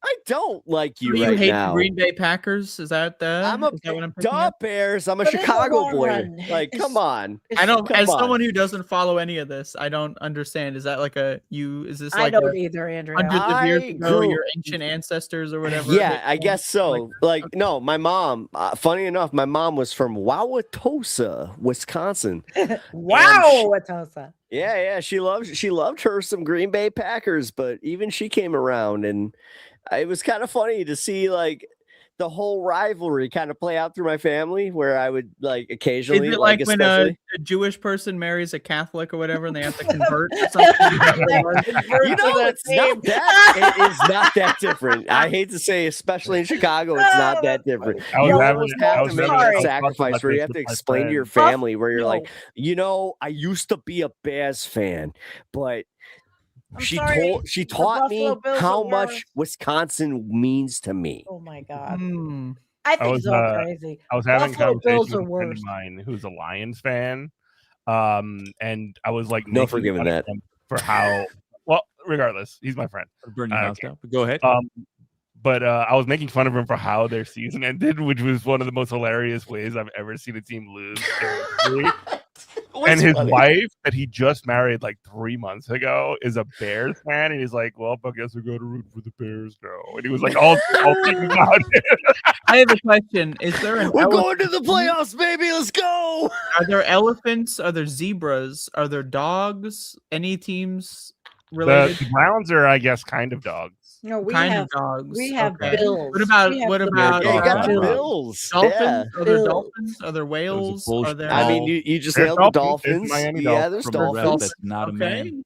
S6: I don't like you
S3: Do you
S6: right
S3: hate
S6: now.
S3: the Green Bay Packers? Is that
S6: I'm
S3: is that what I'm picking
S6: duh,
S3: up?
S6: Bears. I'm a
S4: But in the
S6: Chicago
S4: long
S6: boy.
S4: run,
S6: Like,
S4: it's-
S6: come on.
S3: I don't.
S6: Come
S3: As
S6: on.
S3: someone who doesn't follow any of this, I don't understand. Is that like a you? Is this
S4: I
S3: like
S4: don't
S3: a
S4: either, Andrea.
S3: hundreds of years
S6: I
S3: ago,
S6: grew-
S3: your ancient ancestors or whatever?
S6: Yeah,
S3: they-
S6: I guess so. No, my mom. Funny enough, my mom was from Wauwatosa, Wisconsin.
S4: Wow, Atosa.
S6: Yeah. She loved her some Green Bay Packers, but even she came around, and it was kind of funny to see like the whole rivalry kind of play out through my family, where I would like
S3: Is
S6: occasionally,
S3: it like when
S6: especially.
S3: a Jewish person marries a Catholic or whatever, and they have to convert or something?
S6: It's not that. It is not that different. I hate to say, especially in Chicago, it's not that different.
S5: I was
S6: You
S5: having-
S6: almost
S5: I
S6: have
S5: was
S6: to make
S5: having
S6: that
S5: a
S6: sacrifice
S5: about
S6: where you
S5: this
S6: have to
S5: with my
S6: explain to your
S5: friend.
S6: family where you're like, I used to be a Bears fan, but
S4: I'm
S6: she
S4: sorry,
S6: taught me
S4: Buffalo Bills
S6: how
S4: are
S6: much
S4: worse.
S6: Wisconsin means to me.
S4: Oh my god.
S3: Hmm.
S4: I think
S5: was,
S4: it's all crazy.
S5: I was having
S4: Buffalo
S5: a conversation
S4: Bills
S5: with
S4: are
S5: a friend
S4: worse.
S5: of mine who's a Lions fan, and I was like,
S6: No
S5: making
S6: forgiving
S5: fun of
S6: that.
S5: him for how. Well, regardless, he's my friend.
S2: Burn your house
S5: Okay.
S2: down. But go ahead.
S5: But I was making fun of him for how their season ended, which was one of the most hilarious ways I've ever seen a team lose. And his wife that he just married like 3 months ago is a Bears fan, and he's like, "Well, I guess we're going to root for the Bears now." And he was like, "All thinking about it."
S3: I have a question. Is there an
S6: We're
S3: elephant?
S6: going to the playoffs, baby. Let's go.
S3: Are there elephants? Are there zebras? Are there dogs? Any teams related?
S5: The Browns are, I guess, kind of dogs.
S4: No, we
S3: kind
S4: have
S3: of dogs.
S4: we have
S3: Okay.
S4: bills.
S3: What about
S4: We have
S3: what
S4: the
S3: about
S6: Yeah, you got the
S2: Bills.
S6: Bills.
S3: dolphins?
S6: Yeah.
S3: Are there
S4: Bills.
S3: dolphins? Are there whales? Are
S2: bullshit-
S3: there?
S6: I mean,
S2: Oh.
S6: you just
S5: There's
S6: nailed the
S5: Dolphins. There's
S6: Dolphins.
S5: Miami
S6: Yeah,
S5: Dolphins
S6: there's
S2: From a rep
S6: Dolphins.
S2: that's not a
S3: Okay.
S2: man.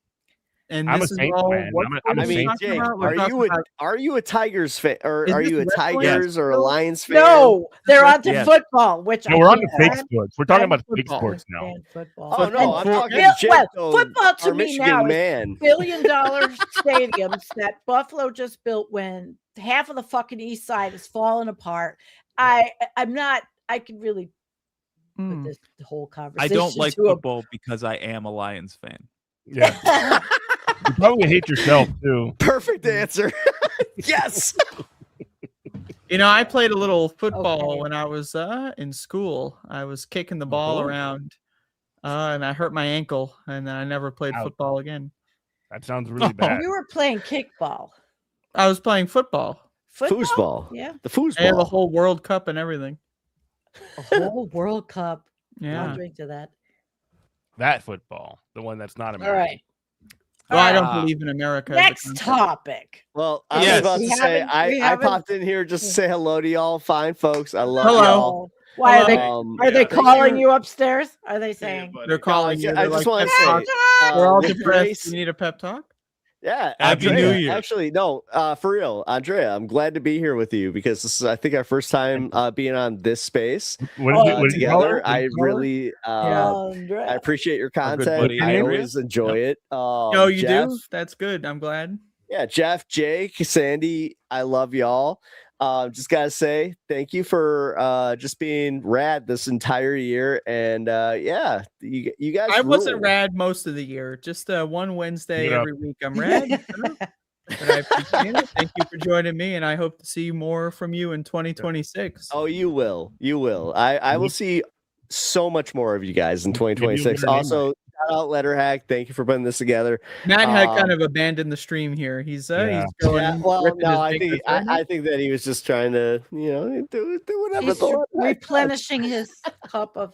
S3: And
S5: I'm a
S3: this is
S5: Saints
S3: all
S5: fan.
S3: what
S5: I'm a-
S3: sport
S5: I'm a
S3: are we
S6: I mean,
S3: talking
S6: Jake,
S3: about? We're
S6: are
S3: talking about-
S6: you a Tigers fan, or
S3: Is
S6: are
S3: this
S6: you a
S3: wrestling?
S6: Tigers or a
S3: Yes.
S6: Lions fan?
S4: No, they're on to
S2: Yes.
S4: football, which
S5: No,
S4: I
S5: we're on to
S4: can't
S5: fake
S4: stand.
S5: sports. We're talking
S3: And
S5: about fake
S3: football.
S5: sports now.
S4: Stand football.
S6: Oh no, I'm talking
S4: Bill-
S6: Jake,
S4: well,
S6: though,
S4: football to
S6: our
S4: me
S6: Michigan
S4: now is
S6: man.
S4: $1 billion stadiums that Buffalo just built when half of the fucking east side is falling apart. I could really put
S3: Hmm.
S4: this whole
S2: I
S4: conversation
S2: don't like
S4: to a
S2: football because I am a Lions fan.
S5: Yeah, you probably hate yourself too.
S6: Perfect answer. Yes.
S3: You know, I played a little football
S4: Okay.
S3: when I was in school. I was kicking the ball
S5: Oh.
S3: around, and I hurt my ankle, and then I never played
S5: Ouch.
S3: football again.
S5: That sounds really bad.
S4: You were playing kickball.
S3: I was playing football.
S6: Foosball.
S4: Yeah.
S6: The
S3: I have a
S6: foosball.
S3: whole World Cup and everything.
S4: A whole World Cup. I'll
S3: Yeah.
S4: drink to that.
S5: That football, the one that's not
S4: All
S5: American.
S4: right.
S3: Well, I
S2: Ah.
S3: don't believe in America. as a
S4: Next
S3: country.
S4: topic.
S6: Well, I
S2: Yes.
S6: was about
S4: We
S6: to say,
S4: haven't- we
S6: I
S4: haven't-
S6: popped in here just to say hello to y'all, fine folks. I love
S3: Hello.
S6: y'all.
S4: Why are they
S3: Hello.
S4: they
S6: Yeah.
S4: calling you upstairs? Are they saying?
S3: They're calling you.
S6: I
S3: they're
S6: just
S3: like,
S6: want to
S3: "Pep
S6: say,
S3: talk." We're all
S6: with
S3: depressed.
S6: Grace-
S3: You need a pep talk?
S6: Yeah,
S2: Happy
S6: Andrea,
S2: New Year.
S6: Actually, no, for real, Andrea, I'm glad to be here with you because this is, I think, our first time being on this space
S5: What
S4: Oh,
S5: did you, what did you call
S6: together.
S5: her?
S6: I really, I
S4: Andrea.
S6: appreciate your
S2: Our good
S6: content.
S2: buddy
S6: I
S2: Andrea.
S6: always enjoy it.
S3: Oh, you
S6: Jeff,
S3: do? That's good. I'm glad.
S6: Yeah, Jeff, Jake, Sandy, I love y'all. Just gotta say thank you for just being rad this entire year, and yeah, you guys.
S3: I wasn't
S6: rule.
S3: rad most of the year. Just one Wednesday
S5: Yeah.
S3: every week. I'm rad. But I appreciate it. Thank you for joining me, and I hope to see more from you in 2026.
S6: Oh, you will. You will. I will see so much more of you guys in 2026.
S5: winner
S6: Also, shout out Letterhack. Thank you for putting this together.
S3: Matt had kind of abandoned the stream here. He's
S5: Yeah.
S3: he's going.
S6: Yeah, well,
S3: ripping his
S6: no, I
S3: fingers
S6: think
S3: right
S6: I think that he was just trying to, do whatever
S4: He's
S6: the Lord had.
S4: replenishing his cup of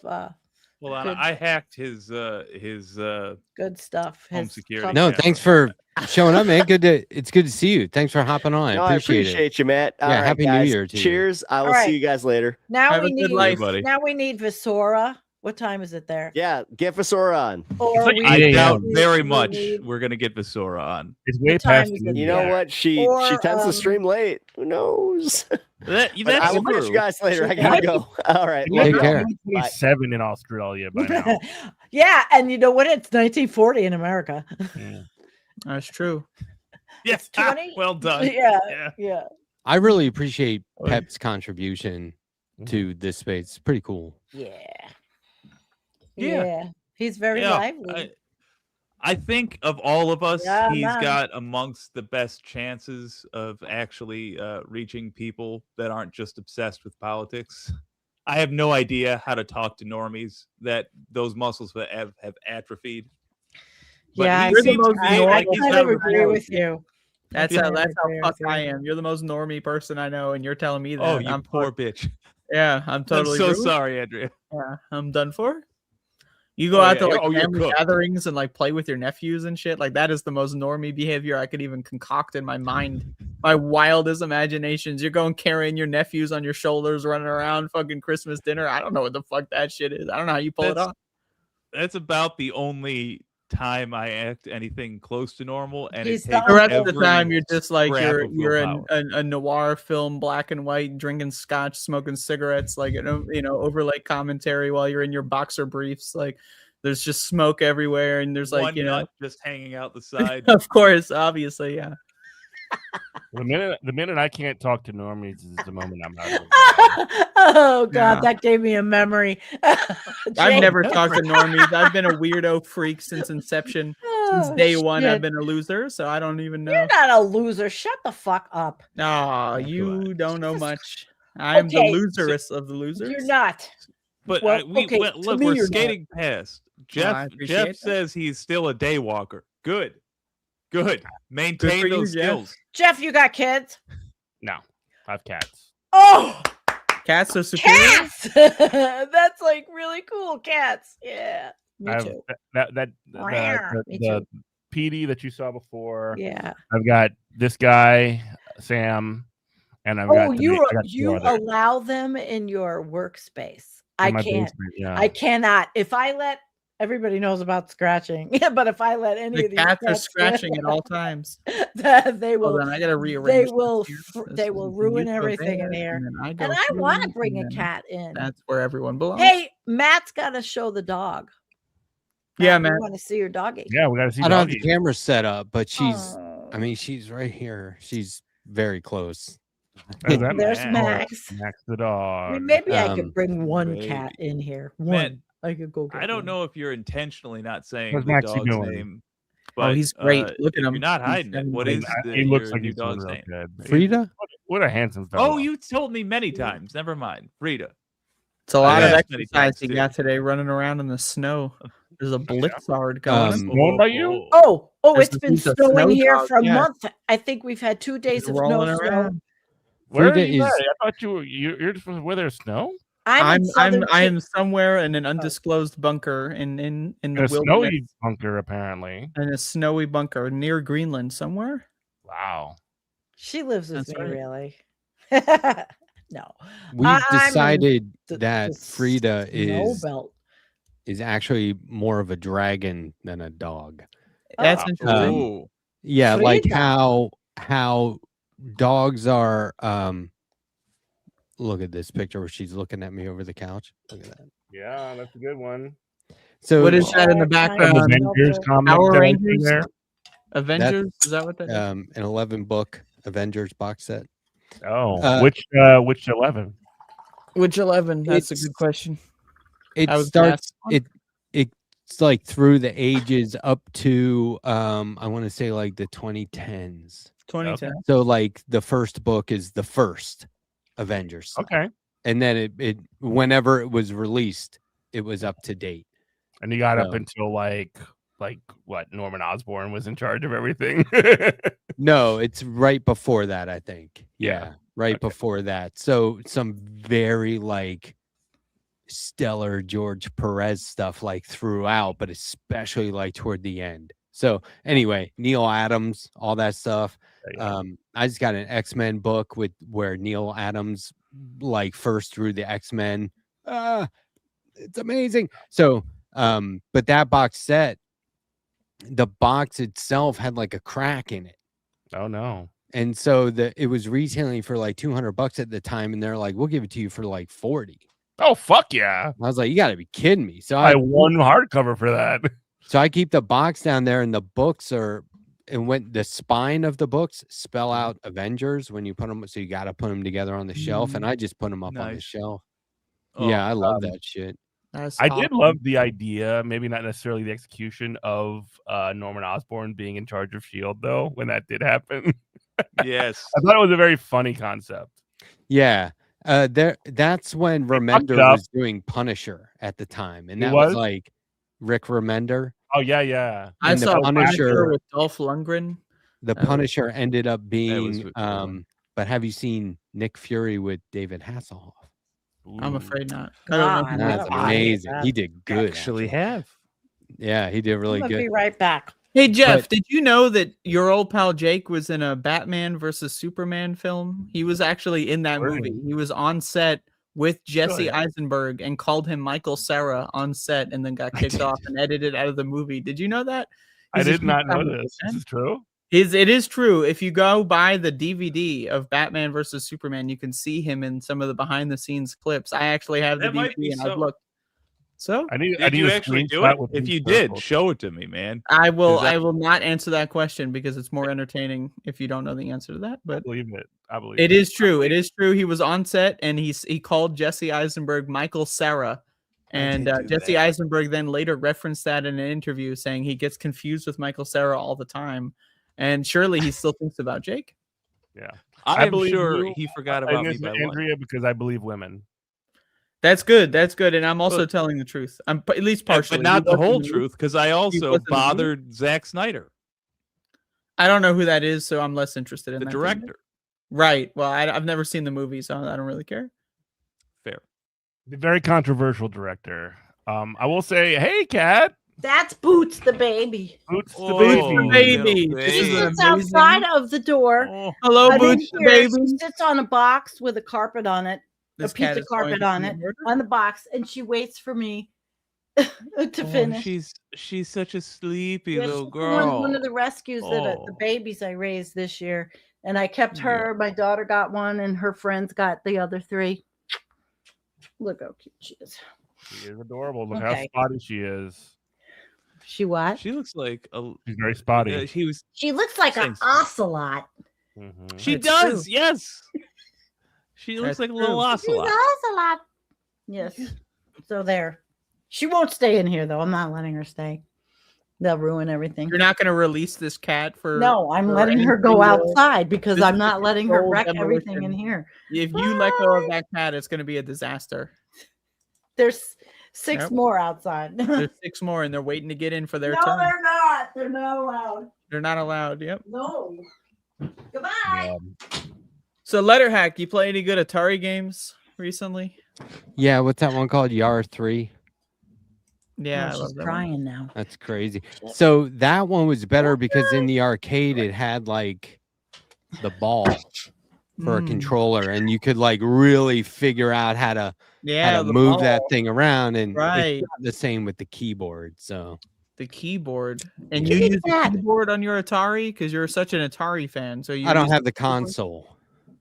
S2: Hold on,
S4: Good.
S2: I hacked his
S4: good stuff.
S2: Home
S4: His
S2: security.
S4: cup-
S1: No,
S2: Yeah.
S1: thanks for showing up, man. It's good to see you. Thanks for hopping on.
S6: No,
S1: I
S6: I
S1: appreciate it.
S6: appreciate you, Matt. All
S1: Yeah,
S6: right,
S1: Happy New
S6: guys.
S1: Year to you.
S6: Cheers. I will
S4: All right.
S6: see you guys later.
S4: Now
S3: Have
S4: we
S3: a good
S4: need
S3: life.
S2: buddy.
S4: now we need Visora. What time is it there?
S6: Yeah, get Vasora on.
S4: Or
S5: like
S4: we
S2: I
S5: 8
S2: doubt
S5: a.m.
S2: very
S4: we
S2: much
S4: need-
S2: we're gonna get Visora on.
S5: It's way
S4: What time
S5: past
S4: is
S5: noon.
S4: it?
S6: You know
S4: Yeah.
S6: what? She
S4: Or,
S6: tends to stream late. Who knows?
S2: That,
S6: But
S2: that's
S6: I will catch
S2: true.
S6: you guys later. I
S4: Sure.
S6: gotta go. All right.
S5: It
S6: love
S5: might
S1: Take
S5: be
S6: y'all.
S1: care.
S5: 27 in Australia by now.
S4: Yeah, and you know what? It's 1940 in America.
S3: That's true.
S2: Yes,
S4: It's 20?
S2: well done.
S4: Yeah, yeah.
S1: I really appreciate
S3: Oh, yeah.
S1: Pep's contribution to this space. It's pretty cool.
S4: Yeah.
S2: Yeah.
S4: Yeah. He's very
S2: Yeah,
S4: lively.
S2: I think of all of us,
S4: Yeah,
S2: he's
S4: man.
S2: got amongst the best chances of actually reaching people that aren't just obsessed with politics. I have no idea how to talk to normies that those muscles have atrophied. But
S4: Yeah,
S2: he
S3: You're the
S2: seems
S3: most
S2: to me
S3: normal
S2: like
S4: I
S2: he's
S4: kind
S2: got
S4: of agree
S2: rapport.
S4: with you.
S3: That's
S4: Yeah,
S3: how
S4: I agree with
S3: fucked
S4: you.
S3: I am. You're the most normie person I know, and you're telling me that.
S2: Oh, you
S3: I'm
S2: poor
S3: fucked.
S2: bitch.
S3: Yeah, I'm totally
S2: I'm so
S3: ruined.
S2: sorry, Andrea.
S3: Yeah, I'm done for. You go
S2: Oh,
S3: out
S2: yeah.
S3: to like
S2: Oh, you're
S3: family
S2: cooked.
S3: gatherings and like play with your nephews and shit. Like that is the most normie behavior I could even concoct in my mind. My wildest imaginations. You're going carrying your nephews on your shoulders, running around fucking Christmas dinner. I don't know what the fuck that shit is. I don't know how you pull it
S2: That's-
S3: off.
S2: That's about the only time I act anything close to normal, and
S4: He's
S2: it takes
S3: The rest of the
S2: every
S3: time, you're just like
S2: scrap of
S3: you're in
S2: willpower.
S3: a noir film, black and white, drinking scotch, smoking cigarettes, like overlay commentary while you're in your boxer briefs. Like there's just smoke everywhere, and there's like
S2: one nut just hanging out the side.
S3: of course, obviously, yeah.
S5: The minute I can't talk to normies is the moment I'm out of it.
S4: Oh God,
S3: Yeah.
S4: that gave me a memory.
S3: I've
S4: Jake-
S3: never talked to normies. I've been a weirdo freak since inception. Since
S4: Oh,
S3: day one, I've
S4: shit.
S3: been a loser, so I don't even know.
S4: You're not a loser. Shut the fuck up.
S3: No,
S2: Yeah,
S3: you
S2: come
S3: don't know
S4: Jesus
S3: much. I am the
S4: Okay,
S3: loserest of the losers.
S4: You're not.
S2: But
S4: Well, okay,
S2: well,
S4: to
S2: look,
S4: me
S2: we're
S4: you're not.
S2: skating past.
S3: I
S2: Jeff
S3: appreciate
S2: Jeff
S3: that.
S2: says he's still a day walker. Good. Maintain
S3: for you,
S2: those
S3: Jeff.
S2: skills.
S4: Jeff, you got kids?
S5: No, I have cats.
S4: Oh,
S3: Cats are superior.
S4: cats. That's like really cool. Cats. Yeah. Me
S5: I have
S4: too. Me
S5: the PD that you saw before.
S4: Yeah.
S5: I've got this guy, Sam, and I've got
S4: Oh,
S5: I
S4: you
S5: got two
S4: you
S5: others
S4: allow them in your workspace. I
S5: in my
S4: can't.
S5: basement, Yeah.
S4: I cannot. If I let everybody knows about scratching, yeah, but if I let any
S3: The
S4: of these
S3: cats are
S4: cats
S3: scratching at all times.
S4: they
S3: Well,
S4: will.
S3: then I gotta rearrange.
S4: They will ruin everything in here. And I want to bring a cat in.
S3: That's where everyone belongs.
S4: Hey, Matt's got to show the dog.
S3: Yeah,
S4: we
S3: Matt.
S4: want to see your doggy.
S5: Yeah, we got to see.
S1: I don't have the
S5: doggy.
S1: camera set up, but she's.
S4: Oh.
S1: I mean, she's right here. She's very close.
S5: Is that
S4: There's
S2: Matt.
S4: Max.
S5: Max the dog.
S4: Maybe I
S1: Um,
S4: could bring one
S2: baby.
S4: cat in here.
S2: Matt,
S4: One. I could go get
S2: I don't
S4: one.
S2: know if you're intentionally not saying
S5: How's
S2: the
S5: Maxie
S2: dog's
S5: doing?
S2: name.
S3: Oh,
S2: But,
S3: he's great. Look at
S2: if
S3: him.
S2: You're not
S3: He's
S2: hiding it. What
S3: seven
S2: is
S3: days.
S2: the,
S5: He looks
S2: your
S5: like
S2: new
S5: he's doing
S2: dog's
S5: real
S2: name?
S5: good.
S1: Frida?
S5: What a handsome fellow.
S2: Oh, you told me many times. Never mind. Frida.
S3: It's a lot
S2: I
S3: of
S2: asked many
S3: exercise
S2: times,
S3: he
S2: too.
S3: got today running around in the snow. There's a blizzard going.
S5: Snowing by you?
S4: Oh,
S3: There's
S4: it's
S3: the-
S4: been
S3: he's a
S4: snowing
S3: snow
S4: here
S3: dog,
S4: for a
S3: yeah.
S4: month. I think we've had 2 days
S3: He's
S4: of
S3: rolling
S4: no snow.
S3: around.
S5: Where are
S1: Frida
S5: you
S1: is-
S5: at? I thought you're just where there's snow.
S3: I
S4: in
S3: am somewhere in an undisclosed bunker in the
S5: In a
S3: wilderness,
S5: snowy bunker, apparently.
S3: in a snowy bunker near Greenland somewhere.
S5: Wow.
S4: She lives with
S3: That's
S4: me,
S3: right.
S4: really. No.
S1: We've
S4: I'm in
S1: decided
S4: the
S1: that Frida
S4: snow
S1: is
S4: belt.
S1: actually more of a dragon than a dog.
S3: That's
S4: Oh.
S3: interesting.
S2: Oh,
S1: Yeah, like
S4: Frida.
S1: how dogs are. Look at this picture where she's looking at me over the couch. Look at that.
S5: Yeah, that's a good one.
S1: So
S3: What is that in the
S4: Some
S3: background?
S5: Avengers comic
S3: Power
S5: that I see
S3: Rangers?
S5: there.
S3: Avengers? Is that what that is?
S1: an 11-book Avengers box set.
S5: Oh, which 11?
S3: Which 11? That's a
S1: it's-
S3: good question.
S1: It
S3: I was
S1: starts
S3: last
S1: it's like through the ages up to I want to say like the 2010s.
S3: 2010.
S1: So like the first book is the first Avengers set.
S5: Okay.
S1: And then it whenever it was released, it was up to date.
S5: And you got up
S1: So-
S5: until like what? Norman Osborn was in charge of everything.
S1: No, it's right before that, I think.
S5: Yeah.
S1: Right
S5: Okay.
S1: before that. So some very like stellar George Perez stuff like throughout, but especially like toward the end. So anyway, Neil Adams, all that stuff.
S5: Yeah.
S1: I just got an X-Men book where Neil Adams like first drew the X-Men. It's amazing. So, but that box set, the box itself had like a crack in it.
S5: Oh no.
S1: And so it was retailing for like $200 at the time, and they're like, "We'll give it to you for like 40."
S5: Oh fuck yeah!
S1: I was like, "You got to be kidding me!" So
S5: I won hardcover for that.
S1: So I keep the box down there, and the books when the spine of the books spell out Avengers when you put them. So you got to put them together on the shelf, and I just put them up on the
S2: Nice.
S1: shelf.
S2: Oh,
S1: Yeah, I love that shit.
S5: I did love the idea, maybe not necessarily the execution of Norman Osborn being in charge of S.H.I.E.L.D. though, when that did happen.
S2: Yes.
S5: I thought it was a very funny concept.
S1: Yeah. That's when Remender was doing Punisher at the time, and that was like Rick Remender.
S5: Oh yeah.
S3: I
S1: And
S3: saw
S1: Punisher
S3: with Dolph Lundgren.
S1: The Punisher ended up being
S2: was
S1: but have you seen Nick Fury with David Hasselhoff?
S3: I'm afraid not.
S4: I don't know.
S1: That's amazing. He did good.
S2: Actually have.
S1: Yeah, he did really
S4: I'm
S1: good.
S4: gonna be right back.
S3: Hey Jeff, did you know that your old pal Jake was in a Batman versus Superman film? He was actually in that movie. He was on set with Jesse Eisenberg and called him Michael Cera on set, and then got kicked off and edited out of the movie. Did you know that?
S5: I did not know this. This is true.
S3: It is true. If you go buy the DVD of Batman versus Superman, you can see him in some of the behind the scenes clips. I actually have the DVD and I've looked. So
S2: did you actually do it? If you did, show it to me, man.
S3: I will not answer that question because it's more entertaining if you don't know the answer to that. But
S5: I believe it.
S3: It is true. It is true. He was on set and he called Jesse Eisenberg Michael Cera. And Jesse Eisenberg then later referenced that in an interview, saying he gets confused with Michael Cera all the time. And surely he still thinks about Jake.
S5: Yeah.
S2: I'm sure he forgot about me by
S5: Andrea because I believe women.
S3: That's good. That's good. And I'm also telling the truth. I'm at least partially.
S2: But not the whole truth, because I also bothered Zack Snyder.
S3: I don't know who that is, so I'm less interested in
S2: the director.
S3: Right. Well, I've never seen the movie, so I don't really care.
S2: Fair.
S5: The very controversial director. I will say, hey, Kat.
S4: That's Boots the baby.
S5: Boots the
S3: Boots
S5: baby.
S3: The baby.
S4: She sits outside of the door.
S3: Hello, Boots the baby.
S4: She sits on a box with a carpet on it,
S3: This
S4: a piece of carpet on it, on the box, and she waits for me to finish.
S2: She's such a sleepy little girl.
S4: One of the rescues that the babies I raised this year, and I kept her. My daughter got one, and her friends got the other three. Look how cute she is.
S5: She is adorable. Look how spotty she is.
S4: She what?
S2: She looks like
S5: she's very spotty.
S4: She looks like an ocelot.
S5: Mm-hmm.
S2: She does, yes. She looks like a little ocelot.
S4: She's an ocelot. Yes. So there. She won't stay in here though. I'm not letting her stay. They'll ruin everything.
S3: You're not going to release this cat for?
S4: No, I'm letting her go outside because I'm not letting her wreck everything in here.
S3: If you let go of that cat, it's going to be a disaster.
S4: There's 6 more outside.
S3: There's 6 more, and they're waiting to get in for their
S4: turn.
S3: turn.
S4: No, they're not. They're not allowed.
S3: They're not allowed. Yep.
S4: No. Goodbye.
S3: So, Letterhack, you play any good Atari games recently?
S1: Yeah, what's that one called? Yar 3.
S3: Yeah,
S4: she's crying now.
S1: That's crazy. So that one was better because in the arcade it had like the ball for a controller, and you could like really figure out how to move that thing around, and it's not the same with the keyboard. So
S3: the keyboard, and you use the keyboard on your Atari because you're such an Atari fan. So
S1: I don't have the console.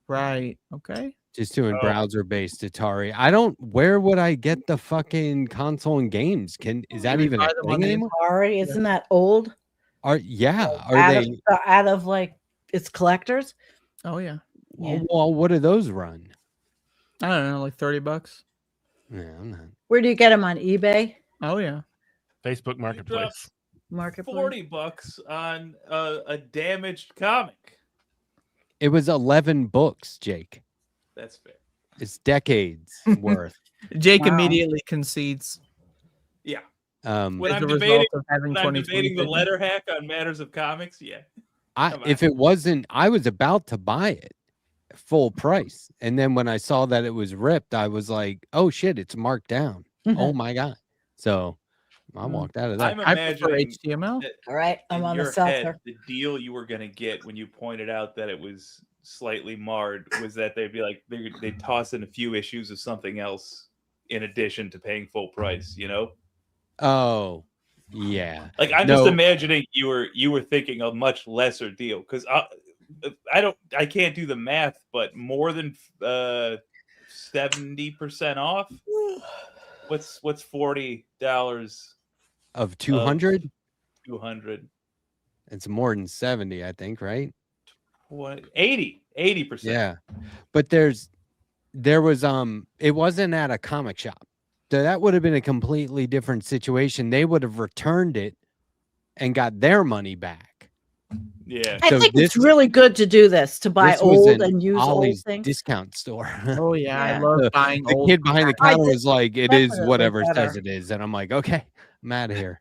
S3: Right. Okay.
S1: Just doing browser-based Atari. Where would I get the fucking console and games? Is that even a thing anymore?
S4: Atari, isn't that old?
S1: Are
S4: out of like its collectors?
S3: Oh yeah.
S1: Well, what do those run?
S3: I don't know, like $30.
S1: Yeah, I'm not.
S4: Where do you get them on eBay?
S3: Oh yeah.
S5: Facebook Marketplace.
S2: $40 on a damaged comic.
S1: It was 11 books, Jake.
S2: That's fair.
S1: It's decades worth.
S3: Jake immediately concedes.
S2: Yeah.
S3: When I'm debating
S2: the Letterhack on matters of comics, yeah.
S1: If it wasn't, I was about to buy it full price, and then when I saw that it was ripped, I was like, "Oh shit, it's marked down." Oh my god! So I walked out of that.
S2: I'm
S3: I prefer
S2: imagining
S3: HTML.
S2: that
S4: All right, I'm
S2: in
S4: on the
S2: your
S4: seltzer.
S2: head, the deal you were going to get when you pointed out that it was slightly marred was that they'd be like they'd toss in a few issues of something else in addition to paying full price, you know?
S1: Oh, yeah.
S2: Like I'm just imagining you were thinking a much lesser deal because I can't do the math, but more than 70% off. What's $40
S1: Of 200?
S2: 200?
S1: It's more than 70, I think, right?
S2: What 80%?
S1: Yeah. But there was it wasn't at a comic shop. So that would have been a completely different situation. They would have returned it and got their money back.
S2: Yeah.
S4: I
S1: So
S4: think it's
S1: this-
S4: really good to do this, to buy
S1: This was
S4: old
S1: an
S4: and use
S1: Ollie's
S4: old things.
S1: discount store.
S3: Oh yeah, I
S4: Yeah.
S3: love buying
S1: The
S3: old.
S1: kid behind the
S4: I
S1: counter
S4: did-
S1: was like, it is
S4: definitely
S1: whatever it
S4: better.
S1: says it is. And I'm like, okay, I'm out of here.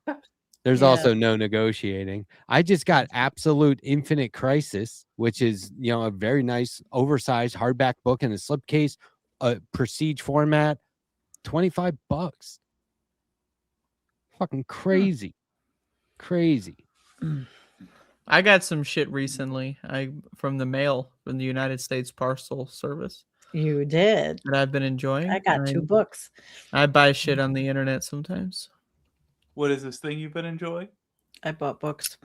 S1: There's
S4: Yeah.
S1: also no negotiating. I just got Absolute Infinite Crisis, which is, a very nice oversized hardback book in a slipcase, a prestige format, $25. Fucking crazy. Crazy.
S3: I got some shit recently. From the mail from the United States Parcel Service
S4: You did.
S3: that I've been enjoying.
S4: I got 2 books.
S3: I buy shit on the internet sometimes.
S2: What is this thing you've been enjoying?
S4: I bought books.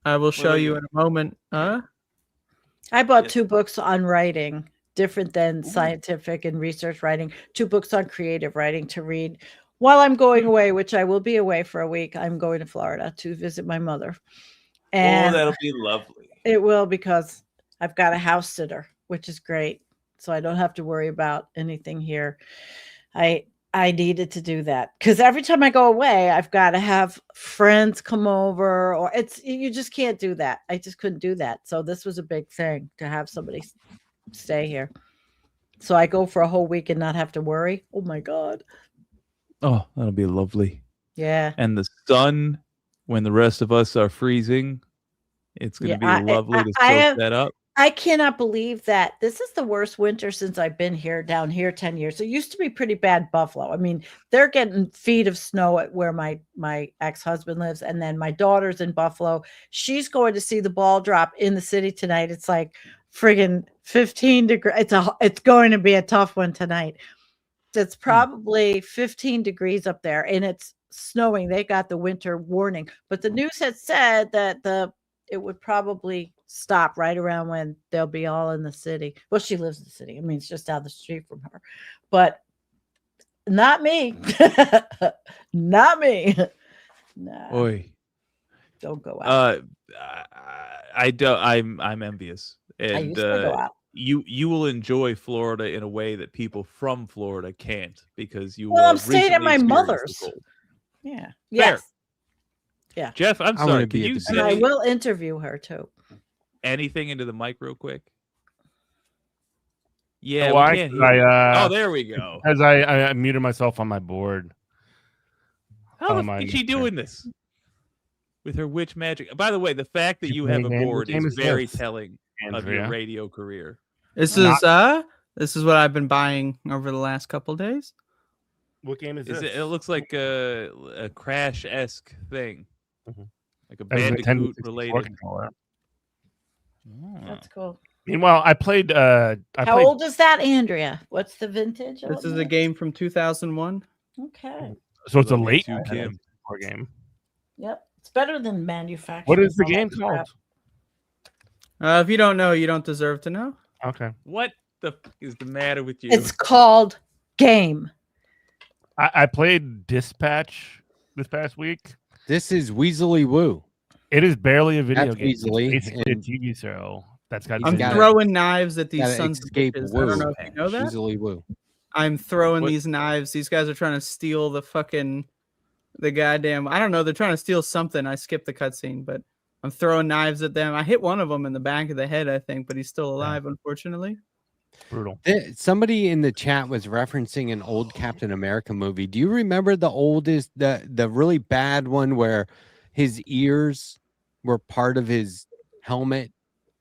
S3: I will show
S2: are
S3: you
S2: they?
S3: in a moment.
S4: I bought
S2: Yes.
S4: 2 books on writing, different than scientific and research writing. 2 books on creative writing to read while I'm going away, which I will be away for a week. I'm going to Florida to visit my mother. And
S2: that'll be lovely.
S4: it will, because I've got a house sitter, which is great. So I don't have to worry about anything here. I needed to do that because every time I go away, I've got to have friends come over, or you just can't do that. I just couldn't do that. So this was a big thing to have somebody stay here. So I go for a whole week and not have to worry. Oh my God.
S2: Oh, that'll be lovely.
S4: Yeah.
S2: And the sun, when the rest of us are freezing, it's going to
S4: Yeah,
S2: be lovely to soak that up.
S4: I cannot believe that this is the worst winter since I've been down here 10 years. It used to be pretty bad Buffalo. I mean, they're getting feet of snow at where my ex-husband lives. And then my daughter's in Buffalo. She's going to see the ball drop in the city tonight. It's like friggin' 15 degrees. It's going to be a tough one tonight. It's probably 15 degrees up there and it's snowing. They got the winter warning, but the news had said that it would probably stop right around when they'll be all in the city. Well, she lives in the city. I mean, it's just down the street from her, but not me. Not me. Nah,
S2: Oy.
S4: don't go out.
S2: I don't. I'm envious,
S4: I
S2: and
S4: used to go out.
S2: you will enjoy Florida in a way that people from Florida can't, because you.
S4: Well, I'm staying at
S2: recently
S4: my
S2: experienced the
S4: mother's.
S2: cold.
S4: Yeah.
S2: Fair.
S4: Yes.
S2: Jeff, I'm
S1: I wanna
S2: sorry.
S1: be
S2: Can
S1: at
S2: you
S1: the
S4: And I
S2: say
S4: will interview her too.
S2: anything into the mic real quick? Yeah,
S5: Why?
S2: we can't hear.
S5: I,
S2: There we go.
S5: As I muted myself on my board.
S2: How the
S5: Oh, my
S2: fuck is she
S5: God.
S2: doing this with her witch magic? By the way, the fact that
S5: She's
S2: you have a
S5: playing game.
S2: board
S5: What game
S2: is
S5: is
S2: very
S5: this,
S2: telling of your
S5: Andrea?
S2: radio career.
S3: This
S5: Not-
S3: is what I've been buying over the last couple days.
S5: What game is
S2: Is
S5: this?
S2: it looks like a Crash-esque thing,
S5: Mhm.
S2: like a
S5: That was a Nintendo
S2: Bandicoot
S5: 64
S2: related.
S5: controller.
S2: Oh.
S4: That's cool.
S5: Meanwhile, I played.
S4: How old is that, Andrea? What's the vintage?
S3: This
S4: on
S3: is a
S4: it?
S3: game from 2001.
S4: Okay.
S5: So it's a
S2: Love you
S5: late
S2: too, Kim.
S5: 64 game.
S4: Yep. It's better than manufactured.
S5: What is the
S4: all that
S5: game
S4: crap.
S5: called?
S3: If you don't know, you don't deserve to know.
S5: Okay.
S2: What the f- is the matter with you?
S4: It's called Game.
S5: I played Dispatch this past week.
S1: This is Weasley Woo.
S5: It is barely a video
S1: That's
S5: game. It's
S1: Weasley,
S5: basically a
S1: and
S5: TV show that's got.
S1: He's
S3: I'm
S1: gotta-
S3: throwing knives at these
S1: Gotta
S3: sons of
S1: escape
S3: bitches.
S1: Woo.
S3: I don't know if you know that.
S1: Weasley Woo.
S3: I'm throwing
S2: What-
S3: these knives. These guys are trying to steal the goddamn. I don't know. They're trying to steal something. I skipped the cutscene, but I'm throwing knives at them. I hit one of them in the back of the head, I think, but he's still alive, unfortunately.
S5: brutal.
S1: Somebody in the chat was referencing an old Captain America movie. Do you remember the oldest, the really bad one where his ears were part of his helmet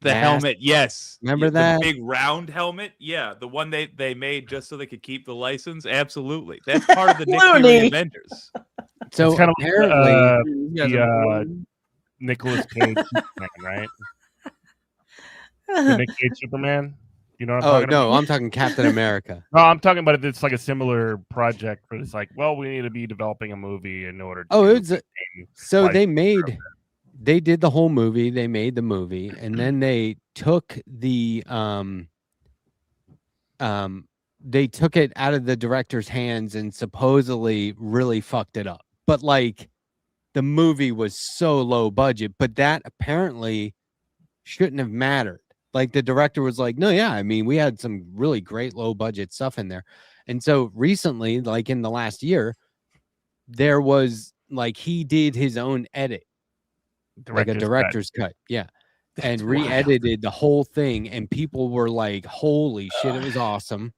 S2: The
S1: mask.
S2: helmet, yes.
S1: Remember
S2: the
S1: that?
S2: big round helmet? Yeah, the one they made just so they could keep the license. Absolutely, that's part of the Nick Fury
S4: Looney.
S2: Avengers.
S1: So
S5: It's kind
S1: apparently,
S5: of
S3: You guys are bored.
S5: Nicholas Cage Superman, right? The Nick Cage Superman. You know what I'm
S1: oh
S5: talking
S1: no,
S5: about?
S1: I'm talking Captain America.
S5: No, I'm talking about it. It's like a similar project, but it's like, well, we need to be developing a movie in order to.
S1: Oh, it was so
S5: like-
S1: they did the whole movie. They made the movie, and then they took the they took it out of the director's hands and supposedly really fucked it up. But like, the movie was so low budget, but that apparently shouldn't have mattered. Like, the director was like, no, yeah, I mean, we had some really great low budget stuff in there. And so recently, like in the last year, there was like, he did his own edit, like a director's cut. Yeah. And re-edited the whole thing, and people were like, holy shit, it was awesome.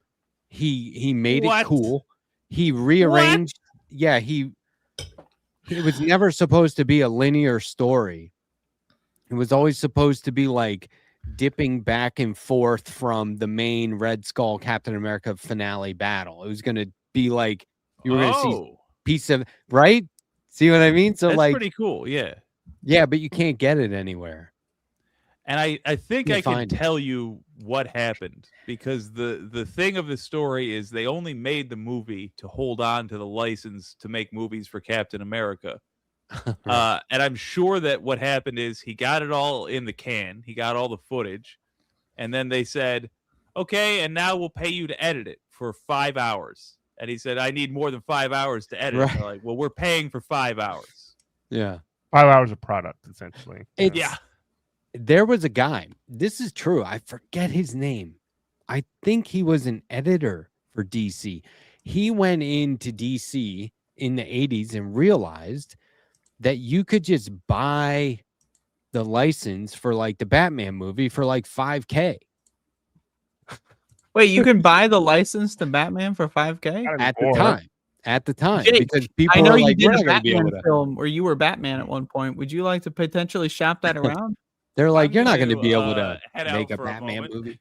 S1: He made it cool. He rearranged. Yeah, it was never supposed to be a linear story. It was always supposed to be like dipping back and forth from the main Red Skull Captain America finale battle. It was going to be like you were going to see piece of, right? See what I mean? So
S2: that's
S1: like
S2: pretty cool.
S1: Yeah, but you can't get it anywhere.
S2: And I think
S1: You
S2: I can
S1: find it.
S2: tell you what happened, because the thing of the story is they only made the movie to hold on to the license to make movies for Captain America.
S1: Right.
S2: And I'm sure that what happened is he got it all in the can. He got all the footage. And then they said, okay, and now we'll pay you to edit it for 5 hours. And he said, I need more than 5 hours to edit.
S1: Right.
S2: They're like, well, we're paying for 5 hours.
S1: Yeah.
S5: 5 hours of product, essentially.
S2: Yeah.
S1: There was a guy. This is true. I forget his name. I think he was an editor for DC. He went into DC in the 80s and realized that you could just buy the license for like the Batman movie for like $5,000
S3: Wait, you can buy the license to Batman for $5,000?
S1: at the time. At the time,
S3: Jake,
S1: because people
S3: I know
S1: were
S3: you
S1: like,
S3: did
S1: we're
S3: a
S1: not going to be able
S3: Batman
S1: to.
S3: film where you were Batman at one point. Would you like to potentially shop that around?
S1: They're like,
S2: I'm
S1: you're not
S2: gonna,
S1: going to be able to
S2: head out
S1: make a
S2: for
S1: Batman
S2: moment.
S1: movie.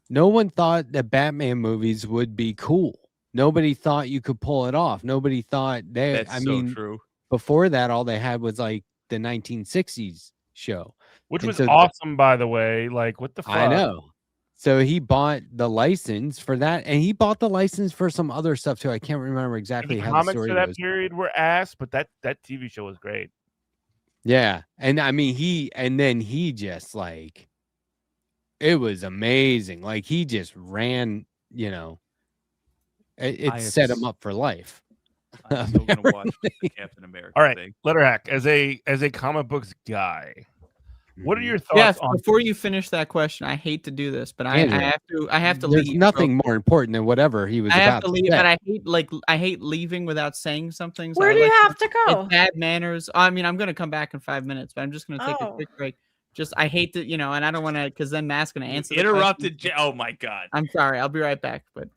S1: No one thought that Batman movies would be cool. Nobody thought you could pull it off. Nobody thought they.
S2: That's
S1: I
S2: so
S1: mean,
S2: true.
S1: before that, all they had was like the 1960s show,
S5: Which
S1: And
S5: was
S1: so
S5: awesome, by the way. Like, what the fuck?
S1: I know. So he bought the license for that, and he bought the license for some other stuff too. I can't remember exactly
S5: The
S1: how the
S5: comics
S1: story
S5: for that
S1: goes.
S5: period were ass, but that TV show was great.
S1: Yeah, and I mean he just like, it was amazing. Like he just ran, it
S2: I
S1: set
S2: have
S1: him up for life.
S2: I'm still gonna watch the Captain America
S5: All right,
S2: thing.
S5: Letterhack, as a comic books guy, what are your thoughts
S3: Yes.
S5: on?
S3: Before you finish that question, I hate to do this, but I
S1: Andrew,
S3: have to
S1: There's
S3: leave.
S1: nothing more important than whatever he was
S3: I have
S1: about
S3: to
S1: to
S3: leave,
S1: say.
S3: but I hate leaving without saying something. So
S4: Where
S3: I
S4: do you
S3: like
S4: have to go?
S3: It's bad manners. I mean, I'm gonna come back in 5 minutes, but I'm just gonna take a
S4: Oh.
S3: quick break. Just I hate to, and I don't want to, because then Matt's gonna answer. the
S2: Interrupted.
S3: question.
S2: Oh my god.
S3: I'm sorry. I'll be right back. But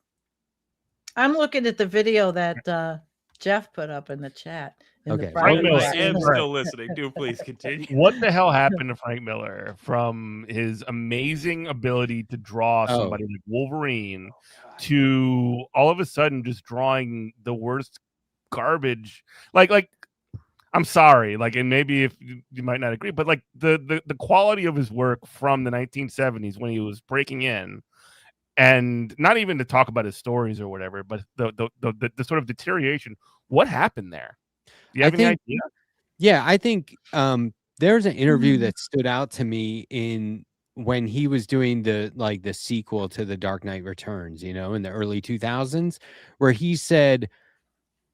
S4: I'm looking at the video that Jeff put up in the chat.
S1: Okay.
S5: Frank Miller.
S2: I am
S5: Right.
S2: still listening. Do please continue.
S5: What the hell happened to Frank Miller from his amazing ability to draw
S1: Oh.
S5: somebody like Wolverine to all of a sudden just drawing the worst garbage? Like I'm sorry, like, and maybe if you might not agree, but like the quality of his work from the 1970s when he was breaking in, and not even to talk about his stories or whatever, but the sort of deterioration. What happened there? Do you have any idea?
S1: Yeah, I think there's an interview that stood out to me when he was doing the sequel to The Dark Knight Returns, in the early 2000s, where he said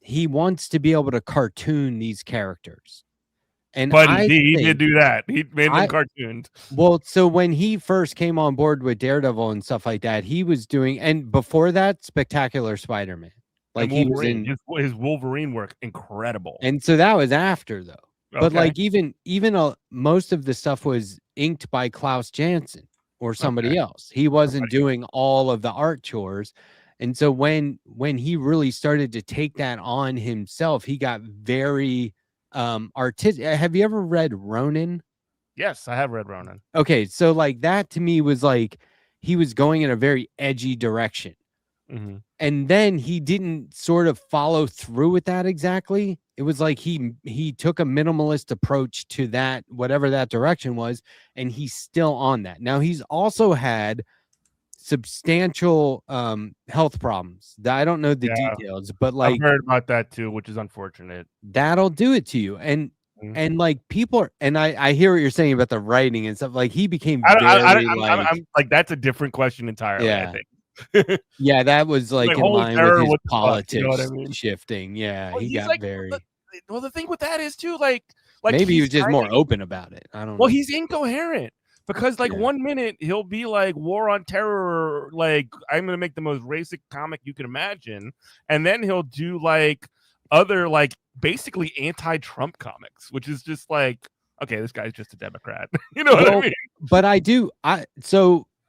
S1: he wants to be able to cartoon these characters. And
S5: But
S1: I
S5: he did
S1: think-
S5: do that. He made them cartoons.
S1: Well, so when he first came on board with Daredevil and stuff like that, he was doing, and before that, Spectacular Spider-Man. Like
S5: And
S1: he was
S5: Wolverine,
S1: in,
S5: his Wolverine work, incredible.
S1: and so that was after though. But
S5: Okay.
S1: like even most of the stuff was inked by Klaus Janson or somebody else. He wasn't doing all of the art chores. And so when he really started to take that on himself, he got very artistic. Have you ever read Ronin?
S5: Yes, I have read Ronin.
S1: Okay, so like that to me was like he was going in a very edgy direction.
S5: Mm-hmm.
S1: And then he didn't sort of follow through with that exactly. It was like he took a minimalist approach to that, whatever that direction was, and he's still on that. Now he's also had substantial health problems. I don't know the details, but like
S5: I've heard about that too, which is unfortunate.
S1: That'll do it to you. And like people are, and I hear what you're saying about the writing and stuff. Like he became
S5: I'm like that's a different question entirely.
S1: Yeah.
S5: I think.
S1: Yeah, that was like in line with his politics
S5: you know what I mean?
S1: shifting. Yeah,
S5: Well,
S1: he got
S5: like,
S1: very.
S5: Well, the thing with that is too, like
S1: maybe he was just more open about it. I don't know.
S5: Well, he's incoherent because, like, 1 minute he'll be like War on Terror, like I'm gonna make the most racist comic you can imagine, and then he'll do like other like basically anti-Trump comics, which is just like, okay, this guy's just a Democrat. You know what I mean?
S1: But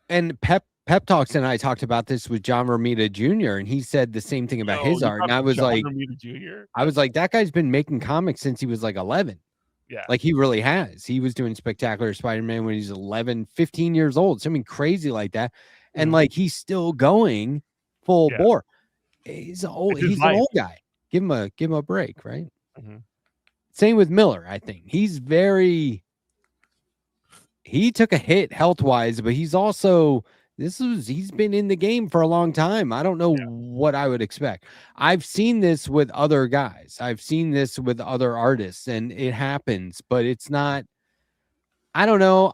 S1: and Pep Talks and I talked about this with John Romita Jr. and he said the same thing about his art. And I was like, that guy's been making comics since he was like 11.
S5: Yeah.
S1: Like he really has. He was doing Spectacular Spider-Man when he's 11, 15 years old, something crazy like that. And like he's still going full bore. He's old. He's an old guy. Give him a break, right?
S5: Mm-hmm.
S1: Same with Miller, I think. He took a hit health-wise, but he's also he's been in the game for a long time. I don't know what I would expect. I've seen this with other guys. I've seen this with other artists, and it happens, but it's not. I don't know.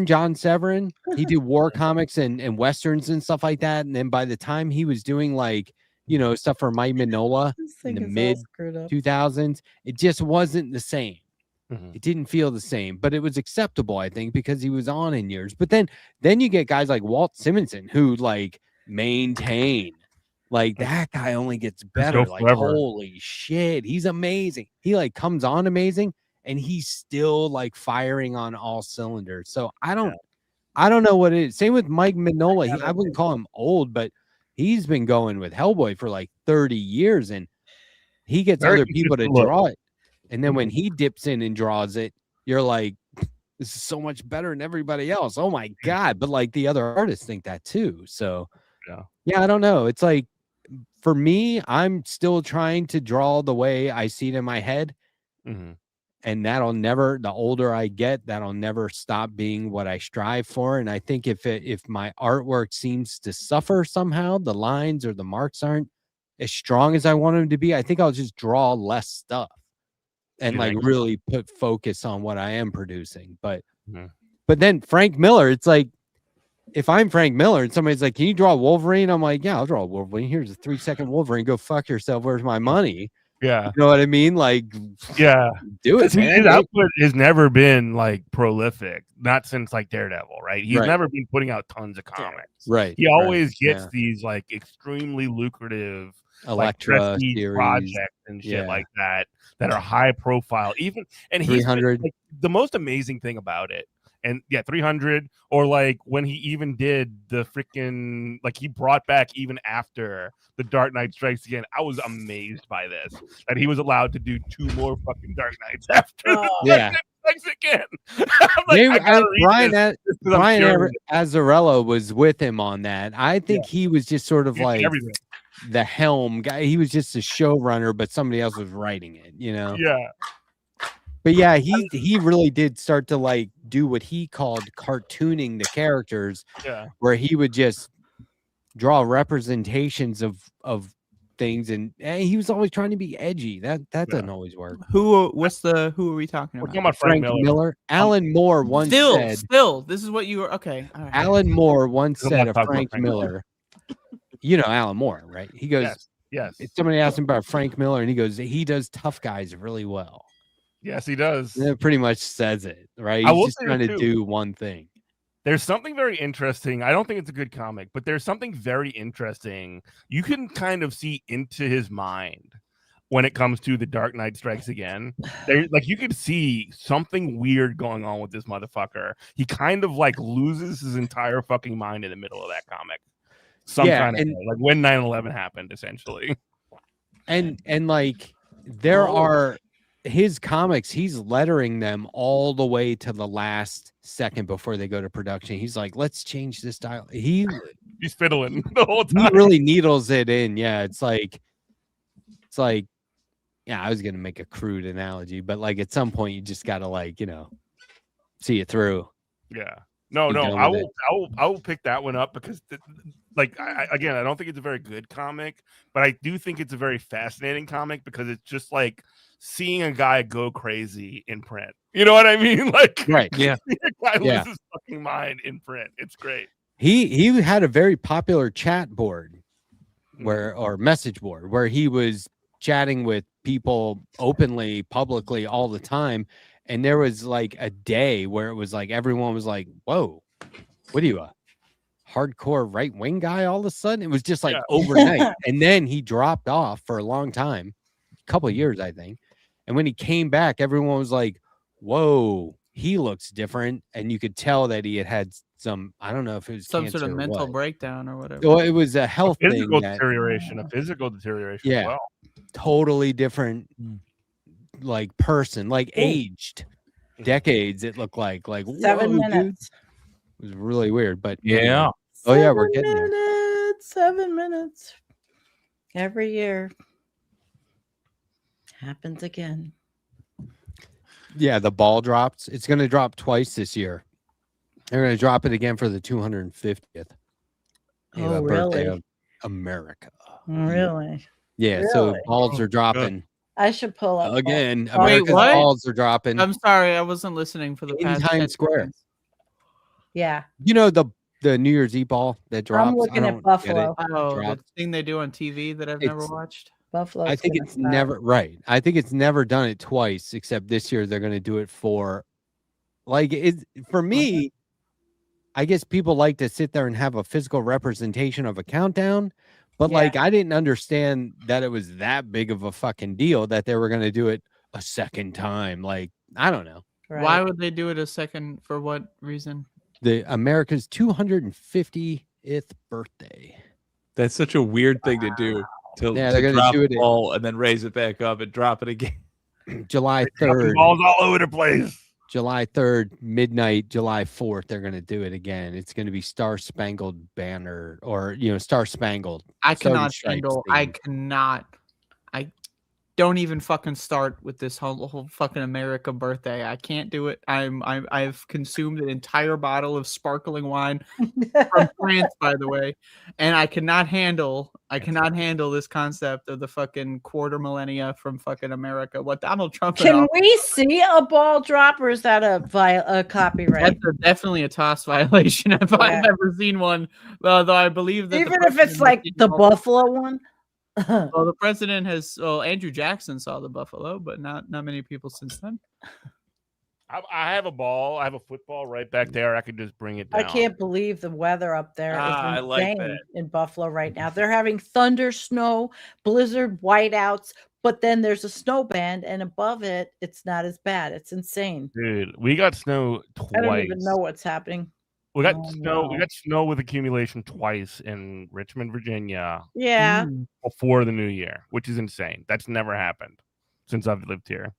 S1: John Severin, he did war comics and westerns and stuff like that. And then by the time he was doing like, stuff for Mike Mignola in the mid 2000s, it just wasn't the same. It didn't feel the same, but it was acceptable, I think, because he was on in years. But then you get guys like Walt Simonson who like maintain, like that guy only gets better. Like holy shit, he's amazing. He like comes on amazing, and he's still like firing on all cylinders. So I don't know what it is. Same with Mike Mignola. I wouldn't call him old, but he's been going with Hellboy for like 30 years, and he gets other people to draw it. And then when he dips in and draws it, you're like, this is so much better than everybody else. Oh my God. But like the other artists think that too. So yeah, I don't know. It's like, for me, I'm still trying to draw the way I see it in my head. And that'll never, the older I get, that'll never stop being what I strive for. And I think if my artwork seems to suffer somehow, the lines or the marks aren't as strong as I want them to be, I think I'll just draw less stuff. And like really put focus on what I am producing. But then Frank Miller, it's like, if I'm Frank Miller and somebody's like, can you draw Wolverine? I'm like, yeah, I'll draw Wolverine. Here's a 3-second Wolverine. Go fuck yourself. Where's my money?
S5: Yeah.
S1: You know what I mean? Like, do it.
S5: His output has never been like prolific, not since like Daredevil, right? He's never been putting out tons of comics.
S1: Right.
S5: He always gets these like extremely lucrative
S1: Elektra series
S5: projects and shit like that are high profile. Even and he's
S1: 300.
S5: Like, the most amazing thing about it, and 300, or like when he even did the freaking like he brought back even after the Dark Knight Strikes Again. I was amazed by this that he was allowed to do 2 more fucking Dark Knights after the Dark Knight Strikes Again.
S1: Brian Azzarello was with him on that. I think he was just sort of like the helm guy. He was just a showrunner, but somebody else was writing it, But yeah, he really did start to like do what he called cartooning the characters, where he would just draw representations of things, and he was always trying to be edgy. That doesn't always work.
S3: Who are we talking about?
S5: We're talking about Frank Miller.
S1: Alan Moore once said.
S3: Still, this is what you were. Okay. All right.
S1: Alan Moore once said of Frank Miller. You know Alan Moore, right? He goes,
S5: yes.
S1: Somebody asked him about Frank Miller, and he goes, he does tough guys really well.
S5: Yes, he does.
S1: And it pretty much says it, right? He's just trying to do one thing.
S5: There's something very interesting. I don't think it's a good comic, but there's something very interesting. You can kind of see into his mind when it comes to the Dark Knight Strikes Again. Like you could see something weird going on with this motherfucker. He kind of like loses his entire fucking mind in the middle of that comic. Like when 9/11 happened, essentially.
S1: And like there are his comics, he's lettering them all the way to the last second before they go to production. He's like, let's change this style. He's
S5: fiddling the whole time.
S1: He really needles it in. Yeah, it's like, yeah, I was gonna make a crude analogy, but like at some point you just gotta like, see it through.
S5: Yeah. No,
S1: Be done
S5: I
S1: with
S5: will pick that one up because again, I don't think it's a very good comic, but I do think it's a very fascinating comic because it's just like seeing a guy go crazy in print. You know what I mean? Like,
S1: right.
S2: Yeah.
S5: A guy loses his fucking mind in print. It's great.
S1: He had a very popular chat board or message board where he was chatting with people openly, publicly all the time. And there was like a day where it was like everyone was like, whoa, what are you, a hardcore right-wing guy all of a sudden? It was just like overnight. And then he dropped off for a long time, a couple of years, I think. And when he came back, everyone was like, whoa, he looks different. And you could tell that he had some, I don't know if it was
S3: some sort of mental breakdown or whatever.
S1: Well, it was a health
S5: physical
S1: thing.
S5: Deterioration, a physical deterioration as well.
S1: Totally different like person, like aged decades. It looked like
S4: 7 minutes.
S1: Dude. It was really weird, but
S2: yeah.
S1: Oh yeah, we're getting there.
S4: 7 minutes. Every year happens again.
S1: Yeah, the ball drops. It's going to drop twice this year. They're going to drop it again for the 250th.
S4: Oh,
S1: birthday
S4: really?
S1: of America.
S4: Really?
S1: Yeah,
S4: Really?
S1: so balls are dropping.
S4: I should pull up
S1: Again,
S3: Wait,
S1: America's
S3: what?
S1: balls are dropping.
S3: I'm sorry, I wasn't listening for the
S1: in
S3: past
S1: Times
S3: 10
S1: Square.
S3: seconds.
S1: The New Year's Eve ball that drops.
S4: I'm looking at Buffalo.
S3: Oh, the
S1: Dropped.
S3: thing they do on TV that I've never watched.
S4: Buffalo.
S1: I think it's never right. I think it's never done it twice, except this year they're going to do it for, like, it for me. I guess people like to sit there and have a physical representation of a countdown, but like I didn't understand that it was that big of a fucking deal that they were going to do it a second time. Like, I don't know.
S4: Right.
S3: Why would they do it a second? For what reason?
S1: The America's 250th birthday.
S2: That's such a weird thing to do.
S1: Yeah,
S2: to
S1: they're gonna
S2: drop
S1: do it
S2: the ball and then raise it back up and drop it again.
S1: July
S5: Dropping
S1: 3rd.
S5: balls all over the place.
S1: July 3rd, midnight, July 4th, they're going to do it again. It's going to be Star Spangled Banner or, Star Spangled.
S3: I cannot
S1: Stripes
S3: handle.
S1: theme.
S3: I don't even fucking start with this whole fucking America birthday. I can't do it. I've consumed an entire bottle of sparkling wine from France, by the way, and I cannot handle this concept of the fucking quarter millennia from fucking America. What Donald Trump?
S4: Can we see a ball drop, or is that a copyright?
S3: That's definitely a toss violation if I've ever seen one. Though I believe that
S4: even if it's like the Buffalo one.
S3: Well, the president has. Well, Andrew Jackson saw the Buffalo, but not many people since then.
S5: I have a ball. I have a football right back there. I could just bring it down.
S4: I can't believe the weather up there is
S2: I
S4: insane
S2: like that.
S4: in Buffalo right now. They're having thunder, snow, blizzard, whiteouts, but then there's a snow band, and above it, it's not as bad. It's insane.
S5: Dude, we got snow twice.
S4: I don't even know what's happening.
S5: We got snow.
S4: no.
S5: We got snow with accumulation twice in Richmond, Virginia,
S4: Yeah.
S5: before the new year, which is insane. That's never happened since I've lived here.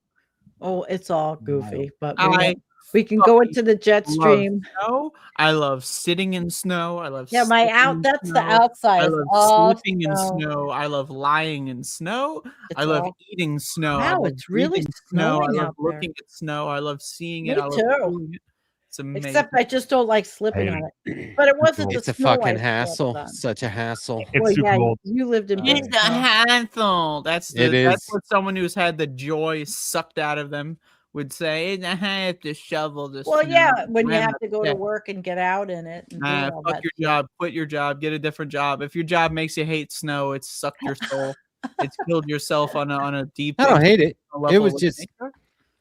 S4: Oh, it's all goofy, but
S3: I
S4: we can go into the jet stream.
S3: Snow. I love sitting in snow. I love
S4: Yeah, that's the
S3: snow.
S4: outside.
S3: I
S4: is
S3: love
S4: all
S3: sleeping in snow. I love lying in snow.
S4: It's
S3: I love
S4: all-
S3: eating snow. I
S4: Wow,
S3: love
S4: it's really
S3: breathing snow. I
S4: snowing
S3: love
S4: out there.
S3: looking at snow. I love seeing
S4: Me
S3: it. I love
S4: too.
S3: doing it. It's amazing.
S4: Except I just don't like slipping on it. But it wasn't the
S1: It's a
S4: snow I
S1: fucking
S4: slipped
S1: hassle.
S4: on.
S1: Such a hassle.
S5: It's
S4: Well,
S5: super
S4: yeah,
S5: old.
S4: you lived in
S3: It's the hassle. That's
S1: It
S3: that's
S1: is.
S3: what someone who's had the joy sucked out of them would say. I have to shovel this.
S4: Well, yeah,
S3: snow.
S4: when you
S3: I'm
S4: have to go to
S3: upset.
S4: work and get out in it. And do all
S3: Fuck
S4: that
S3: your
S4: shit.
S3: job. Quit your job. Get a different job. If your job makes you hate snow, it's sucked your soul. It's killed yourself on a deep.
S1: I don't hate it.
S3: level
S1: It was
S3: with
S1: just
S3: nature.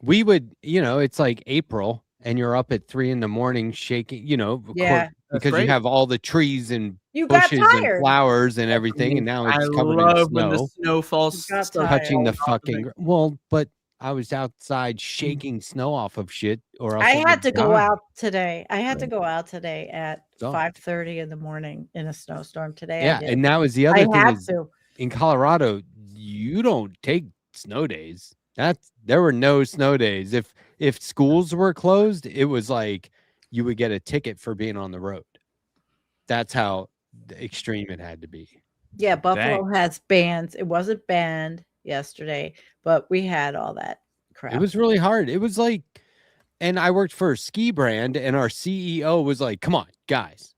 S1: we would, it's like April and you're up at 3 a.m. shaking,
S4: Yeah.
S1: because you
S3: great.
S1: have all the trees and
S4: You got
S1: bushes and
S4: tired.
S1: flowers and everything, and now
S3: I
S1: it's covered in
S3: love when the
S1: snow,
S3: snow falls.
S4: You got
S3: starts
S4: tired.
S1: touching the
S3: falling off of
S1: fucking.
S3: it.
S1: Well, but I was outside shaking snow off of shit, or else
S4: I
S1: it
S4: had
S1: would
S4: to go
S1: die.
S4: out today. I had to go out today at
S1: Oh.
S4: 5:30 in the morning in a snowstorm today.
S1: Yeah,
S4: I did.
S1: and that was the other
S4: I
S1: thing
S4: had
S1: is
S4: to.
S1: in Colorado, you don't take snow days. There were no snow days. If schools were closed, it was like you would get a ticket for being on the road. That's how extreme it had to be.
S4: Yeah, Buffalo has bans. It wasn't banned yesterday, but we had all that crap.
S1: It was really hard. It was like, and I worked for a ski brand, and our CEO was like, "Come on, guys,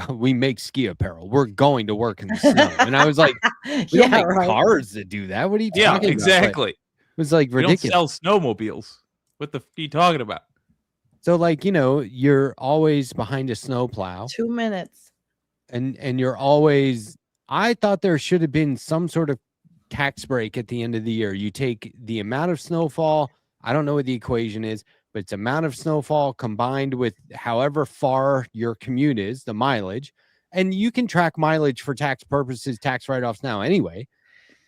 S1: we make ski apparel. We're going to work in the snow." And I was like, "We don't make cars that do that. What are you talking about?"
S2: Exactly.
S1: Like, it was like ridiculous.
S2: We don't sell snowmobiles. What the f are you talking about?
S1: So, like, you're always behind a snowplow.
S4: 2 minutes.
S1: And you're always, I thought there should have been some sort of tax break at the end of the year. You take the amount of snowfall, I don't know what the equation is, but it's amount of snowfall combined with however far your commute is, the mileage, and you can track mileage for tax purposes, tax write-offs now anyway.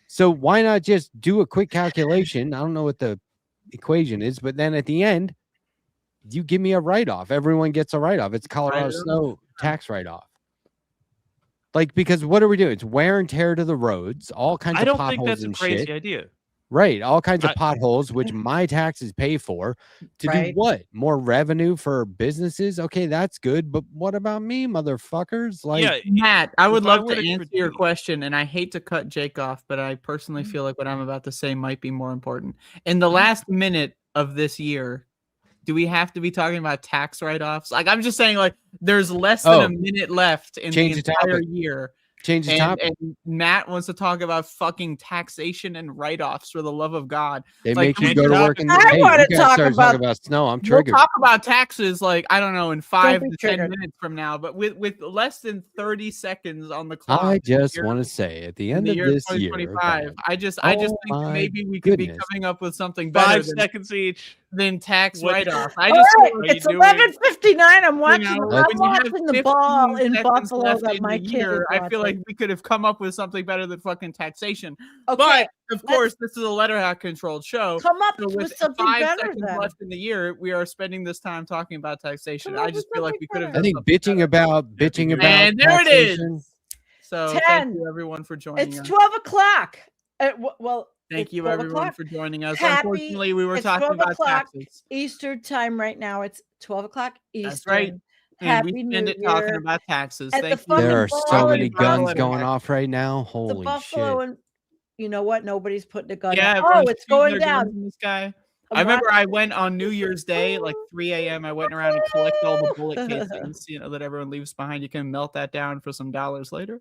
S1: So why not just do a quick calculation? I don't know what the equation is, but then at the end, you give me a write-off. Everyone gets a write-off. It's Colorado snow tax write-off. Like, because what are we doing? It's wear and tear to the roads, all kinds of potholes. I don't think that's a crazy
S2: idea.
S1: Right. All kinds of potholes, which my taxes pay for. To do what? More revenue for businesses? Okay, that's good. But what about me, motherfuckers? Like,
S3: Matt, I would love to answer your question, and I hate to cut Jake off, but I personally feel like what I'm about to say might be more important. In the last minute of this year, do we have to be talking about tax write-offs? Like, I'm just saying, like, there's less than a minute left in the entire year.
S1: Change the topic.
S3: And Matt wants to talk about fucking taxation and write-offs, for the love of God.
S1: They make you go to work and
S4: I want to talk about
S1: snow. I'm triggered.
S3: We'll talk about taxes, like, I don't know, in 5 to 10 minutes from now, but with less than 30 seconds on the clock.
S1: I just want to say, at the end of this year,
S3: I just think maybe we could be coming up with something better.
S2: 5 seconds each.
S3: Than tax write-off.
S4: It's 11:59. I'm watching. I'm watching the ball in Buffalo that my kid.
S3: I feel like we could have come up with something better than fucking taxation. Okay, but of course, this is a Letterhack controlled show.
S4: Come up with something
S3: 5
S4: better.
S3: seconds left in the year, we are spending this time talking about taxation. I just feel like we could have.
S1: I think bitching about.
S3: And there it is. So thank you everyone for joining.
S4: It's 12 o'clock. Well.
S3: Thank you, everyone, for joining us. Unfortunately, we were talking about taxes.
S4: Eastern time right now. It's 12 o'clock Eastern.
S3: That's right. And we spend it talking about taxes. Thank you.
S1: There are so many guns going off right now. Holy
S4: Buffalo
S1: shit.
S4: And you know what? Nobody's putting a gun.
S3: Yeah,
S4: it's going down.
S3: This guy. I remember I went on New Year's Day, like 3 a.m. I went around and collected all the bullet casings, that everyone leaves behind. You can melt that down for some dollars later.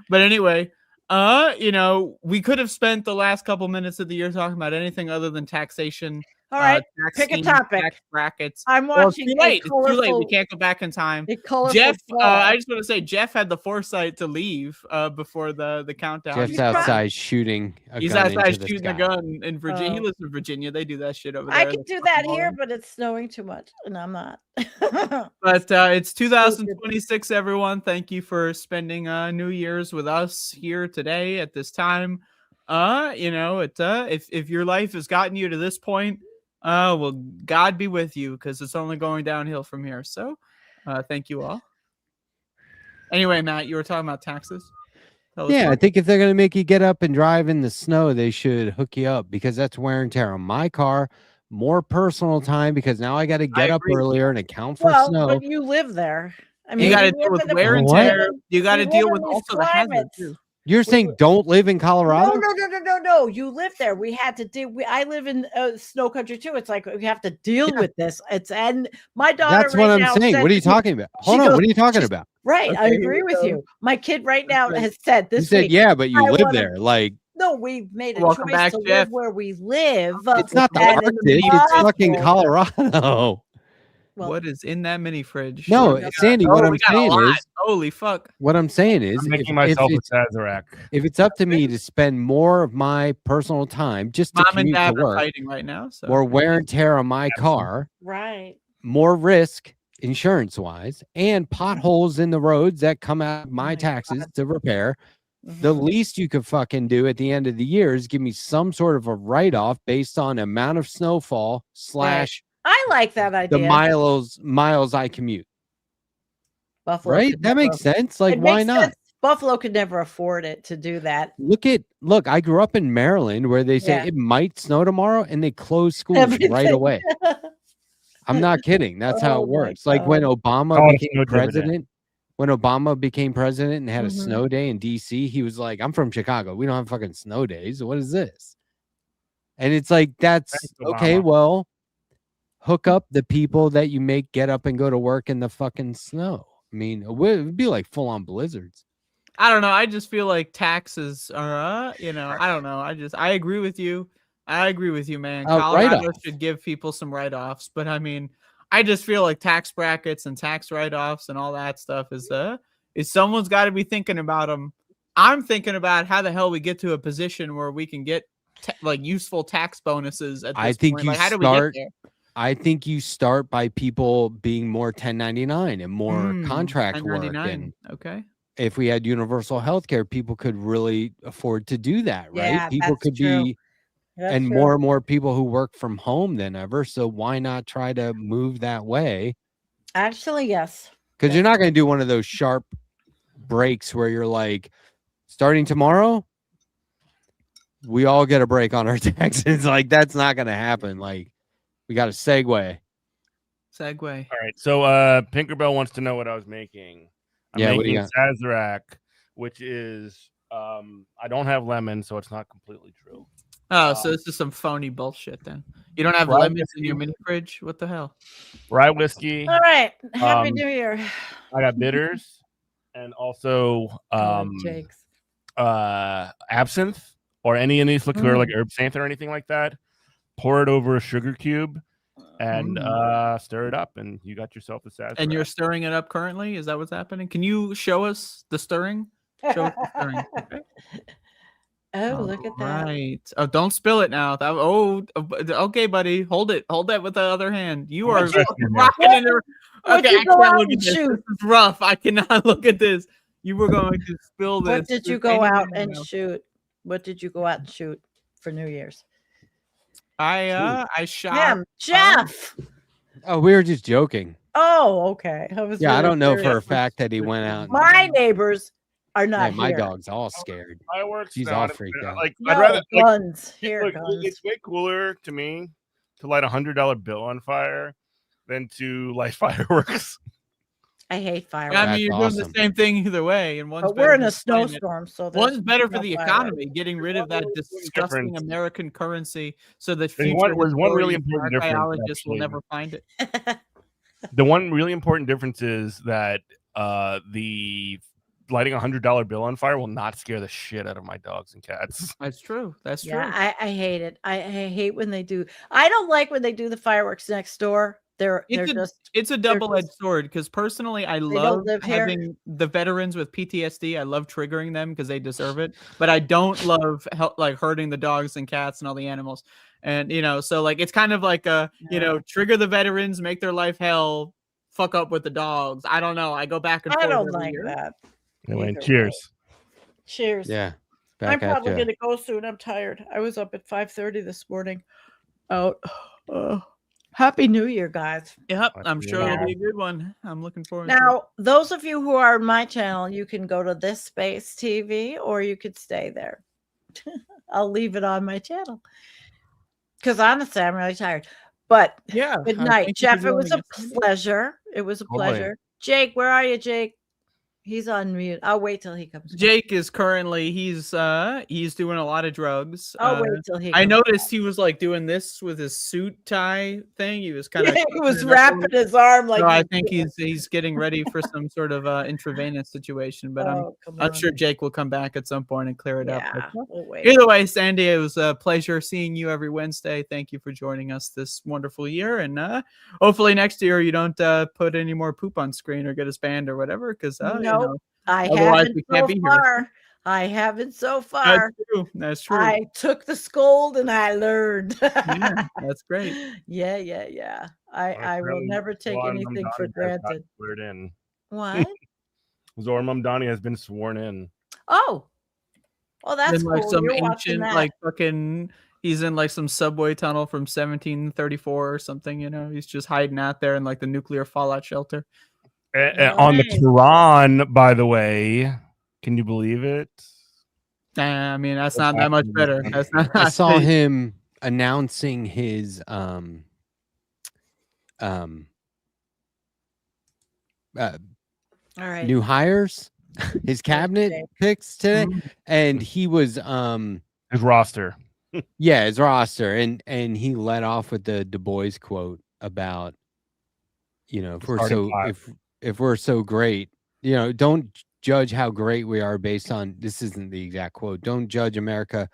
S3: But anyway, we could have spent the last couple minutes of the year talking about anything other than taxation.
S4: All right, pick a topic.
S3: Tax brackets.
S4: I'm watching.
S3: It's too late. We can't go back in time. Jeff, I just want to say, Jeff had the foresight to leave before the countdown.
S1: Jeff's outside shooting.
S3: He's outside shooting a gun in Virginia. He lives in Virginia. They do that shit over there.
S4: I can do that here, but it's snowing too much, and I'm not.
S3: But it's 2026, everyone. Thank you for spending New Year's with us here today at this time. If your life has gotten you to this point, well, God be with you, because it's only going downhill from here. So, thank you all. Anyway, Matt, you were talking about taxes.
S1: Yeah, I think if they're going to make you get up and drive in the snow, they should hook you up, because that's wear and tear on my car. More personal time, because now I got to get up earlier and account for snow.
S4: But you live there. I mean,
S3: you got to deal with wear and tear. You got to deal with also the hazard too.
S1: You're saying don't live in Colorado?
S4: No. You live there. We had to deal. I live in snow country too. It's like we have to deal with this. And my daughter.
S1: That's what I'm saying. What are you talking about? Hold on. What are you talking about?
S4: Right. Okay, I agree with you. My kid right now has said this.
S1: You said, yeah, but you live there. Like.
S4: No, we've made a choice to live where we live.
S1: It's not the Arctic. It's fucking Colorado.
S3: Well, what is in that mini fridge?
S1: No, Sandy, what I'm saying is,
S3: holy fuck.
S1: What I'm saying is,
S5: I'm making myself a Sazerac.
S1: If it's up to me to spend more of my personal time just to commute to work,
S3: are fighting right now, so.
S1: More wear and tear on my car,
S4: right?
S1: More risk insurance-wise, and potholes in the roads that come out of my taxes to repair. The least you could fucking do at the end of the year is give me some sort of a write-off based on amount of snowfall /
S4: I like that idea.
S1: The miles I commute.
S4: Buffalo,
S1: right? That makes sense. Like, why not?
S4: Buffalo could never afford it to do that.
S1: Look, I grew up in Maryland where they say it might snow tomorrow and they close schools right away. I'm not kidding. That's how it works. Like when Obama became president, and had a snow day in DC, he was like, I'm from Chicago. We don't have fucking snow days. What is this? And it's like, that's okay. Well, hook up the people that you make get up and go to work in the fucking snow. I mean, it would be like full on blizzards.
S3: I don't know. I just feel like taxes are, I don't know. I agree with you. I agree with you, man. Colorado should give people some write-offs, but I mean, I just feel like tax brackets and tax write-offs and all that stuff is someone's got to be thinking about them. I'm thinking about how the hell we get to a position where we can get like useful tax bonuses at this point. Like, how do we get there?
S1: I think you start by people being more 1099 and more contract work. And if we had universal health care, people could really afford to do that, right?
S4: Yeah,
S1: people could be, and more people who work from home than ever. So why not try to move that way?
S4: Actually, yes.
S1: Because you're not going to do one of those sharp breaks where you're like, starting tomorrow, we all get a break on our taxes. Like, that's not going to happen. Like, we got a segue.
S3: All
S5: right. So Pinkerbell wants to know what I was making. I'm making Sazerac, which is I don't have lemon, so it's not completely true.
S3: Oh, so this is some phony bullshit then. You don't have lemons in your mini fridge? What the hell?
S5: Rye whiskey.
S4: All right. Happy New Year.
S5: I got bitters and also absinthe or any Anise liqueur like absinthe or anything like that. Pour it over a sugar cube and stir it up, and you got yourself a Sazerac.
S3: And you're stirring it up currently? Is that what's happening? Can you show us the stirring? Show us the stirring. Okay.
S4: Oh, look at that.
S3: Right. Oh, don't spill it now. Okay, buddy. Hold it. Hold that with the other hand. You are rocking in there. Okay, I can't look at this. This is rough. I cannot look at this. You were going to spill this.
S4: What did you go out and shoot? What did you go out and shoot for New Year's?
S3: I shot
S4: Jeff.
S1: Oh, we were just joking.
S4: Oh, okay.
S1: I don't know for a fact that he went out.
S4: My neighbors are not
S1: my
S4: here.
S1: dog's all scared.
S5: Fireworks.
S1: She's all freaked out.
S5: Like, I'd rather
S4: guns.
S5: It's way cooler to me to light $100 bill on fire than to light fireworks.
S4: I hate fireworks.
S3: I mean, you're doing the same thing either way, and
S4: but we're in a snowstorm, so
S3: one's better for the economy, getting rid of that disgusting American currency, so that future
S5: one really important difference
S3: biologists will never find it.
S5: The one really important difference is that the lighting $100 bill on fire will not scare the shit out of my dogs and cats.
S3: That's true. That's true.
S4: Yeah, I hate it. I hate when they do. I don't like when they do the fireworks next door.
S3: It's a double-edged sword, because personally I love having the veterans with PTSD. I love triggering them because they deserve it, but I don't love hurting the dogs and cats and all the animals. And so like it's kind of like trigger the veterans, make their life hell, fuck up with the dogs. I don't know. I go back and forth.
S4: I don't like that.
S5: Anyway, cheers.
S4: Cheers.
S1: Yeah.
S4: I'm probably gonna go soon. I'm tired. I was up at 5:30 this morning. Happy New Year, guys.
S3: Yep, I'm sure it'll be a good one. I'm looking forward to it.
S4: Now, those of you who are on my channel, you can go to This Space TV or you could stay there. I'll leave it on my channel. Because honestly, I'm really tired. But
S3: yeah,
S4: good night, Jeff. It was a pleasure. It was a pleasure. Jake, where are you, Jake? He's on mute. I'll wait till he comes.
S3: Jake is currently he's doing a lot of drugs.
S4: I'll wait till he.
S3: I noticed he was like doing this with his suit tie thing. He was kind of
S4: he was wrapping his arm like.
S3: So I think he's getting ready for some sort of intravenous situation. But I'm sure Jake will come back at some point and clear it up.
S4: We'll wait.
S3: Either way, Sandy, it was a pleasure seeing you every Wednesday. Thank you for joining us this wonderful year, and hopefully next year you don't put any more poop on screen or get us banned or whatever. Because
S4: I haven't so far. I haven't so far.
S3: That's true.
S4: I took the scold and I learned.
S3: Yeah, that's great.
S4: Yeah. I will never take anything for granted. What?
S5: Zora Mamdani has been sworn in.
S4: Oh, that's
S3: like
S4: cool.
S3: Some
S4: You're
S3: ancient, like fucking. He's in like some subway tunnel from 1734 or something. He's just hiding out there in like the nuclear fallout shelter.
S5: On the Quran, by the way, Can you believe it?
S3: I mean, that's not that much better. That's not.
S1: I saw him announcing his
S4: All right.
S1: new hires, his cabinet picks today, and he was
S5: His roster.
S1: yeah, his roster, and he led off with the Du Bois quote about, you know, if we're so great, you know, don't judge how great we are based on, this isn't the exact quote, don't judge America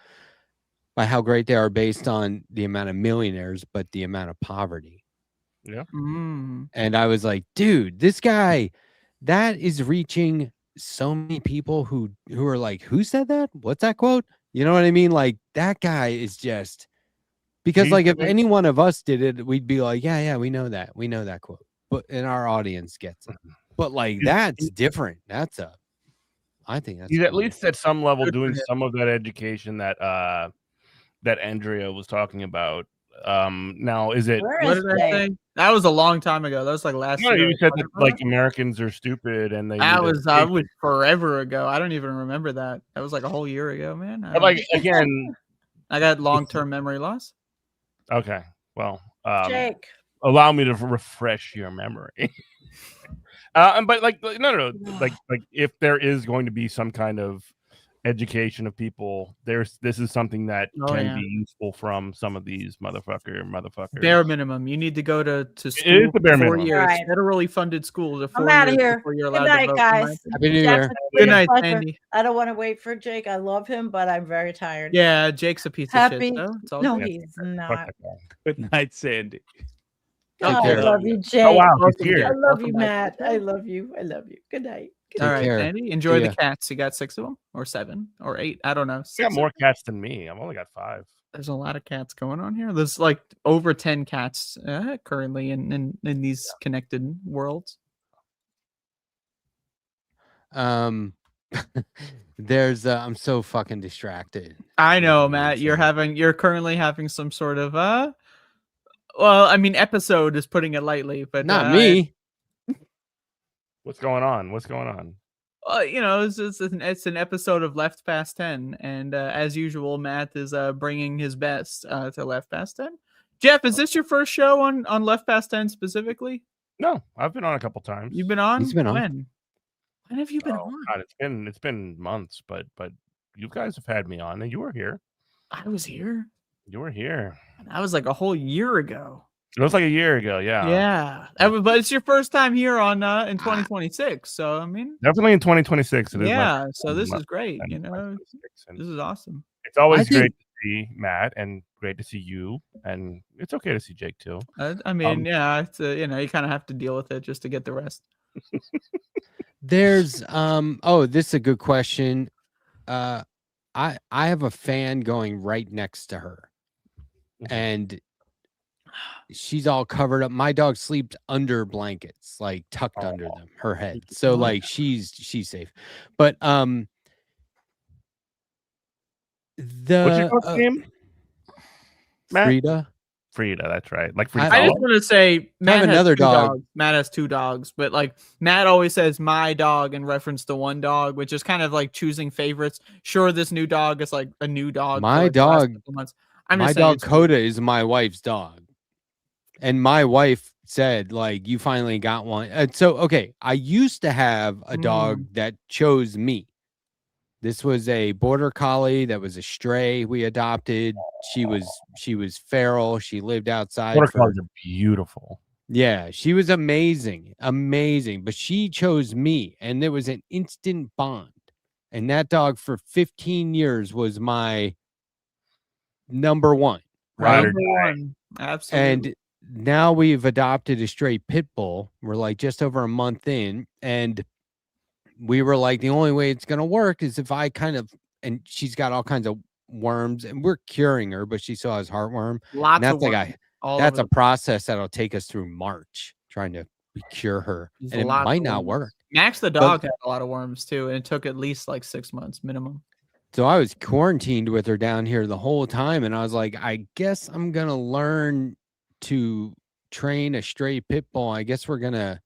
S1: by how great they are based on the amount of millionaires, but the amount of poverty.
S5: Yeah.
S1: And I was like, dude, this guy, that is reaching so many people who are like, who said that? What's that quote? You know what I mean? Like, that guy is just, because like if any one of us did it, we'd be like, yeah, we know that quote, but and our audience gets it. But like, that's different. I think that's
S5: he's
S1: cool.
S5: at least at some level doing some of that education that that Andrea was talking about. Now is it?
S3: What did I say? That was a long time ago. That was like last year.
S5: You said that like Americans are stupid and they.
S3: That was forever ago. I don't even remember that. That was like a whole year ago, man.
S5: But like again,
S3: I got long-term memory loss.
S5: Okay, well,
S4: Jake,
S5: allow me to refresh your memory. But like, no, like if there is going to be some kind of education of people, this is something that can be useful from some of these motherfuckers.
S3: Bare minimum. You need to go to school.
S5: It is the bare
S3: 4
S5: minimum.
S3: years.
S4: Right.
S3: Federally funded schools.
S4: I'm out of here.
S3: You're
S4: Good
S3: allowed
S4: night,
S3: to vote.
S4: guys.
S1: Happy New Year.
S3: Good night,
S4: Pleasure.
S3: Sandy.
S4: I don't want to wait for Jake. I love him, but I'm very tired.
S3: Yeah, Jake's a piece of
S4: Happy.
S3: shit. Though. It's all
S4: No,
S3: good.
S4: he's not.
S2: Good night, Sandy.
S4: God, I
S1: care.
S4: love you, Jake.
S5: Oh wow, he's
S3: Welcome,
S5: here.
S3: Jake.
S4: I love
S3: Welcome
S4: you,
S3: back.
S4: Matt. I love you. I love you. Good night. Good
S3: All
S4: night.
S3: right,
S1: care.
S3: Sandy. Enjoy
S1: See
S3: the
S1: ya.
S3: cats. You got 6 of them, or 7, or 8. I don't know.
S5: You got
S3: 6
S5: more cats than me. I've only got 5.
S3: There's a lot of cats going on here. There's like over 10 cats currently in these connected worlds.
S1: There's I'm so fucking distracted.
S3: I know, Matt. You're currently having some sort of well, I mean, episode is putting it lightly, but
S1: Not me.
S5: What's going on?
S3: You know, it's an episode of Left Past 10, and as usual, Matt is bringing his best to Left Past 10. Jeff, is this your first show on Left Past 10 specifically?
S5: No, I've been on a couple times.
S3: You've been on?
S1: He's been on.
S3: When have you been on?
S5: God, it's been months, but you guys have had me on, and you were here.
S3: I was here.
S5: You were here.
S3: That was like a whole year ago.
S5: It was like a year ago, yeah.
S3: Yeah. But it's your first time here on in 2026. So I mean,
S5: Definitely in 2026. It is
S3: yeah. So this is great. You know, this is awesome.
S5: It's always great to see Matt and great to see you, and it's okay to see Jake too.
S3: I mean, yeah, it's, you know, you kind of have to deal with it just to get the rest.
S1: There's this is a good question. I have a fan going right next to her, and she's all covered up. My dog sleeps under blankets, like tucked under them, her head. So like she's safe. But
S5: what's your dog's name? Matt? Frida, that's right. Like Frida.
S3: I just want to say, Matt has
S1: another
S3: two
S1: dog.
S3: dogs. Matt has 2 dogs, but like Matt always says my dog in reference to one dog, which is kind of like choosing favorites. Sure, this new dog is like a new dog.
S1: My
S3: for, like, the last
S1: dog-
S3: couple months.
S1: my dog Coda is my wife's dog, and my wife said like, you finally got one. So okay, I used to have a dog that chose me. This was a border collie that was a stray we adopted. She was feral. She lived outside.
S5: Border collies are beautiful.
S1: Yeah, she was amazing, but she chose me, and there was an instant bond. And that dog for 15 years was my number one. Right.
S3: Number one. Absolutely.
S1: And now we've adopted a stray pit bull. We're like just over a month in, and we were like, the only way it's going to work is if I and she's got all kinds of worms, and we're curing her, but she still has heartworm.
S3: Lots
S1: that's
S3: of
S1: like
S3: worms.
S1: that's a process that'll take us through March, trying to cure her.
S3: There's
S1: And it might not work.
S3: Max the dog had a lot of worms too, and it took at least like 6 months minimum.
S1: So I was quarantined with her down here the whole time, and I was like, I guess I'm going to learn to train a stray pit bull. I guess we're going to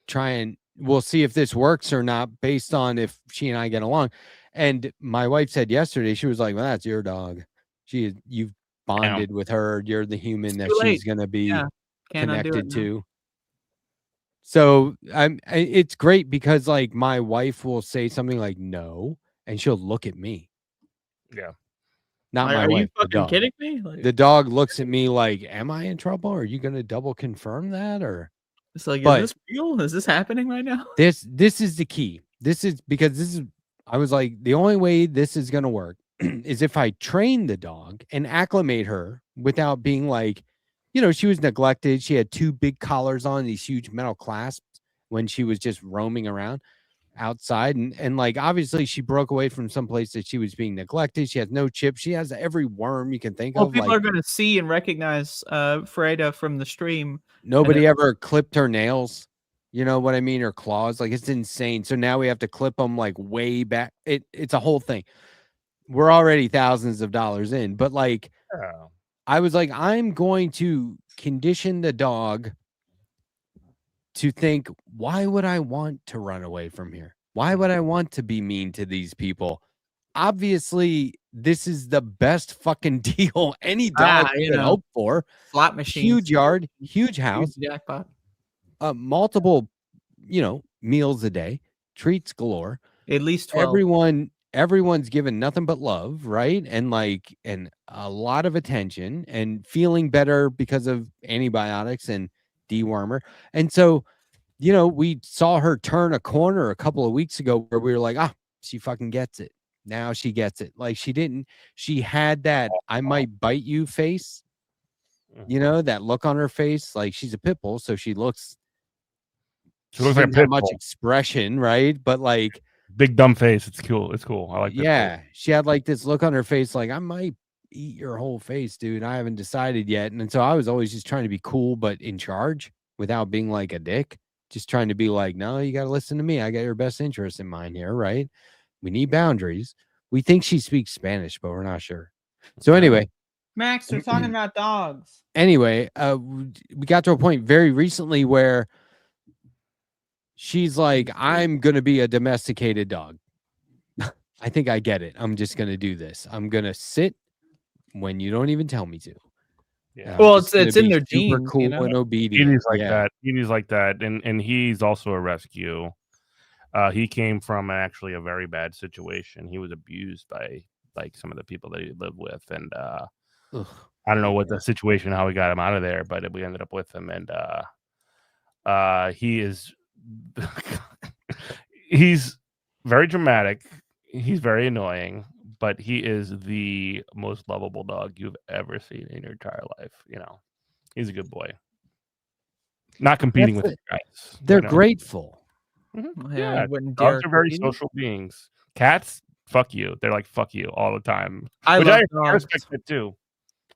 S1: try and we'll see if this works or not based on if she and I get along. And my wife said yesterday, she was like, well, that's your dog. You've bonded with her. You're the human that she's going to be connected to. So it's great because like my wife will say something like no, and she'll look at me.
S5: Yeah.
S1: Not
S3: like,
S1: my
S3: are
S1: wife.
S3: You fucking kidding me? Like,
S1: the dog looks at me like, am I in trouble? Are you going to double confirm that? Or
S3: it's like, is this real? Is this happening right now?
S1: This is the key. This is because I was like, the only way this is going to work is if I train the dog and acclimate her without being like, she was neglected. She had 2 big collars on, these huge metal clasps when she was just roaming around outside. And like, obviously she broke away from some place that she was being neglected. She has no chip. She has every worm you can think of.
S3: People are going to see and recognize Freda from the stream.
S1: Nobody ever clipped her nails. You know what I mean? Her claws. Like, it's insane. So now we have to clip them like way back. It's a whole thing. We're already thousands of dollars in, but like, I was like, I'm going to condition the dog to think, why would I want to run away from here? Why would I want to be mean to these people? Obviously, this is the best fucking deal any dog could hope for.
S3: Slot machine,
S1: huge yard, huge house,
S3: jackpot,
S1: multiple, meals a day, treats galore.
S3: At least 12.
S1: Everyone's given nothing but love, right? And a lot of attention and feeling better because of antibiotics and dewormer. And so, we saw her turn a corner a couple of weeks ago where we were like, she fucking gets it. Now she gets it. Like she had that I might bite you face, that look on her face. Like, she's a pit bull, so she looks like a pit much bull. Expression, right? But like,
S5: big dumb face. It's cool. I like that.
S1: Yeah, she had like this look on her face, like, I might eat your whole face, dude. I haven't decided yet. And so I was always just trying to be cool but in charge without being like a dick. Just trying to be like, no, you got to listen to me. I got your best interest in mind here, right? We need boundaries. We think she speaks Spanish, but we're not sure. So anyway,
S3: Max, we're talking about dogs.
S1: Anyway, we got to a point very recently where she's like, I'm going to be a domesticated dog. I think I get it. I'm just going to do this. I'm going to sit when you don't even tell me to.
S3: Yeah. Well, it's in their genes.
S1: Super cool and obedient.
S5: He's like that. He's like that. And he's also a rescue. He came from actually a very bad situation. He was abused by like some of the people that he lived with. And I don't know what the situation, how we got him out of there, but we ended up with him. And he is he's very dramatic. He's very annoying, but he is the most lovable dog you've ever seen in your entire life. He's a good boy. Not competing with the guys.
S1: They're grateful.
S5: Mm-hmm. Yeah, dogs are very social beings. Cats, fuck you. They're like, fuck you all the time. I respect it too.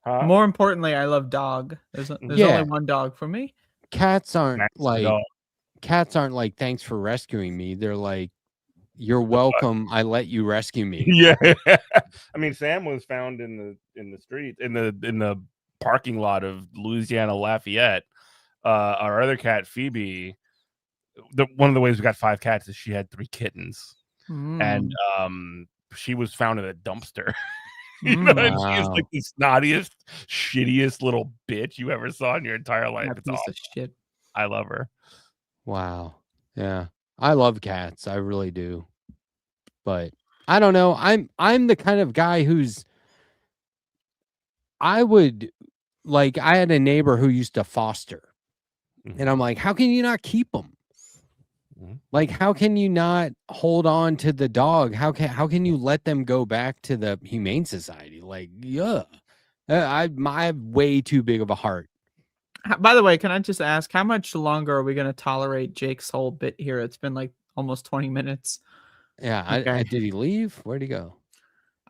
S3: More importantly, I love dog. There's only one dog for me.
S1: Cats aren't like, thanks for rescuing me. They're like, you're welcome. I let you rescue me.
S5: Yeah. I mean, Sam was found in the street, in the parking lot of Louisiana Lafayette. Our other cat, Phoebe, one of the ways we got 5 cats is she had 3 kittens. And she was found in a dumpster. And she's like the snottiest, shittiest little bitch you ever saw in your entire life. It's awesome.
S3: Shit.
S5: I love her.
S1: Wow. Yeah. I love cats. I really do. But I don't know. I'm the kind of guy I had a neighbor who used to foster. And I'm like, how can you not keep them? Like, how can you not hold on to the dog? How can you let them go back to the Humane Society? Like, yeah, I have way too big of a heart.
S3: By the way, can I just ask, how much longer are we going to tolerate Jake's whole bit here? It's been like almost 20 minutes.
S1: Yeah. Okay. Did he leave? Where'd he go?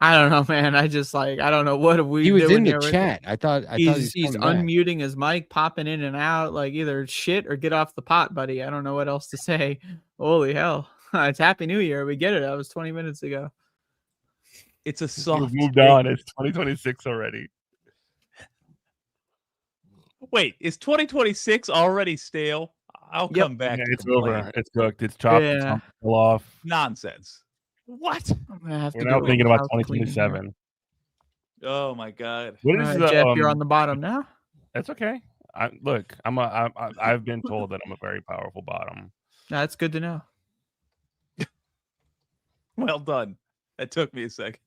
S3: I don't know, man. I don't know what we.
S1: He was in the chat. I thought he's
S3: unmuting his mic, popping in and out, like either shit or get off the pot, buddy. I don't know what else to say. Holy hell! It's Happy New Year. We get it. That was 20 minutes ago.
S2: It's a soft.
S5: We've moved on. It's 2026 already.
S2: Wait, is 2026 already stale? I'll come back.
S5: Yeah,
S2: to
S5: it's
S2: complain.
S5: over. It's cooked. It's chopped. It's
S3: Yeah.
S5: all off.
S2: Nonsense. What?
S3: I'm gonna have
S5: We're
S3: to
S5: now
S3: do a
S5: thinking about
S3: house cleaning here.
S5: 2027.
S2: Oh my god.
S5: What
S3: All
S5: is
S3: right,
S5: the
S3: Jeff, you're on the bottom now.
S5: That's okay. I've been told that I'm a very powerful bottom.
S3: That's good to know.
S2: Well done. That took me a second.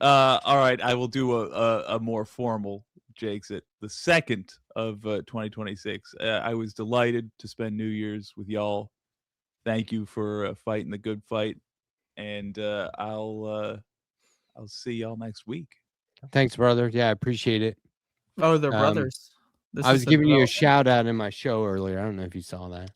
S2: All right, I will do a more formal Jakes-it. The 2nd of 2026. I was delighted to spend New Year's with y'all. Thank you for fighting the good fight, and I'll see y'all next week.
S1: Thanks, brother. Yeah, I appreciate it.
S3: Oh, they're brothers. This
S1: I was
S3: is a
S1: giving you a
S3: development.
S1: shout out in my show earlier. I don't know if you saw that.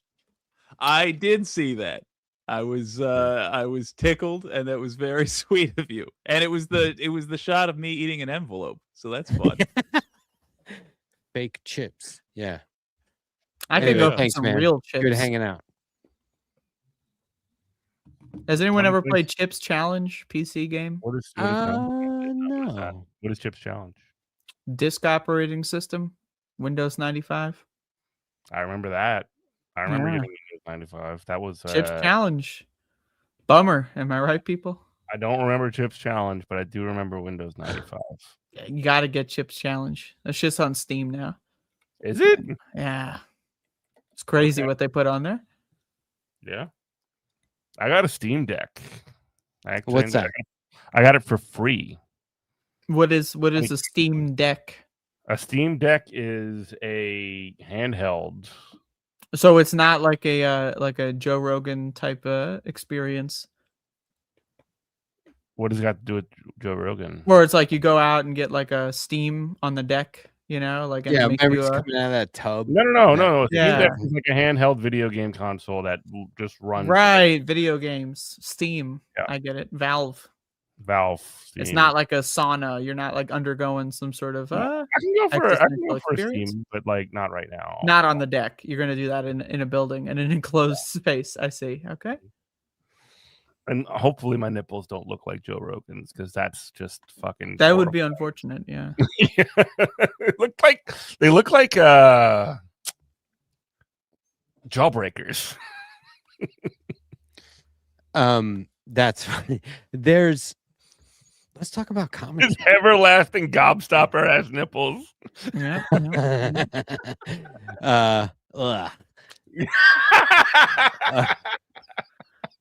S2: I did see that. I was tickled, and that was very sweet of you. And it was the shot of me eating an envelope, so that's fun.
S1: Fake chips. Yeah.
S3: I could
S1: Anyway,
S3: go for
S1: thanks,
S3: some
S1: man.
S3: real chips.
S1: Good hanging out.
S3: Has anyone ever
S5: Honestly-
S3: played Chips Challenge PC game?
S5: What is
S1: No.
S5: What is Chips Challenge?
S3: Disk operating system, Windows 95.
S5: I remember that. I remember
S3: Yeah.
S5: getting Windows 95. That was
S3: Chips Challenge. Bummer. Am I right, people?
S5: I don't remember Chips Challenge, but I do remember Windows 95.
S3: Yeah, you got to get Chips Challenge. That's just on Steam now.
S5: Is it?
S3: Yeah. It's crazy
S5: Okay.
S3: what they put on there.
S5: Yeah. I got a Steam Deck. Actually,
S1: What's that?
S5: I got it for free.
S3: What is a Steam Deck?
S5: A Steam Deck is a handheld.
S3: So it's not like a Joe Rogan type experience,
S5: What does it got to do with Joe Rogan?
S3: where it's like you go out and get like a Steam on the deck, you know, like and it
S1: Yeah,
S3: makes
S1: remember
S3: you
S1: he's
S3: a-
S1: coming out of that tub.
S5: No. A Steam
S3: Yeah.
S5: Deck is like a handheld video game console that just runs
S3: right video games. Steam.
S5: Yeah.
S3: I get it. Valve.
S5: Valve.
S3: It's
S5: Steam.
S3: not like a sauna. You're not like undergoing some sort of
S5: I can go for
S3: existential experience?
S5: Steam, but like not right now.
S3: not on the deck. You're gonna do that in a building in an enclosed space. I see. Okay.
S5: And hopefully my nipples don't look like Joe Rogan's because that's just fucking.
S3: That would be unfortunate. Yeah.
S5: They look like jawbreakers.
S1: That's funny. Let's talk about comedy.
S5: His everlasting gobstopper ass nipples.
S3: Yeah.
S1: Ugh.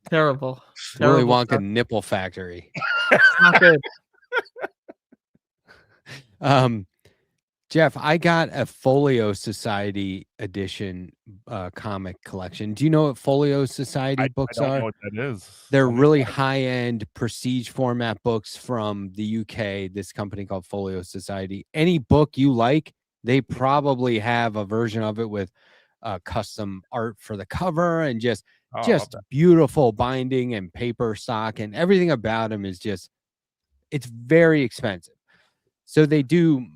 S3: Terrible.
S1: Willy
S3: Terrible
S1: Wonka
S3: stuff.
S1: nipple factory.
S3: Not good.
S1: Jeff, I got a Folio Society edition comic collection. Do you know what Folio Society books
S5: I don't
S1: are?
S5: know what that is.
S1: They're really high-end prestige format books from the UK, this company called Folio Society. Any book you like, they probably have a version of it with custom art for the cover and just beautiful binding and paper stock, and everything about them is just, it's very expensive. So they do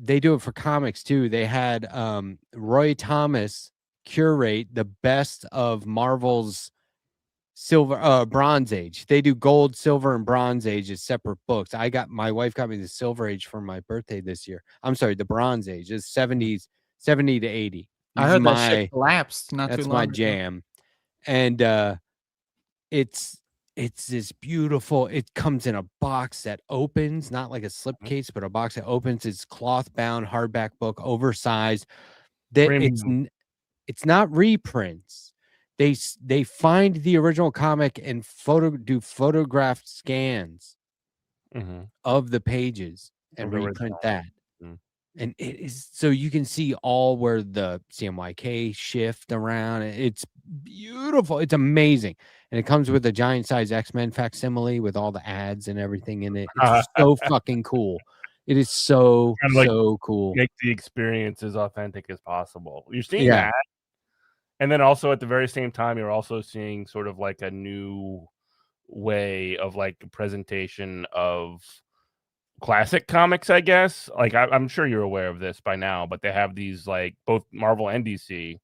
S1: it for comics too. They had Roy Thomas curate the best of Marvel's Bronze Age. They do gold, silver, and Bronze Age as separate books. My wife got me the Silver Age for my birthday this year. I'm sorry, the Bronze Age is 70 to 80.
S3: I heard that shit collapsed not too
S1: That's
S3: long
S1: my
S3: ago.
S1: jam. And it's this beautiful, it comes in a box that opens, not like a slipcase, but a box that opens. It's cloth bound hardback book, oversized. That it's not reprints. They find the original comic and do photographed scans of the pages and reprint that. And it is so you can see all where the CMYK shift around. It's beautiful. It's amazing. And it comes with a giant size X-Men facsimile with all the ads and everything in it. It's so fucking cool. It is so cool.
S5: Make the experience as authentic as possible. You're seeing that. And then also at the very same time, you're also seeing sort of like a new way of like presentation of classic comics, I guess. Like I'm sure you're aware of this by now, but they have these like both Marvel and DC,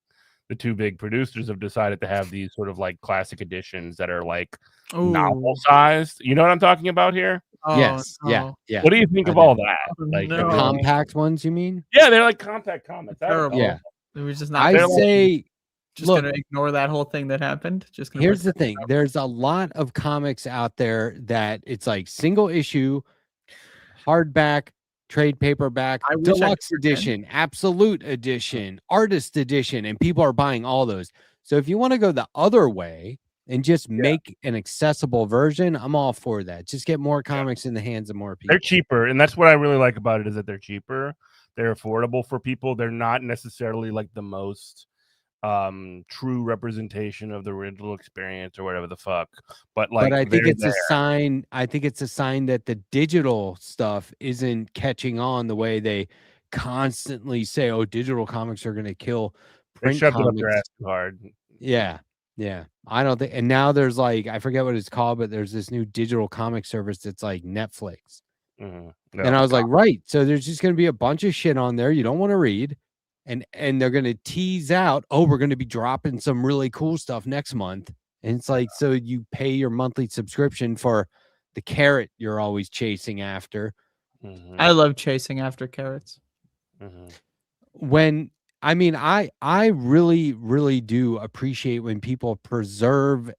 S5: the two big producers have decided to have these sort of like classic editions that are like novel sized. You know what I'm talking about here?
S3: Oh,
S1: Yes. Yeah.
S3: no.
S1: Yeah.
S5: What do you think
S1: I
S5: of
S1: do.
S5: all that? Like,
S3: No.
S1: The compact ones, you mean?
S5: yeah, they're like compact comics. I have a
S3: Terrible.
S5: couple.
S1: Yeah.
S3: It was just not.
S1: I
S5: They're like-
S1: say,
S3: just
S1: look,
S3: gonna ignore that whole thing that happened. Just gonna
S1: here's the
S3: pretend
S1: thing. There's a lot of comics out there that it's like single issue, hardback, trade paperback,
S3: I wish I
S1: deluxe
S3: could pretend.
S1: edition, absolute edition, artist edition, and people are buying all those. So if you want to go the other way and just make an accessible version, I'm all for that. Just get more comics in the hands of more people.
S5: They're cheaper, and that's what I really like about it is that they're cheaper. They're affordable for people. They're not necessarily like the most true representation of the original experience or whatever the fuck. But like,
S1: I think
S5: they're
S1: it's a sign. I think it's a sign that the digital stuff isn't catching on the way they constantly say, "Oh, digital comics are going to kill
S5: they
S1: print
S5: shoved it up
S1: comics."
S5: their ass too hard.
S1: Yeah, yeah. I don't think. And now there's like I forget what it's called, but there's this new digital comic service that's like Netflix.
S5: Mhm.
S1: And I was like, right. So there's just going to be a bunch of shit on there you don't want to read. And they're going to tease out, oh, we're going to be dropping some really cool stuff next month. And it's like, so you pay your monthly subscription for the carrot you're always chasing after.
S3: I love chasing after carrots.
S1: When, I mean, I really, really do appreciate when people preserve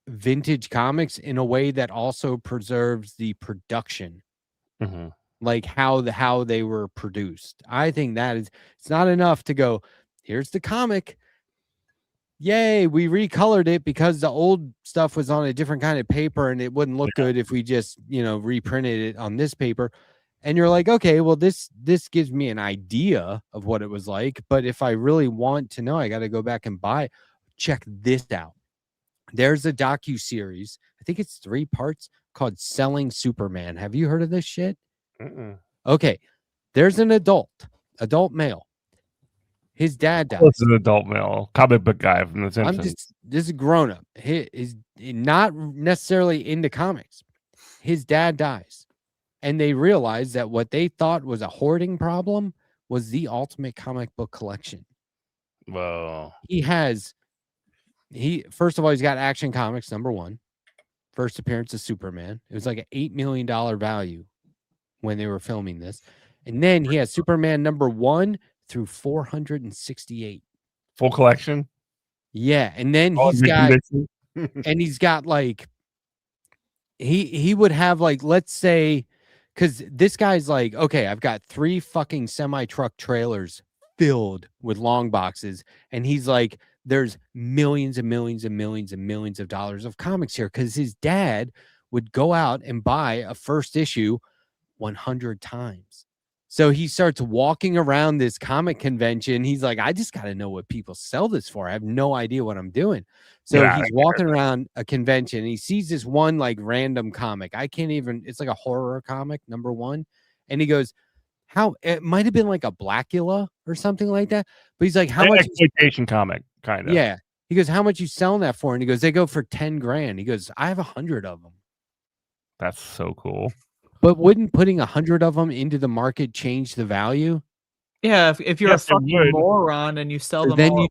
S1: vintage comics in a way that also preserves the production. Like how they were produced. I think that is, it's not enough to go, here's the comic. Yay, we recolored it because the old stuff was on a different kind of paper and it wouldn't look good if we just, reprinted it on this paper. And you're like, okay, well, this gives me an idea of what it was like. But if I really want to know, I got to go back and buy it. Check this out. There's a docu-series, I think it's 3 parts, called Selling Superman. Have you heard of this shit? Okay, there's an adult male. His dad dies.
S5: This is an adult male comic book guy from the Simpsons.
S1: This is grown up. He is not necessarily into comics. His dad dies, and they realize that what they thought was a hoarding problem was the ultimate comic book collection.
S5: Whoa.
S1: First of all, he's got Action Comics #1. First appearance of Superman. It was like an $8 million value when they were filming this. And then he has Superman #1 through 468.
S5: Full collection?
S1: Yeah. And then he's got like, he would have like, let's say, because this guy's like, okay, I've got 3 fucking semi-truck trailers filled with long boxes. And he's like, there's millions and millions and millions and millions of dollars of comics here because his dad would go out and buy a first issue 100 times. So he starts walking around this comic convention. He's like, I just got to know what people sell this for. I have no idea what I'm doing. So he's walking around a convention. And he sees this one like random comic. It's like a horror comic, #1. And he goes, it might have been like a Blackula or something like that. But he's like, how much
S5: exploitation comic, kind of.
S1: Yeah. He goes, how much you selling that for? And he goes, they go for 10 grand. He goes, I have 100 of them.
S5: That's so cool.
S1: But wouldn't putting 100 of them into the market change the value?
S3: Yeah, if you're a fucking moron and you sell them,
S1: then
S3: all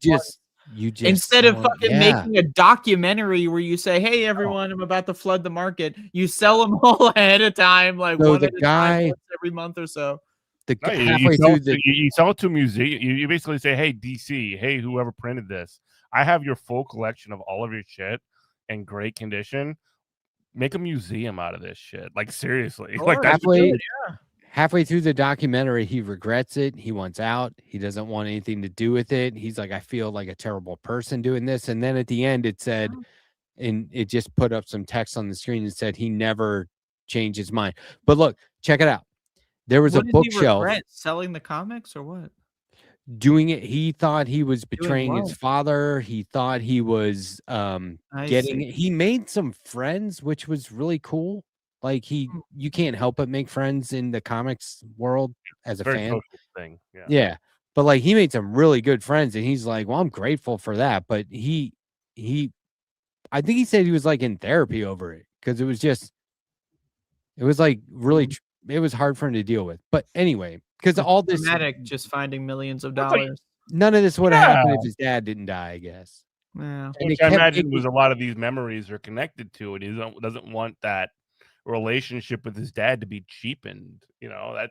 S1: you just
S3: instead of fucking making a documentary where you say, "Hey, everyone, I'm about to flood the market," you sell them all ahead of time, like
S1: So
S3: one
S1: the
S3: at a
S1: guy-
S3: time, once every month or so.
S1: Halfway through
S5: you sell it to a museum. You basically say, "Hey, DC, hey, whoever printed this, I have your full collection of all of your shit in great condition. Make a museum out of this shit." Like seriously, like that's
S1: halfway through the documentary, he regrets it. He wants out. He doesn't want anything to do with it. He's like, I feel like a terrible person doing this. And then at the end, it said, and it just put up some text on the screen and said he never changed his mind. But look, check it out. There was a bookshelf.
S3: Selling the comics or what?
S1: Doing it. He thought he was betraying his father. He thought he was he made some friends, which was really cool. Like you can't help but make friends in the comics world as a fan.
S5: Social thing.
S1: Yeah. But like he made some really good friends and he's like, well, I'm grateful for that. But I think he said he was like in therapy over it because it was like really, it was hard for him to deal with. But anyway, because all this
S3: just finding millions of dollars.
S1: None of this would have happened if his dad didn't die, I guess.
S3: Yeah.
S5: Which I imagine was a lot of these memories are connected to it. He doesn't want that relationship with his dad to be cheapened. You know,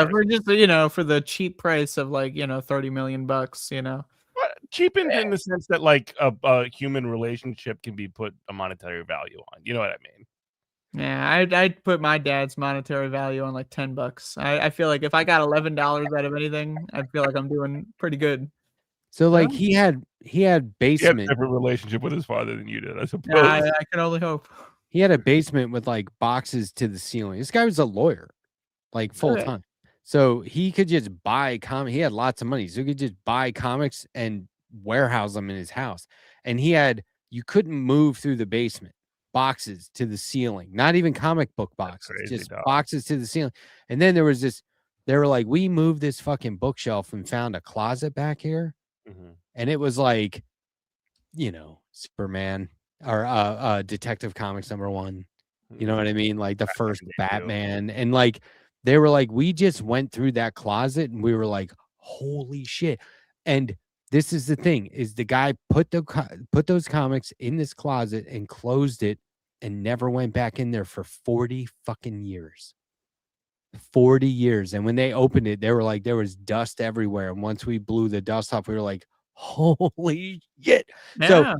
S3: for just for the cheap price of like $30 million.
S5: Cheapened in the sense that like a human relationship can be put a monetary value on. You know what I mean?
S3: Yeah, I'd put my dad's monetary value on like $10. I feel like if I got $11 out of anything, I feel like I'm doing pretty good.
S1: So like he had
S5: He had a
S1: basement.
S5: different relationship with his father than you did, I suppose.
S3: Yeah, I can only hope.
S1: He had a basement with like boxes to the ceiling. This guy was a lawyer, like full time. So he could just buy comics. He had lots of money. So he could just buy comics and warehouse them in his house. And you couldn't move through the basement. Boxes to the ceiling, not even comic book boxes, just boxes to the ceiling. And then there was they were like, we moved this fucking bookshelf and found a closet back here. And it was like, Superman or Detective Comics #1. You know what I mean? Like the first Batman. And like, they were like, we just went through that closet and we were like, holy shit. And this is the thing, is the guy put those comics in this closet and closed it and never went back in there for 40 fucking years. 40 years. And when they opened it, they were like, there was dust everywhere. And once we blew the dust off, we were like, holy shit.
S3: Yeah.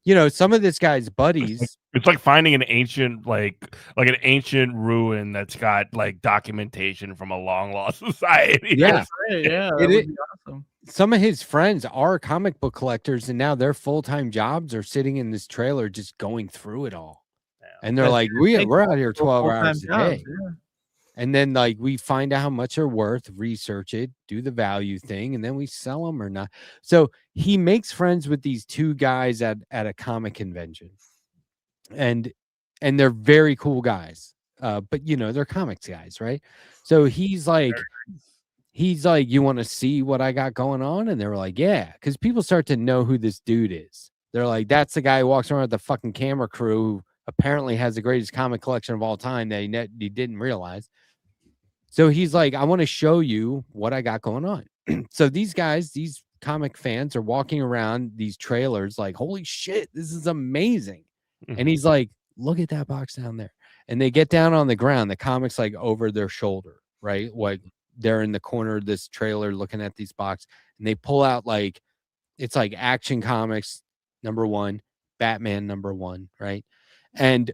S1: So, some of this guy's buddies.
S5: It's like finding an ancient, like an ancient ruin that's got like documentation from a long lost society.
S1: Yeah.
S3: Yeah. That would be awesome.
S1: Some of his friends are comic book collectors, and now their full-time jobs are sitting in this trailer just going through it all. Yeah. And they're like, we're out here 12 hours a day. Yeah. And then like we find out how much they're worth, research it, do the value thing, and then we sell them or not. So he makes friends with these two guys at a comic convention. And they're very cool guys. But they're comics guys, right? So he's like, you want to see what I got going on? And they were like, yeah, because people start to know who this dude is. They're like, that's the guy who walks around with the fucking camera crew who apparently has the greatest comic collection of all time that he didn't realize. So he's like, I want to show you what I got going on. So these guys, these comic fans are walking around these trailers like, holy shit, this is amazing. And he's like, look at that box down there. And they get down on the ground, the comics like over their shoulder, right? Like they're in the corner of this trailer looking at these boxes, and they pull out like, it's like Action Comics #1, Batman #1, right? And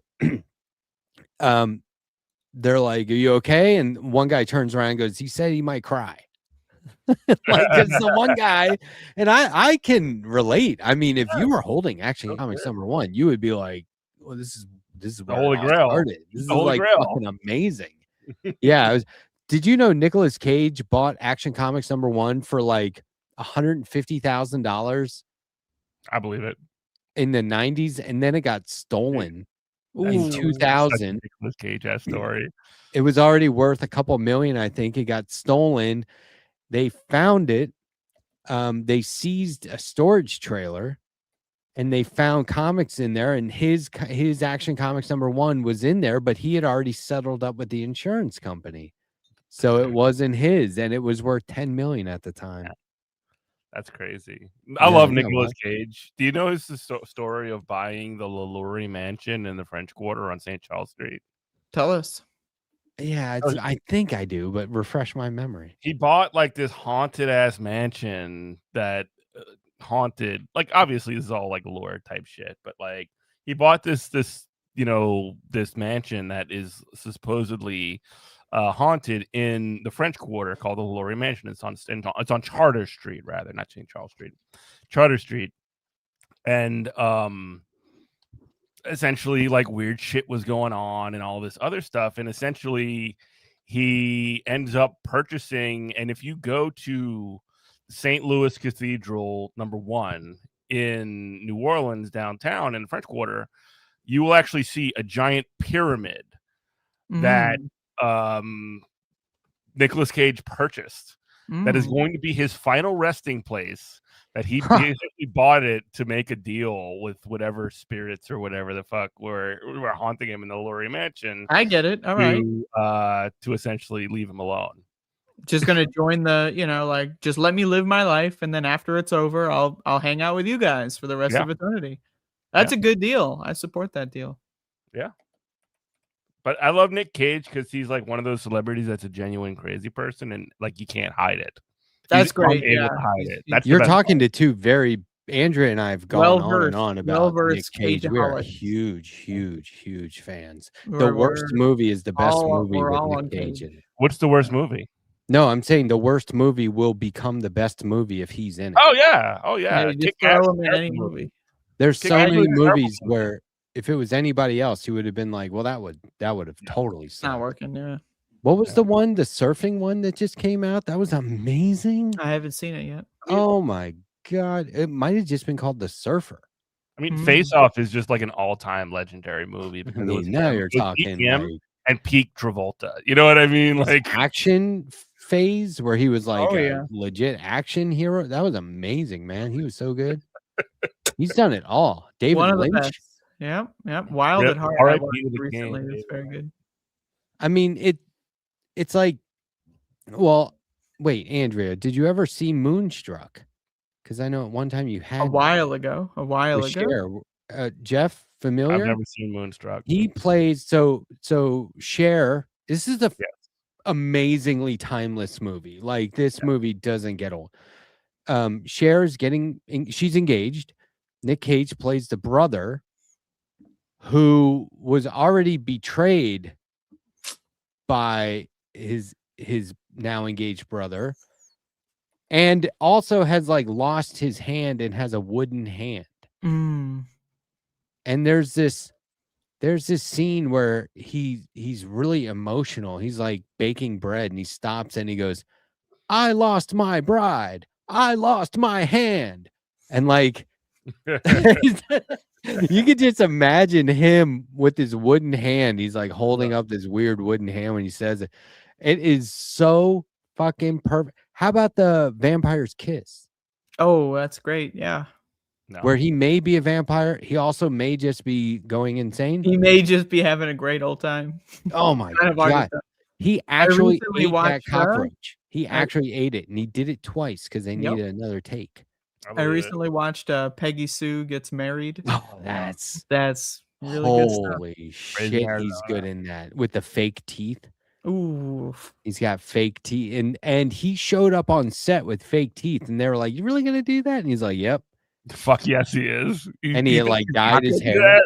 S1: they're like, are you okay? And one guy turns around and goes, he said he might cry. Like it's the one guy, and I can relate. I mean, if you were holding Action Comics #1, you would be like, well, this is where
S5: Holy Grail.
S1: Started. This is like fucking amazing. Yeah. Did you know Nicolas Cage bought Action Comics #1 for like $150,000?
S5: I believe it.
S1: In the 90s, and then it got stolen in 2000.
S5: Nicolas Cage ass story.
S1: It was already worth a couple million, I think. It got stolen. They found it. They seized a storage trailer, and they found comics in there. And his Action Comics #1 was in there, but he had already settled up with the insurance company, so it wasn't his, and it was worth $10 million at the time.
S5: That's crazy. I love Nicolas Cage. Do you know his story of buying the Lalaurie mansion in the French Quarter on St. Charles Street?
S3: Tell us.
S1: Yeah, I think I do, but refresh my memory.
S5: He bought like this haunted ass mansion that haunted, like obviously this is all like lore type shit, but like he bought this mansion that is supposedly haunted in the French Quarter called the Lalaurie Mansion. It's on Charter Street, rather, not St. Charles Street, Charter Street. And essentially like weird shit was going on and all this other stuff. And essentially he ends up purchasing, and if you go to St. Louis Cathedral #1 in New Orleans downtown in the French Quarter, you will actually see a giant pyramid that Nicolas Cage purchased that is going to be his final resting place, that he basically bought it to make a deal with whatever spirits or whatever the fuck were haunting him in the Lalaurie Mansion.
S3: I get it. All right.
S5: To essentially leave him alone.
S3: Just gonna join the, like, just let me live my life, and then after it's over, I'll hang out with you guys for the rest of eternity. That's a good deal. I support that deal.
S5: Yeah. But I love Nick Cage because he's like one of those celebrities that's a genuine crazy person, and like you can't hide it.
S3: That's
S5: He's
S3: great.
S5: unable
S3: Yeah,
S5: to hide it. That's the
S1: You're
S5: best
S1: talking to two very Andrea and I have gone on and on about Nick
S3: well-versed
S1: Cage. We are
S3: Cageaholics.
S1: huge fans. The
S3: We're-
S1: worst
S3: we're
S1: movie is the best
S3: all-
S1: movie
S3: we're all
S1: with
S3: on
S1: Nick Cage
S3: Cage.
S1: in it.
S5: What's the worst movie?
S1: No, I'm saying the worst movie will become the best movie if he's in it.
S5: Oh yeah.
S3: you just
S5: Kick-Ass
S3: throw him in
S5: terrible
S3: any
S5: movie.
S3: movie.
S1: There's so
S5: Kick-Ass
S1: many
S5: was a terrible
S1: movies
S5: movie.
S1: where if it was anybody else, he would have been like, well, that would have totally
S3: It's not
S1: sucked.
S3: working. Yeah,
S1: What was the one, the surfing one that just came out? That was amazing.
S3: I haven't seen it yet.
S1: Oh my god. It might have just been called The Surfer.
S5: I mean,
S3: Mhm.
S5: Face Off is just like an all-time legendary movie
S1: I
S5: because it was
S1: mean, now
S5: him.
S1: you're
S5: It was peak
S1: talking
S5: him
S1: like
S5: and peak Travolta. You know what I mean?
S1: his
S5: Like
S1: action phase where he was like
S3: Oh,
S1: a
S3: yeah.
S1: legit action hero. That was amazing, man. He was so good. He's done it all. David
S3: One of the
S1: Lynch.
S3: best. Yep. Wild
S5: Yep,
S3: at Heart. I
S5: R.I.P.
S3: watched
S5: to the
S3: recently.
S5: king,
S3: It's very good.
S1: I mean, it's like, well, wait, Andrea, did you ever see Moonstruck? Because I know at one time you had
S3: A while ago.
S1: with Cher. Jeff, familiar?
S5: I've never seen Moonstruck.
S1: He plays so Cher. This is a
S5: Yes.
S1: amazingly timeless movie. Like this movie doesn't get old. Cher's she's engaged. Nick Cage plays the brother who was already betrayed by his now engaged brother, and also has like lost his hand and has a wooden hand.
S3: Mm.
S1: And there's this scene where he's really emotional. He's like baking bread and he stops and he goes, I lost my bride. I lost my hand. And like you could just imagine him with his wooden hand. He's like holding up this weird wooden hand when he says it. It is so fucking perfect. How about the Vampire's Kiss?
S3: Oh, that's great. Yeah.
S5: No.
S1: Where he may be a vampire, he also may just be going insane.
S3: He may just be having a great old time.
S1: Oh my
S3: Kind of hard to
S1: god!
S3: tell.
S1: He actually
S3: recently
S1: ate that
S3: watched,
S1: cockroach. He actually ate it, and he did it twice because they
S3: Yep.
S1: needed another take.
S3: I recently watched Peggy Sue Gets Married.
S1: Oh, that's
S3: really good stuff.
S1: holy
S5: Crazy
S1: shit!
S5: Arizona.
S1: He's good in that with the fake teeth.
S3: Ooh.
S1: He's got fake teeth, and he showed up on set with fake teeth, and they were like, "You really gonna do that?" And he's like, "Yep."
S5: Fuck yes, he is.
S1: And he
S5: You
S1: like
S5: think he's
S1: dyed
S5: not
S1: his
S5: gonna do
S1: hair.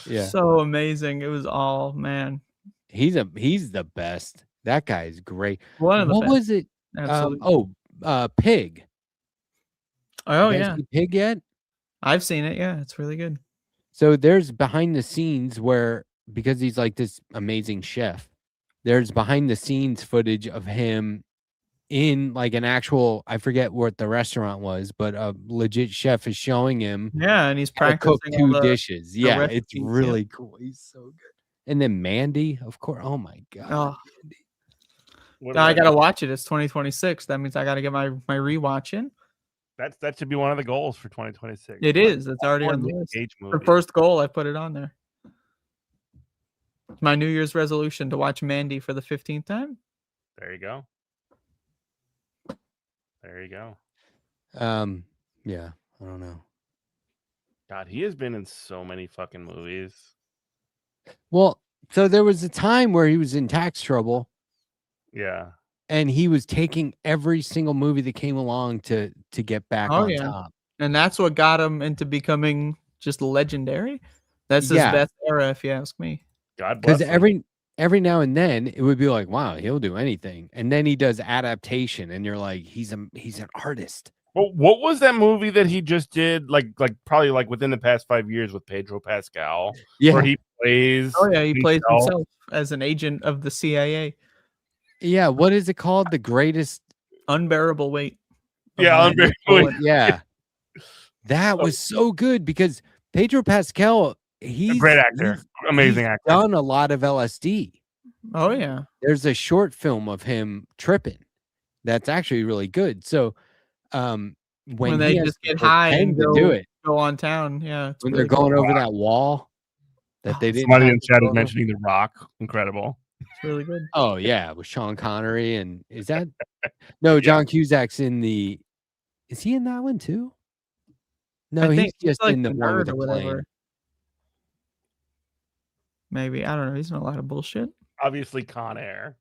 S5: that?
S1: Yeah,
S3: So amazing. It was all, man.
S1: he's the best. That guy is great.
S3: One of the
S1: What
S3: best.
S1: was it?
S3: Absolutely.
S1: Pig.
S3: Oh,
S1: You guys
S3: yeah.
S1: see Pig yet?
S3: I've seen it. Yeah. It's really good.
S1: So there's behind the scenes where, because he's like this amazing chef, there's behind the scenes footage of him in like an actual, I forget what the restaurant was, but a legit chef is showing him
S3: Yeah. And he's
S1: how to cook
S3: practicing all
S1: 2
S3: the
S1: dishes. Yeah, it's
S3: recipes, yeah.
S1: really cool. He's so good. And then Mandy, of course. Oh my god.
S3: Oh,
S1: Mandy.
S5: What
S3: I
S5: about
S3: gotta
S5: that?
S3: watch it. It's 2026. That means I gotta get my rewatch in.
S5: That should be one of the goals for 2026.
S3: It is. It's already
S5: More
S3: on the
S5: Nick
S3: list.
S5: Cage
S3: For
S5: movies.
S3: first goal, I put it on there. It's my New Year's resolution to watch Mandy for the 15th time.
S5: There you go. There you go.
S1: Yeah, I don't know.
S5: God, he has been in so many fucking movies.
S1: Well, so there was a time where he was in tax trouble
S5: Yeah.
S1: and he was taking every single movie that came along to get back
S3: Oh,
S1: on
S3: yeah.
S1: top.
S3: And that's what got him into becoming just legendary. That's his
S1: Yeah.
S3: best era, if you ask me.
S5: God bless
S1: Because
S5: him.
S1: every now and then it would be like, wow, he'll do anything. And then he does adaptation and you're like, he's an artist.
S5: Well, what was that movie that he just did? Like probably like within the past 5 years with Pedro Pascal,
S1: Yeah.
S5: where he plays.
S3: Oh, yeah. He plays
S5: himself.
S3: himself as an agent of the CIA.
S1: Yeah. What is it called? The greatest.
S3: Unbearable weight. of
S5: Yeah,
S3: Mandy
S5: Unbearable
S3: Cohen.
S5: Weight.
S1: Yeah. That was so good because Pedro Pascal, he's
S5: A great actor, amazing
S1: he's
S5: actor.
S1: done a lot of LSD.
S3: Oh, yeah.
S1: There's a short film of him tripping that's actually really good. So when
S3: they
S1: he has
S3: just
S1: to
S3: get high and
S1: pretend to do it,
S3: go on town. Yeah. It's
S1: when
S3: really
S1: they're going
S3: cool.
S1: over that wall that they didn't
S5: Somebody
S1: have
S5: in
S1: to
S5: chat
S1: go
S5: is
S1: over.
S5: mentioning The Rock. Incredible.
S3: It's really good.
S1: Oh yeah, with Sean Connery and is that no John Cusack's in the is he in that one too? No,
S3: I
S1: he's
S3: think
S1: just
S3: like
S1: in the one with
S3: nerd
S1: the
S3: or
S1: plane.
S3: whatever. Maybe, I don't know. He's in a lot of bullshit.
S5: Obviously, Con Air.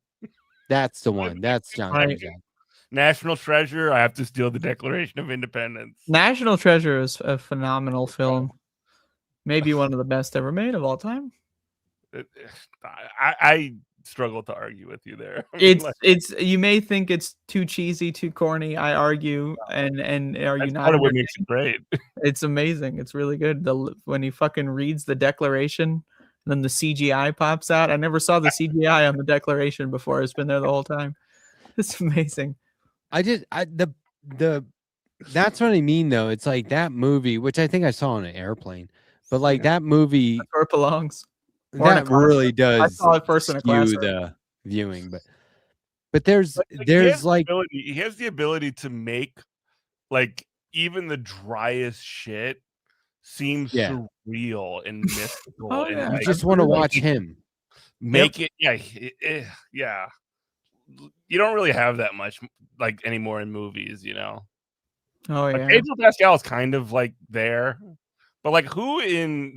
S1: That's the one. That's John
S3: Right.
S1: Cusack.
S5: National Treasure. I have to steal the Declaration of Independence.
S3: National Treasure is a phenomenal film. Maybe one of the best ever made of all time.
S5: I struggle to argue with you there. I mean,
S3: It's you may think it's too cheesy, too corny. I argue, and are you
S5: that's
S3: not?
S5: part of what makes it great.
S3: It's amazing. It's really good. When he fucking reads the Declaration, and then the CGI pops out. I never saw the CGI on the Declaration before. It's been there the whole time. It's amazing.
S1: That's what I mean though. It's like that movie, which I think I saw on an airplane, but like that movie
S3: That's where it belongs. Or in a
S1: that really
S3: classroom. I
S1: does
S3: saw it first in a
S1: skew
S3: classroom.
S1: the viewing, but there's
S5: he has the ability to make like even the driest shit seem surreal and mystical.
S3: Oh,
S5: and
S3: yeah.
S1: you
S5: like,
S1: just want to watch him.
S5: make it. Yeah. You don't really have that much like anymore in movies, you know.
S3: Oh
S5: Like,
S3: yeah.
S5: Pedro Pascal is kind of like there, but like who in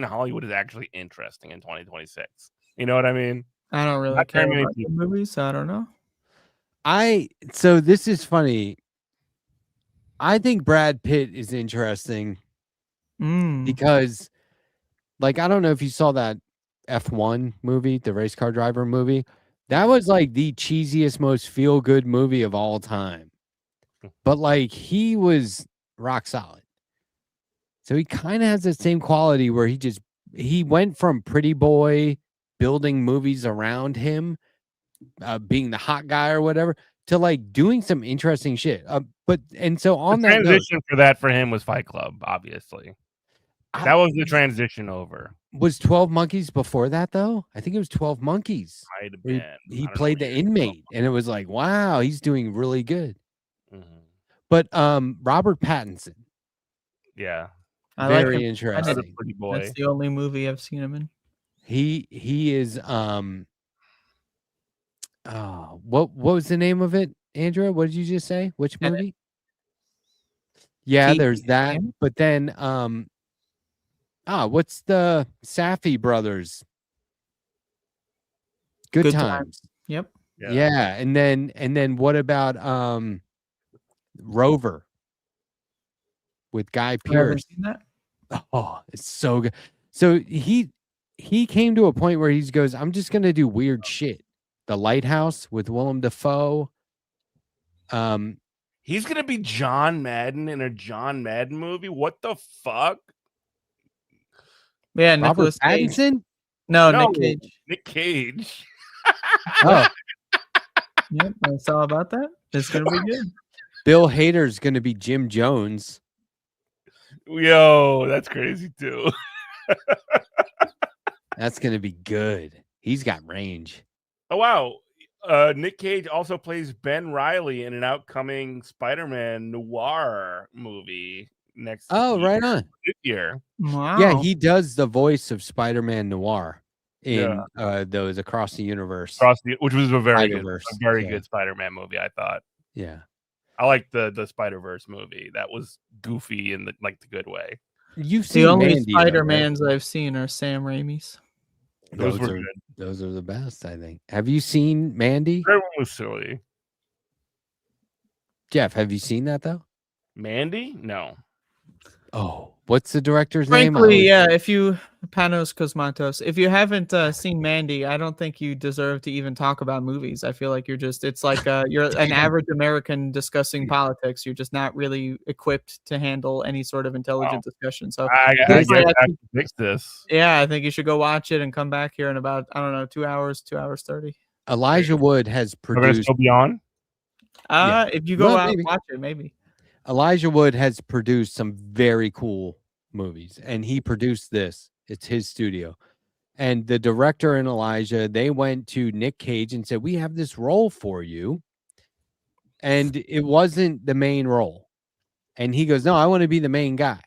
S5: Hollywood is actually interesting in 2026? You know what I mean?
S3: I don't really
S5: Not
S3: care
S5: very many
S3: about the
S5: people.
S3: movies, so I don't know.
S1: So this is funny. I think Brad Pitt is interesting because, like, I don't know if you saw that F1 movie, the race car driver movie. That was like the cheesiest, most feel good movie of all time. But like he was rock solid. So he kind of has the same quality where he went from pretty boy building movies around him, being the hot guy or whatever, to like doing some interesting shit. So on
S5: The
S1: that note,
S5: transition for that for him was Fight Club, obviously. That was the transition over.
S1: Was 12 Monkeys before that though? I think it was 12 Monkeys.
S5: Might have
S1: He,
S5: been.
S1: he played the inmate, and it was like, wow, he's doing really good. But Robert Pattinson,
S5: Yeah,
S3: I like
S1: very
S3: him.
S1: interesting.
S5: pretty boy.
S3: That's the only movie I've seen him in.
S1: He is what was the name of it, Andrea? What did you just say? Which
S3: Tenet.
S1: movie? Yeah,
S3: Teeth
S1: there's that.
S3: Tenet?
S1: But then what's the Safdie brothers? Good Times.
S3: Yep.
S1: Yeah, and then what about Rover with Guy
S3: I haven't
S1: Pearce?
S3: seen that.
S1: Oh, it's so good. So he came to a point where he goes, I'm just gonna do weird shit. The Lighthouse with Willem Dafoe.
S5: He's gonna be John Madden in a John Madden movie. What the fuck?
S3: Yeah,
S1: Robert
S3: Nicolas Cage.
S1: Pattinson?
S3: No,
S5: No,
S3: Nick Cage.
S5: Nick Cage.
S1: Oh,
S3: Yep, I saw about that. It's gonna be good.
S1: Bill Hader's gonna be Jim Jones.
S5: Yo, that's crazy too.
S1: That's gonna be good. He's got range.
S5: Oh wow. Nick Cage also plays Ben Reilly in an upcoming Spider-Man noir movie next
S1: Right on.
S5: year.
S3: Wow.
S1: Yeah, he does the voice of Spider-Man Noir in those Across the Universe.
S5: Which was a very
S1: Spider-Verse,
S5: good Spider-Man movie, I thought.
S1: Yeah.
S5: I liked the Spider-Verse movie. That was goofy in the good way.
S1: You've seen
S3: The only
S1: Mandy, though, right?
S3: Spider-Mans I've seen are Sam Raimi's.
S5: Those were good.
S1: Those are the best, I think. Have you seen Mandy?
S5: Everyone was silly.
S1: Jeff, have you seen that though?
S5: Mandy? No.
S1: Oh, what's the director's name?
S3: Frankly, yeah, if you Panos Cosmatos, if you haven't seen Mandy, I don't think you deserve to even talk about movies. I feel like it's like you're an average American discussing politics. You're just not really equipped to handle any sort of intelligent discussion. So
S5: I guess I have to fix this.
S3: yeah, I think you should go watch it and come back here in about, I don't know, 2 hours, 2 hours 30.
S1: Elijah Wood has
S5: We're gonna
S1: produced.
S5: still be on?
S3: If you go
S1: Well,
S3: out
S1: maybe.
S3: and watch it, maybe.
S1: Elijah Wood has produced some very cool movies, and he produced this. It's his studio. And the director and Elijah, they went to Nick Cage and said, we have this role for you. And it wasn't the main role. And he goes, no, I want to be the main guy.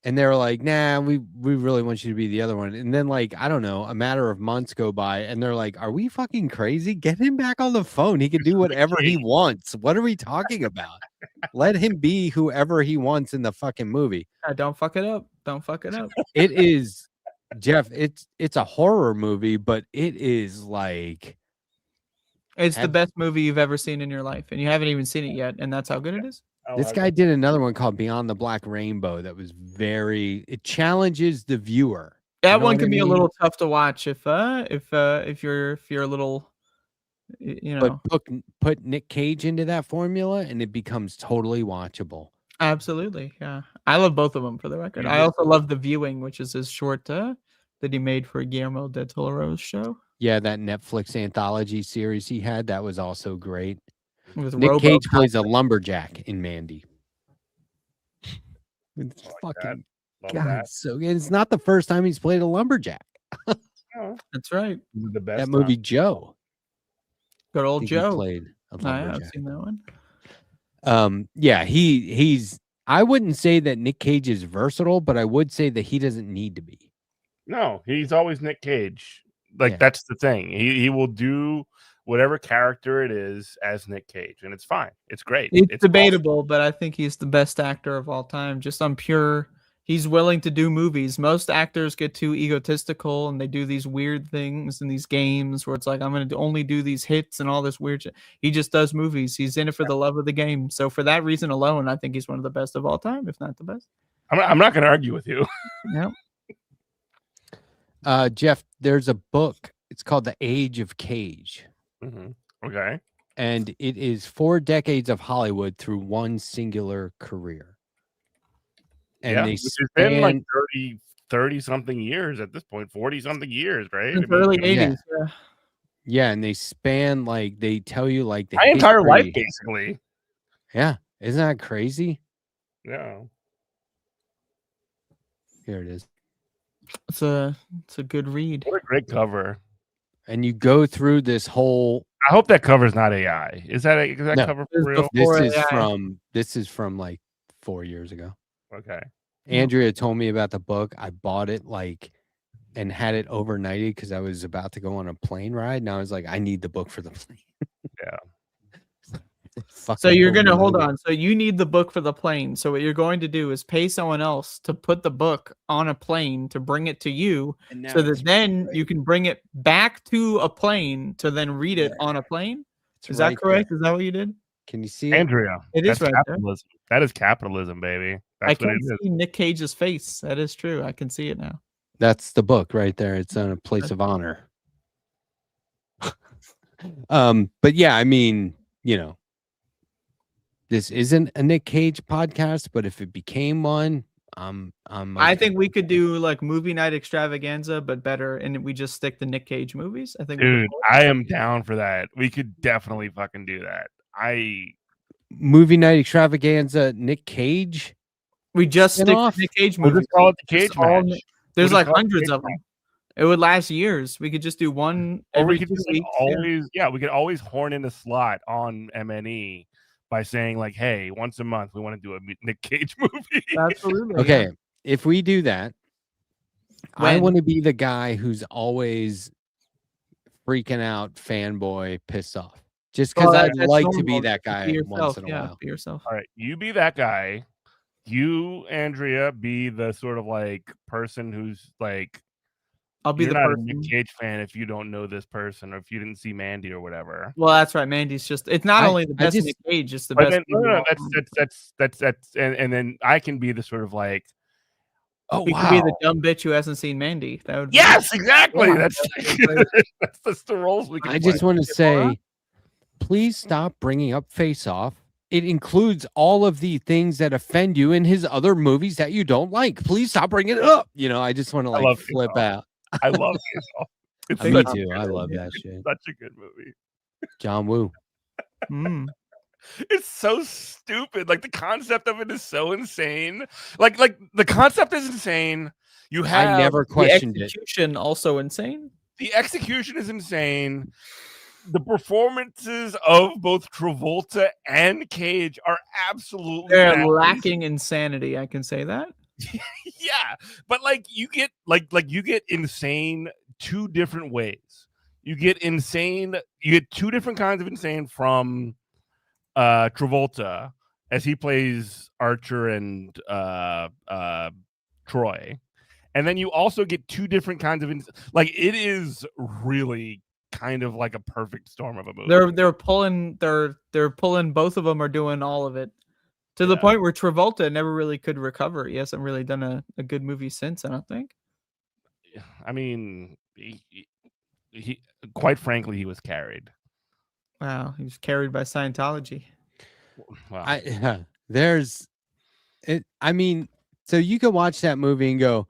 S1: And they were like, nah, we really want you to be the other one. And then, like, I don't know, a matter of months go by, and they're like, are we fucking crazy? Get him back on the phone. He can do whatever he wants. What are we talking about? Let him be whoever he wants in the fucking movie.
S3: Don't fuck it up. Don't fuck it up.
S1: It is Jeff, it's a horror movie, but it is like
S3: It's the best movie you've ever seen in your life, and you haven't even seen it yet, and that's how good it is.
S1: this guy did another one called Beyond the Black Rainbow that was it challenges the viewer.
S3: That
S1: You know
S3: one
S1: what
S3: can
S1: I
S3: be a
S1: mean?
S3: little tough to watch if you're a little, you know.
S1: But put Nick Cage into that formula, and it becomes totally watchable.
S3: Absolutely, yeah. I love both of them, for the record. I also love The Viewing, which is his short that he made for Guillermo del Toro's show.
S1: Yeah, that Netflix anthology series he had, that was also great.
S3: With
S1: Nick
S3: Robo
S1: Cage plays a lumberjack in Mandy. It's
S5: Like that.
S1: fucking
S5: Love
S1: God,
S5: that.
S1: so it's not the first time he's played a lumberjack.
S5: Oh,
S3: That's right.
S5: this is the best
S1: That movie Joe.
S3: Good
S1: I
S3: old
S1: think he
S3: Joe.
S1: played a
S3: I have
S1: lumberjack.
S3: seen that one.
S1: Yeah, he's I wouldn't say that Nick Cage is versatile, but I would say that he doesn't need to be.
S5: No, he's always Nick Cage. Like
S1: Yeah.
S5: that's the thing. He will do whatever character it is as Nick Cage, and it's fine. It's great.
S3: It's
S5: awesome.
S3: debatable, but I think he's the best actor of all time. Just on pure, he's willing to do movies. Most actors get too egotistical and they do these weird things in these games where it's like, I'm going to only do these hits and all this weird shit. He just does movies. He's in it for the love of the game. So for that reason alone, I think he's one of the best of all time, if not the best.
S5: I'm not going to argue with you.
S3: Yeah.
S1: Jeff, there's a book. It's called The Age of Cage.
S5: Okay.
S1: And it is 4 decades of Hollywood through one singular career. And they
S5: which has been like
S1: span
S5: 30 something years at this point, 40 something years, right?
S3: Since early 80s. Yeah.
S1: Yeah, and they span like they tell you like the
S5: my entire life,
S1: history.
S5: basically.
S1: Yeah, isn't that crazy?
S5: Yeah.
S1: Here it is.
S3: It's a good read.
S5: What a great cover.
S1: And you go through this whole.
S5: I hope that cover's not AI. Is that
S1: No,
S5: cover for real?
S1: This is from like 4 years ago.
S5: Okay.
S1: Andrea told me about the book. I bought it and had it overnighted because I was about to go on a plane ride, and I was like, I need the book for the plane.
S5: Yeah.
S3: So you're going to hold on. So you need the book for the plane. So what you're going to do is pay someone else to put the book on a plane to bring it to you so that then you can bring it back to a plane to then read it on a plane. Is that correct? Is that what you did?
S1: Can you see it?
S5: Andrea?
S3: It is right there.
S5: capitalism. That is capitalism, baby. That's
S3: I
S5: what
S3: can
S5: it is.
S3: see Nick Cage's face. That is true. I can see it now.
S1: That's the book right there. It's on a place of honor. But yeah, I mean, you know, this isn't a Nick Cage podcast, but if it became one,
S3: I think we could do like movie night extravaganza, but better, and we just stick to Nick Cage movies. I think,
S5: dude, I am down for that. We could definitely fucking do that.
S1: Movie night extravaganza, Nick Cage.
S3: We just stick to Nick Cage movies.
S5: We'll just call it the Cage match.
S3: There's like hundreds of them. It would last years. We could just do one every 2 weeks.
S5: We could always horn in a slot on MNE by saying like, hey, once a month we want to do a Nick Cage movie.
S3: Absolutely.
S1: Okay, if we do that, I want to be the guy who's always freaking out, fanboy, pissed off. Just because I'd like to be that guy once in a while.
S3: Be yourself.
S5: All right, you be that guy. You, Andrea, be the sort of like person who's like,
S3: I'll be
S5: you're
S3: the
S5: not
S3: person.
S5: a Nick Cage fan if you don't know this person or if you didn't see Mandy or whatever.
S3: Well, that's right. Mandy's just, it's not only the best Nick Cage, it's the best.
S5: And then I can be the sort of like,
S3: oh, you can be the dumb bitch who hasn't seen Mandy. That would
S5: exactly. Yeah, that's the roles we can
S1: I just want to say, please stop bringing up Face Off. It includes all of the things that offend you in his other movies that you don't like. Please stop bringing it up. You know, I just want to like flip out.
S5: I love it.
S1: Me too. I love that shit.
S5: Such a good movie.
S1: John Woo.
S5: It's so stupid. Like the concept of it is so insane. Like the concept is insane. You have
S1: I never questioned
S3: the execution also insane.
S5: The execution is insane. The performances of both Travolta and Cage are absolutely
S3: lacking insanity. I can say that.
S5: Yeah, but like you get insane 2 different ways. You get two different kinds of insane from Travolta as he plays Archer and Troy, And then you also get two different kinds of like it is really kind of like a perfect storm of a movie.
S3: They're pulling both of them are doing all of it to the point where Travolta never really could recover. He hasn't really done a good movie since, I don't think.
S5: I mean, he quite frankly, he was carried.
S3: Wow, he was carried by Scientology.
S5: Wow.
S1: There's it. I mean, so you could watch that movie and go,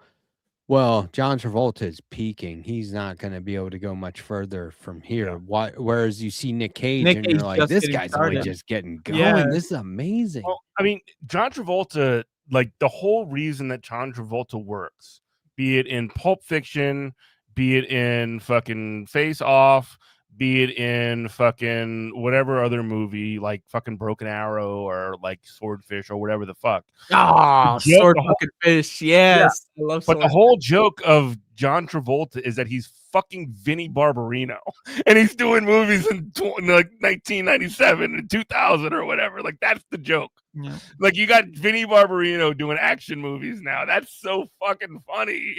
S1: well, John Travolta is peaking. He's not going to be able to go much further from here. Why? Whereas you see Nick Cage and you're like, this guy's only just getting going.
S3: Yeah.
S1: This is amazing.
S5: Well, I mean, John Travolta, like the whole reason that John Travolta works, be it in Pulp Fiction, be it in fucking Face Off, be it in fucking whatever other movie, like fucking Broken Arrow or like Swordfish or whatever the fuck.
S3: Oh, Sword fucking fish. Yes.
S5: Yeah.
S3: I love
S5: But the whole joke of John Travolta is that he's fucking Vinnie Barbarino and he's doing movies in like 1997 and 2000 or whatever. Like that's the joke.
S3: Yeah.
S5: Like you got Vinnie Barbarino doing action movies now. That's so fucking funny.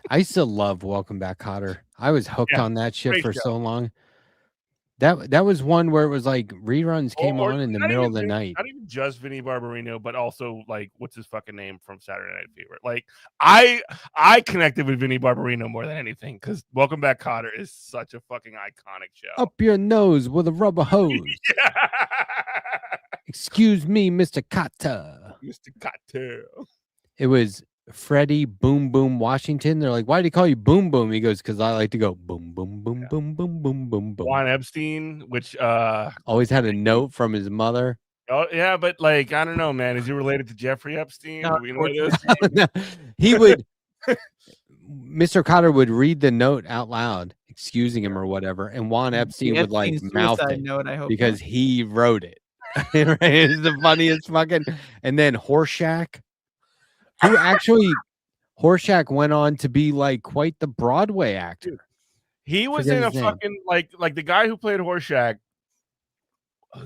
S1: I used to love Welcome Back, Kotter. I was hooked on that shit for so long. That was one where it was like reruns came on in the middle of the night.
S5: Not even just Vinnie Barbarino, but also like what's his fucking name from Saturday Night Fever. Like I connected with Vinnie Barbarino more than anything because Welcome Back, Kotter is such a fucking iconic show.
S1: Up your nose with a rubber hose. Excuse me, Mr. Kotter.
S5: Mr. Kotter.
S1: It was Freddie Boom Boom Washington. They're like, why do you call you Boom Boom? He goes, because I like to go boom boom boom boom boom boom boom boom.
S5: Juan Epstein, which
S1: always had a note from his mother.
S5: Oh yeah, but like I don't know, man. Is he related to Jeffrey Epstein?
S3: No,
S5: Do we know this?
S1: He would. Mr. Kotter would read the note out loud, excusing him or whatever, and Juan Epstein would like mouth it
S3: note, I hope
S1: because he wrote it. Right? It's the funniest fucking. And then Horshack, who actually Horshack went on to be like quite the Broadway actor.
S5: He was in a fucking like the guy who played Horshack.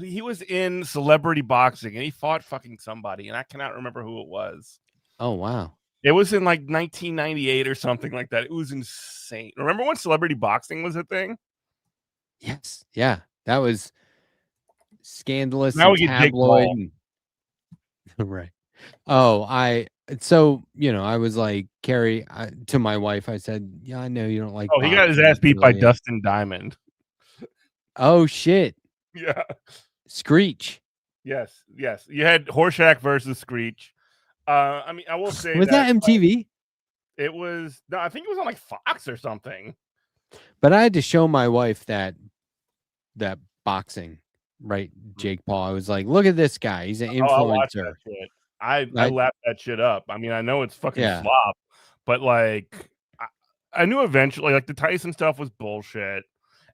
S5: He was in Celebrity Boxing and he fought fucking somebody, and I cannot remember who it was.
S1: Oh wow.
S5: It was in like 1998 or something like that. It was insane. Remember when Celebrity Boxing was a thing?
S1: Yes. Yeah. That was scandalous.
S5: Now
S1: and
S5: we get
S1: tabloid. Right. Oh, so, you know, I was like, Carrie, to my wife, I said, yeah, I know you don't like.
S5: Oh, he got his ass beat by Dustin Diamond.
S1: Oh, shit.
S5: Yeah.
S1: Screech.
S5: Yes. You had Horshack versus Screech. I mean, I will say
S1: was that MTV?
S5: It was no, I think it was on like Fox or something.
S1: But I had to show my wife that boxing, right? Jake Paul. I was like, look at this guy. He's an influencer.
S5: I lapped that shit up. I mean, I know it's fucking slop, but like I knew eventually like the Tyson stuff was bullshit.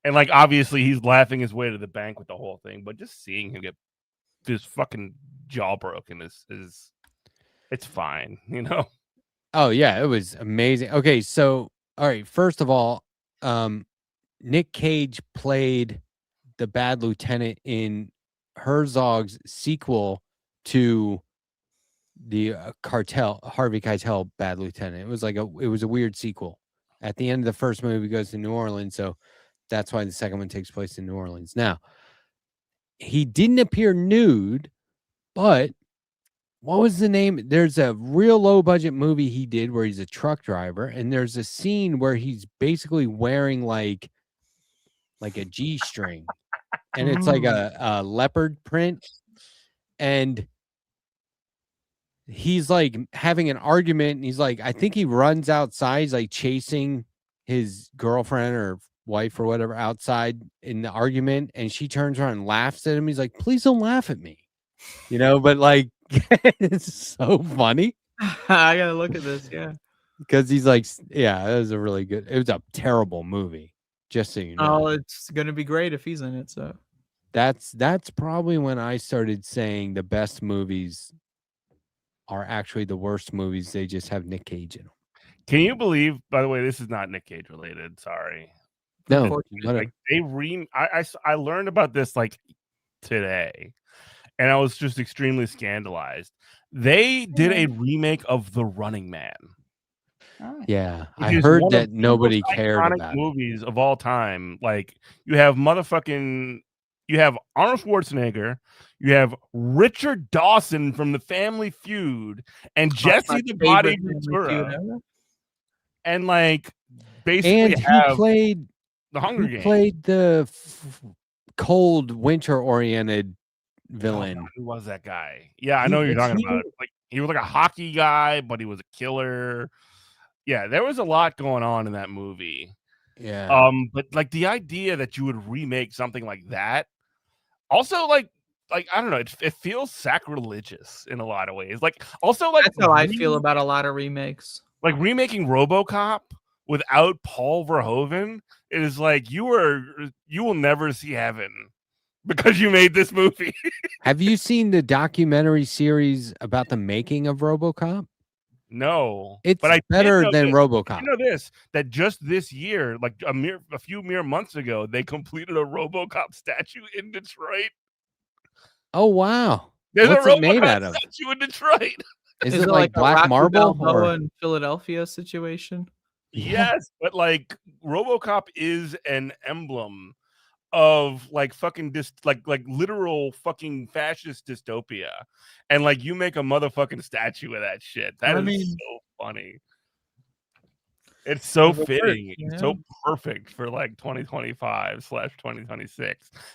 S5: And like obviously he's laughing his way to the bank with the whole thing, but just seeing him get this fucking jaw broken is it's fine, you know.
S1: Oh yeah, it was amazing. Okay, so all right, first of all, Nick Cage played the bad lieutenant in Herzog's sequel to the Harvey Keitel Bad Lieutenant. It was a weird sequel. At the end of the first movie, he goes to New Orleans, so that's why the second one takes place in New Orleans. Now, he didn't appear nude, but what was the name? There's a real low budget movie he did where he's a truck driver, and there's a scene where he's basically wearing like a G-string, and it's like a leopard print, and he's like having an argument, and he's like, I think he runs outside, he's like chasing his girlfriend or wife or whatever outside in the argument, and she turns around and laughs at him. He's like, please don't laugh at me, you know, but like it's so funny.
S3: I gotta look at this, yeah,
S1: because he's like, yeah, it was a terrible movie, just so you know.
S3: Oh, it's gonna be great if he's in it. So
S1: that's probably when I started saying the best movies are actually the worst movies. They just have Nick Cage in them.
S5: Can you believe, by the way, this is not Nick Cage related, sorry.
S1: No,
S5: like I learned about this like today, and I was just extremely scandalized. They did a remake of The Running Man.
S1: Yeah,
S5: which
S1: I
S5: is
S1: heard
S5: one of
S1: that
S5: the
S1: nobody
S5: most
S1: cared
S5: iconic
S1: about it.
S5: movies of all time. Like you have Arnold Schwarzenegger, you have Richard Dawson from The Family Feud, and
S3: My
S5: Jesse the Body
S3: favorite Family Feud
S5: Ventura,
S3: ever.
S5: and like basically
S1: And
S5: have the Hunger
S1: who
S5: Games.
S1: played the cold winter-oriented
S5: Oh,
S1: villain.
S5: God, who was that guy? Yeah, I
S1: He-
S5: know what you're talking
S1: he-
S5: about. Like he was like a hockey guy, but he was a killer. Yeah, there was a lot going on in that movie.
S1: Yeah.
S5: But like the idea that you would remake something like that, also like I don't know, it feels sacrilegious in a lot of ways. Like also like
S3: That's how I feel about a lot of remakes.
S5: like remaking RoboCop without Paul Verhoeven is like you will never see heaven because you made this movie.
S1: Have you seen the documentary series about the making of RoboCop?
S5: No,
S1: It's
S5: but I did
S1: better
S5: know
S1: than
S5: this.
S1: RoboCop.
S5: You know this, that just this year, like a few mere months ago, they completed a RoboCop statue in Detroit.
S1: Oh wow!
S5: There's
S1: What's
S5: a
S1: it made
S5: RoboCop
S1: out of?
S5: statue in Detroit.
S1: Is
S3: Is
S1: it
S3: it
S1: like
S3: a
S1: black
S3: Rocky
S1: marble
S3: Balboa
S1: or?
S3: in Philadelphia situation?
S1: Yeah.
S5: Yes, but like RoboCop is an emblem of like fucking like literal fucking fascist dystopia, and like you make a motherfucking statue of that shit. That is so funny. It's so fitting. It's so perfect for like 2025/2026.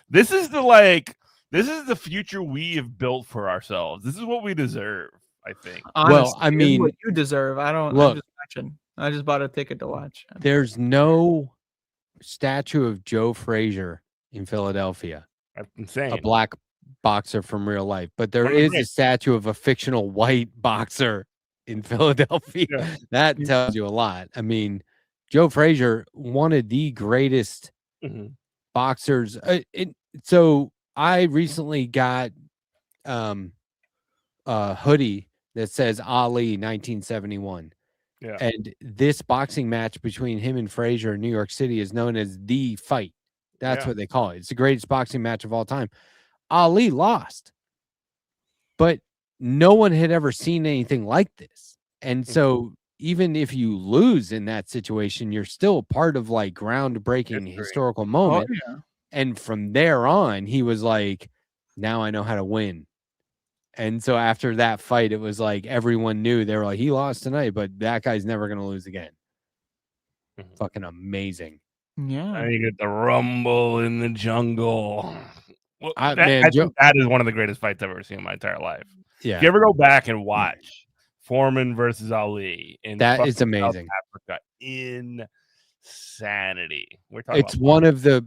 S5: This is the future we have built for ourselves. This is what we deserve, I think.
S3: Honestly,
S1: Well, I mean,
S3: what you deserve. I'm
S1: look,
S3: just watching. I just bought a ticket to watch.
S1: there's no statue of Joe Frazier in Philadelphia,
S5: That's
S1: a
S5: insane.
S1: black boxer from real life, but there
S5: One of the
S1: is a
S5: greats.
S1: statue of a fictional white boxer in Philadelphia.
S5: Yeah.
S1: That tells you a lot. I mean, Joe Frazier, one of the greatest boxers. So I recently got a hoodie that says Ali 1971.
S5: Yeah.
S1: And this boxing match between him and Frazier in New York City is known as The Fight. That's what they call it. It's the greatest boxing match of all time. Ali lost, but no one had ever seen anything like this. And so even if you lose in that situation, you're still part of like groundbreaking historical moment.
S3: Oh, yeah.
S1: And from there on, he was like, now I know how to win. And so after that fight, it was like everyone knew. They were like, he lost tonight, but that guy's never going to lose again. Fucking amazing.
S3: Yeah.
S5: And you get the rumble in the jungle. Well, I
S1: man,
S5: think that is one of the greatest fights I've ever seen in my entire life.
S1: Yeah.
S5: If you ever go back and watch Foreman versus Ali in
S1: that is
S5: fucking
S1: amazing.
S5: South Africa, insanity. We're talking
S1: It's one of the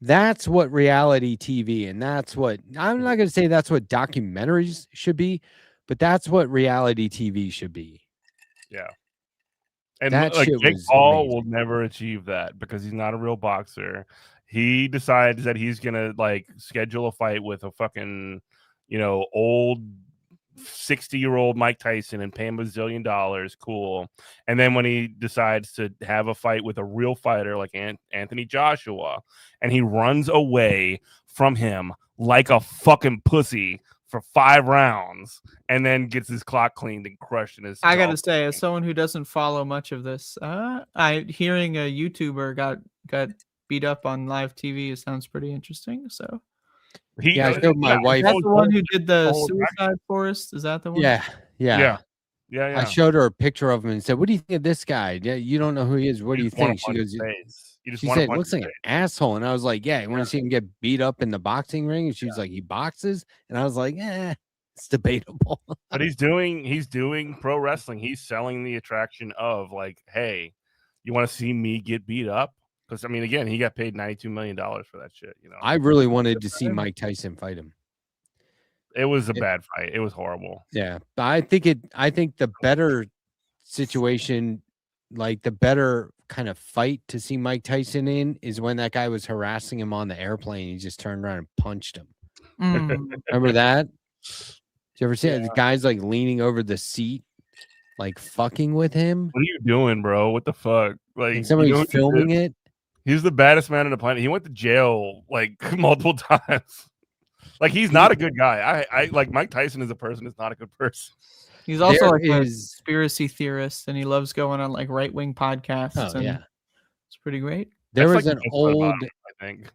S1: that's what reality TV, and that's what I'm not going to say that's what documentaries should be, but that's what reality TV should be.
S5: Yeah. And
S1: that
S5: like
S1: shit
S5: Jake
S1: was
S5: Paul
S1: amazing.
S5: will never achieve that because he's not a real boxer. He decides that he's gonna like schedule a fight with a fucking, old 60-year-old Mike Tyson and pay him $1 zillion. Cool. And then when he decides to have a fight with a real fighter like Anthony Joshua, and he runs away from him like a fucking pussy for 5 rounds and then gets his clock cleaned and crushed in his
S3: I gotta say, as someone who doesn't follow much of this, hearing a YouTuber got beat up on live TV, it sounds pretty interesting. So
S1: I showed my wife.
S3: That's the one who did the Suicide Forest. Is that the one?
S1: Yeah.
S5: I
S1: showed her a picture of him and said, "What do you think of this guy? Yeah, you don't know who he is. What do you think?" She goes, "She said looks like an asshole." And I was like, "Yeah, you want to see him get beat up in the boxing ring?" And she's like, "He boxes?" And I was like, it's debatable."
S5: But he's doing pro wrestling. He's selling the attraction of like, hey, you want to see me get beat up? Because I mean, again, he got paid $92 million for that shit.
S1: I really wanted to see Mike Tyson fight him.
S5: It was a bad fight. It was horrible.
S1: Yeah, but I think the better situation, like the better kind of fight to see Mike Tyson in, is when that guy was harassing him on the airplane. He just turned around and punched him. Remember that? Did you ever see it? The guy's like leaning over the seat, like fucking with him?
S5: What are you doing, bro? What the fuck? Like,
S1: and somebody's filming it.
S5: He's the baddest man on the planet. He went to jail like multiple times. Like, he's not a good guy. I like Mike Tyson as a person is not a good person.
S3: He's also
S1: There
S3: like a
S1: is-
S3: conspiracy theorist, and he loves going on like right-wing podcasts.
S1: Oh
S3: and
S1: yeah.
S3: it's pretty great.
S1: There
S5: That's
S1: was
S5: like
S1: an
S5: the best part about
S1: old
S5: him, I think.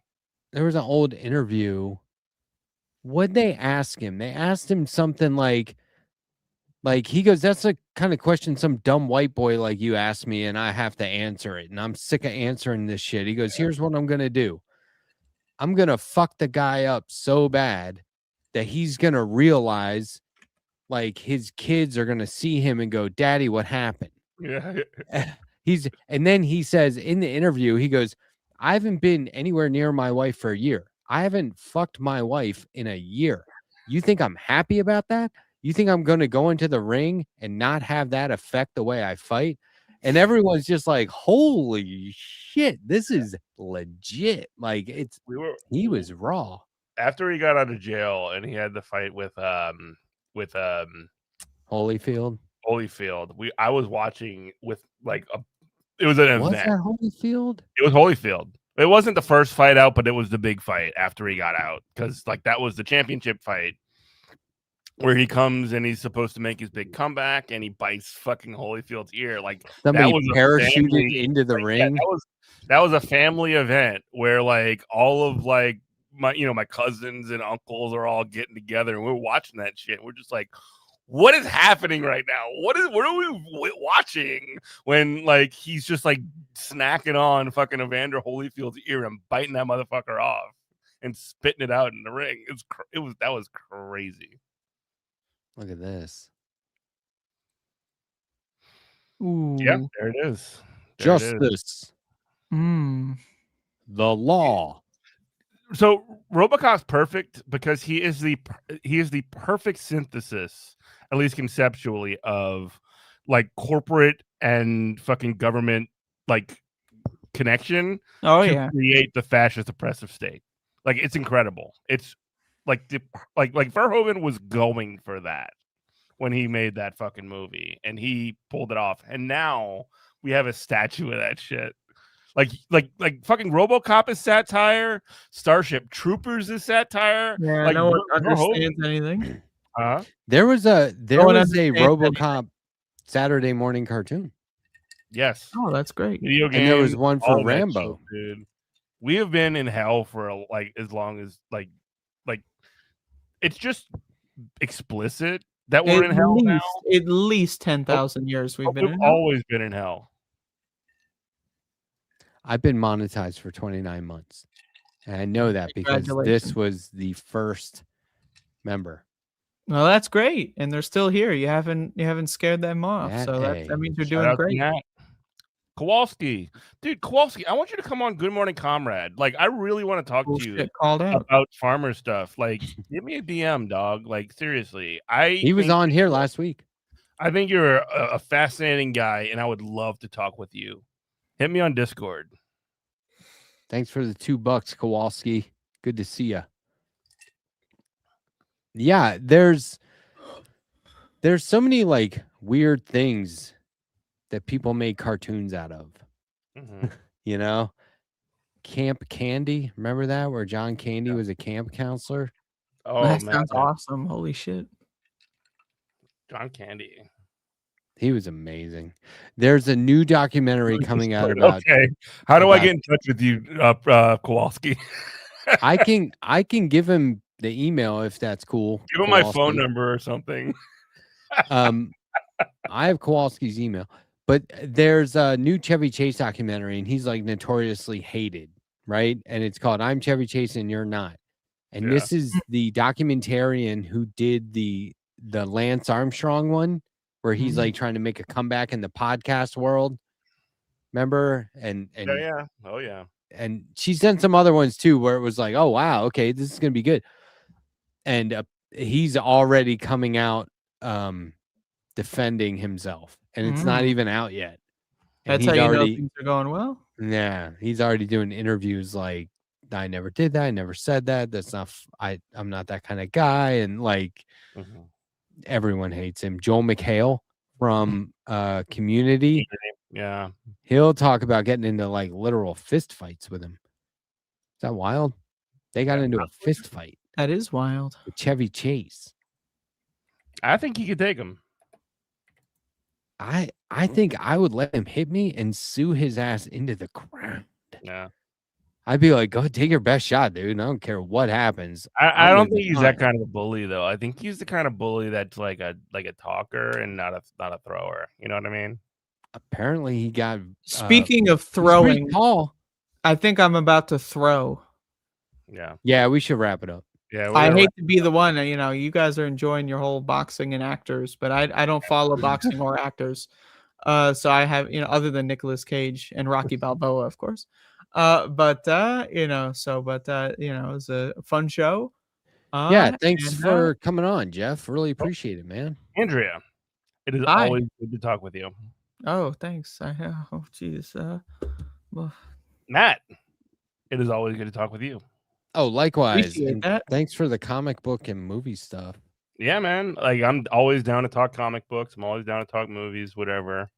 S1: there was an old interview. What'd they ask him? They asked him something like he goes, that's a kind of question some dumb white boy like you asked me, and I have to answer it. And I'm sick of answering this shit. He goes, here's what I'm gonna do. I'm gonna fuck the guy up so bad that he's gonna realize like his kids are gonna see him and go, Daddy, what happened?
S5: Yeah.
S1: And then he says in the interview, he goes, I haven't been anywhere near my wife for a year. I haven't fucked my wife in a year. You think I'm happy about that? You think I'm going to go into the ring and not have that affect the way I fight? And everyone's just like, holy shit, this is legit. Like he was raw.
S5: After he got out of jail and he had the fight with
S1: Holyfield.
S5: I was watching with like it was an event.
S1: Was that Holyfield?
S5: It was Holyfield. It wasn't the first fight out, but it was the big fight after he got out, because like that was the championship fight where he comes and he's supposed to make his big comeback and he bites fucking Holyfield's ear. Like
S1: Somebody
S5: that was
S1: parachuted into the ring.
S5: Yeah, that was a family event where like all of like my cousins and uncles are all getting together and we're watching that shit. We're just like, what is happening right now? What are we watching when like he's just like snacking on fucking Evander Holyfield's ear and biting that motherfucker off and spitting it out in the ring? That was crazy.
S1: Look at this.
S3: Ooh.
S5: Yeah, there it is.
S1: Justice.
S3: Mm.
S1: The law.
S5: So RoboCop's perfect because he is the perfect synthesis, at least conceptually, of like corporate and fucking government like connection to create the fascist oppressive state. Like it's incredible. It's like Verhoeven was going for that when he made that fucking movie, and he pulled it off. And now we have a statue of that shit. Like fucking RoboCop is satire. Starship Troopers is satire.
S3: Yeah,
S5: like,
S3: no one understands anything.
S1: There was a RoboCop
S3: anything.
S1: Saturday morning cartoon.
S5: Yes.
S3: Oh, that's great.
S5: Video games,
S1: and there was one for
S5: all that
S1: Rambo.
S5: shit, dude. We have been in hell for like as long as like it's just explicit that we're in hell now.
S3: At least 10,000 years we've been in hell.
S5: Always been in hell.
S1: I've been monetized for 29 months. And I know that because this was the first member.
S3: Well, that's great. And they're still here. You haven't scared them off. So that means you're doing great.
S5: Kowalski. Dude, Kowalski, I want you to come on Good Morning Comrade. Like, I really want to talk to you about farmer stuff. Like, give me a DM, dog. Like, seriously.
S1: He was on here last week.
S5: I think you're a fascinating guy, and I would love to talk with you. Hit me on Discord.
S1: Thanks for the $2, Kowalski. Good to see you. Yeah, there's so many like weird things that people made cartoons out of.
S5: Mm-hmm.
S1: You know, Camp Candy. Remember that, where John Candy was a camp counselor?
S5: Oh,
S3: that sounds awesome. Holy shit.
S5: John Candy.
S1: He was amazing. There's a new documentary coming out about.
S5: Okay, how do I get in touch with you, Kowalski?
S1: I can give him the email if that's cool.
S5: Give him my phone number or something.
S1: I have Kowalski's email, but there's a new Chevy Chase documentary, and he's like notoriously hated, right? And it's called "I'm Chevy Chase and You're Not." And this is the documentarian who did the Lance Armstrong one, where he's like trying to make a comeback in the podcast world. Remember? And
S5: yeah. Oh yeah.
S1: And she's done some other ones too, where it was like, oh wow, okay, this is gonna be good. And he's already coming out defending himself, and it's not even out yet. And
S3: that's how you know things are going well.
S1: Yeah, he's already doing interviews like, I never did that, I never said that, that's not I'm not that kind of guy. And like everyone hates him. Joel McHale from Community,
S5: yeah,
S1: he'll talk about getting into like literal fist fights with him. Is that wild? They got into a fist fight.
S3: That is wild.
S1: With Chevy Chase.
S5: I think he could take him.
S1: I think I would let him hit me and sue his ass into the ground.
S5: Yeah.
S1: I'd be like, go take your best shot, dude. I don't care what happens.
S5: I
S1: I'm
S5: don't
S1: gonna be
S5: think he's
S1: fine.
S5: that kind of a bully though. I think he's the kind of bully that's like a talker and not a thrower. You know what I mean?
S1: Apparently he got
S3: Speaking of
S1: he's pretty
S3: throwing,
S1: tall.
S3: I think I'm about to throw.
S5: Yeah.
S1: Yeah, we should wrap it up.
S5: Yeah.
S3: I hate to be the one, you know, you guys are enjoying your whole boxing and actors, but I don't follow boxing or actors. So I have, you know, other than Nicolas Cage and Rocky Balboa, of course. You know, you know, it was a fun show.
S1: Yeah, thanks
S3: and,
S1: for coming on, Jeff. Really appreciate it, man.
S5: Andrea, it is
S3: Hi.
S5: always good to talk with you.
S3: Oh, thanks. Oh, geez. Well,
S5: Matt, it is always good to talk with you.
S1: Oh, likewise.
S3: appreciate
S1: And
S3: that.
S1: thanks for the comic book and movie stuff.
S5: Yeah, man. Like I'm always down to talk comic books. I'm always down to talk movies, whatever.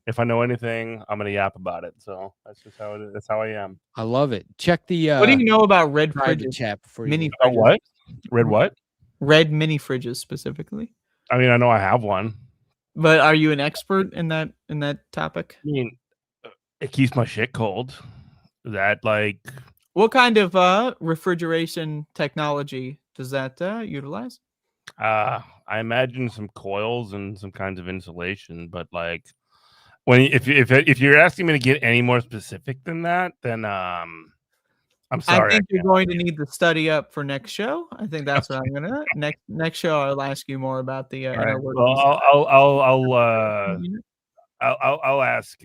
S5: If I know anything, I'm gonna yap about it. So that's just how it is. That's how I am.
S1: I love it. Check the
S3: What do you know about red
S1: private
S3: fridges?
S1: chat before you
S3: Mini
S1: leave.
S5: Oh,
S3: fridges.
S5: what? Red what?
S3: Red mini fridges specifically.
S5: I mean, I know I have one.
S3: But are you an expert in that topic?
S5: I mean, it keeps my shit cold. That like
S3: What kind of refrigeration technology does that utilize?
S5: I imagine some coils and some kinds of insulation, but like if you're asking me to get any more specific than that, then I'm sorry.
S3: I think you're going to need to study up for next show. I think that's what I'm gonna next show. I'll ask you more about the
S5: All right.
S3: inner workings.
S5: Well, I'll ask.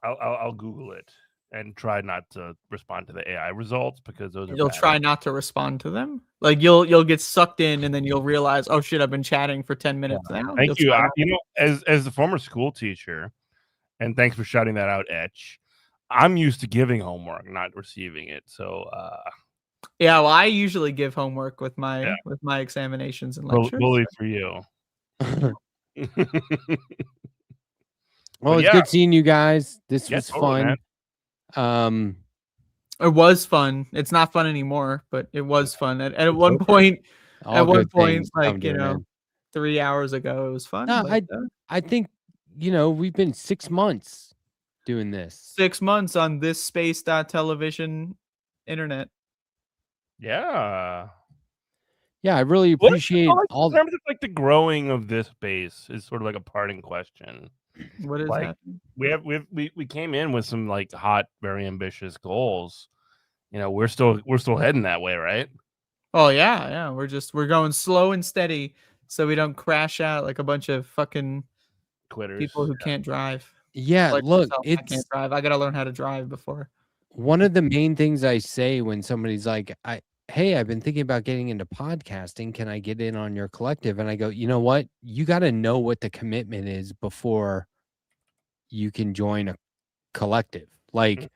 S5: I'll Google it and try not to respond to the AI results because those are
S3: You'll
S5: bad.
S3: try not to respond to them. Like you'll get sucked in, and then you'll realize, oh shit, I've been chatting for 10 minutes now.
S5: Thank you.
S3: try-
S5: You know, as the former school teacher, and thanks for shouting that out, Etch. I'm used to giving homework, not receiving it. So
S3: yeah, well, I usually give homework with my examinations and lectures.
S5: bully for you.
S1: Well, it's
S5: yeah.
S1: good seeing you guys. This
S5: Yeah,
S1: was
S5: totally,
S1: fun.
S3: It was fun. It's not fun anymore, but it was fun. At one point,
S1: all good things come
S3: like
S1: to an end.
S3: 3 hours ago, it was fun.
S1: No,
S3: but,
S1: I think we've been 6 months doing this.
S3: 6 months on this space.television internet.
S5: Yeah.
S1: Yeah, I really appreciate
S5: in
S1: all.
S5: terms of like the growing of this base is sort of like a parting question.
S3: What is
S5: Like,
S3: happening?
S5: we came in with some like hot, very ambitious goals. You know, we're still heading that way, right?
S3: Oh yeah. We're going slow and steady so we don't crash out like a bunch of fucking
S5: Quitters.
S3: people who can't drive.
S1: Yeah,
S3: Like
S1: look,
S3: myself, I can't drive. I gotta learn how to drive before.
S1: one of the main things I say when somebody's like, hey, I've been thinking about getting into podcasting. Can I get in on your collective? And I go, you know what? You got to know what the commitment is before you can join a collective. Like,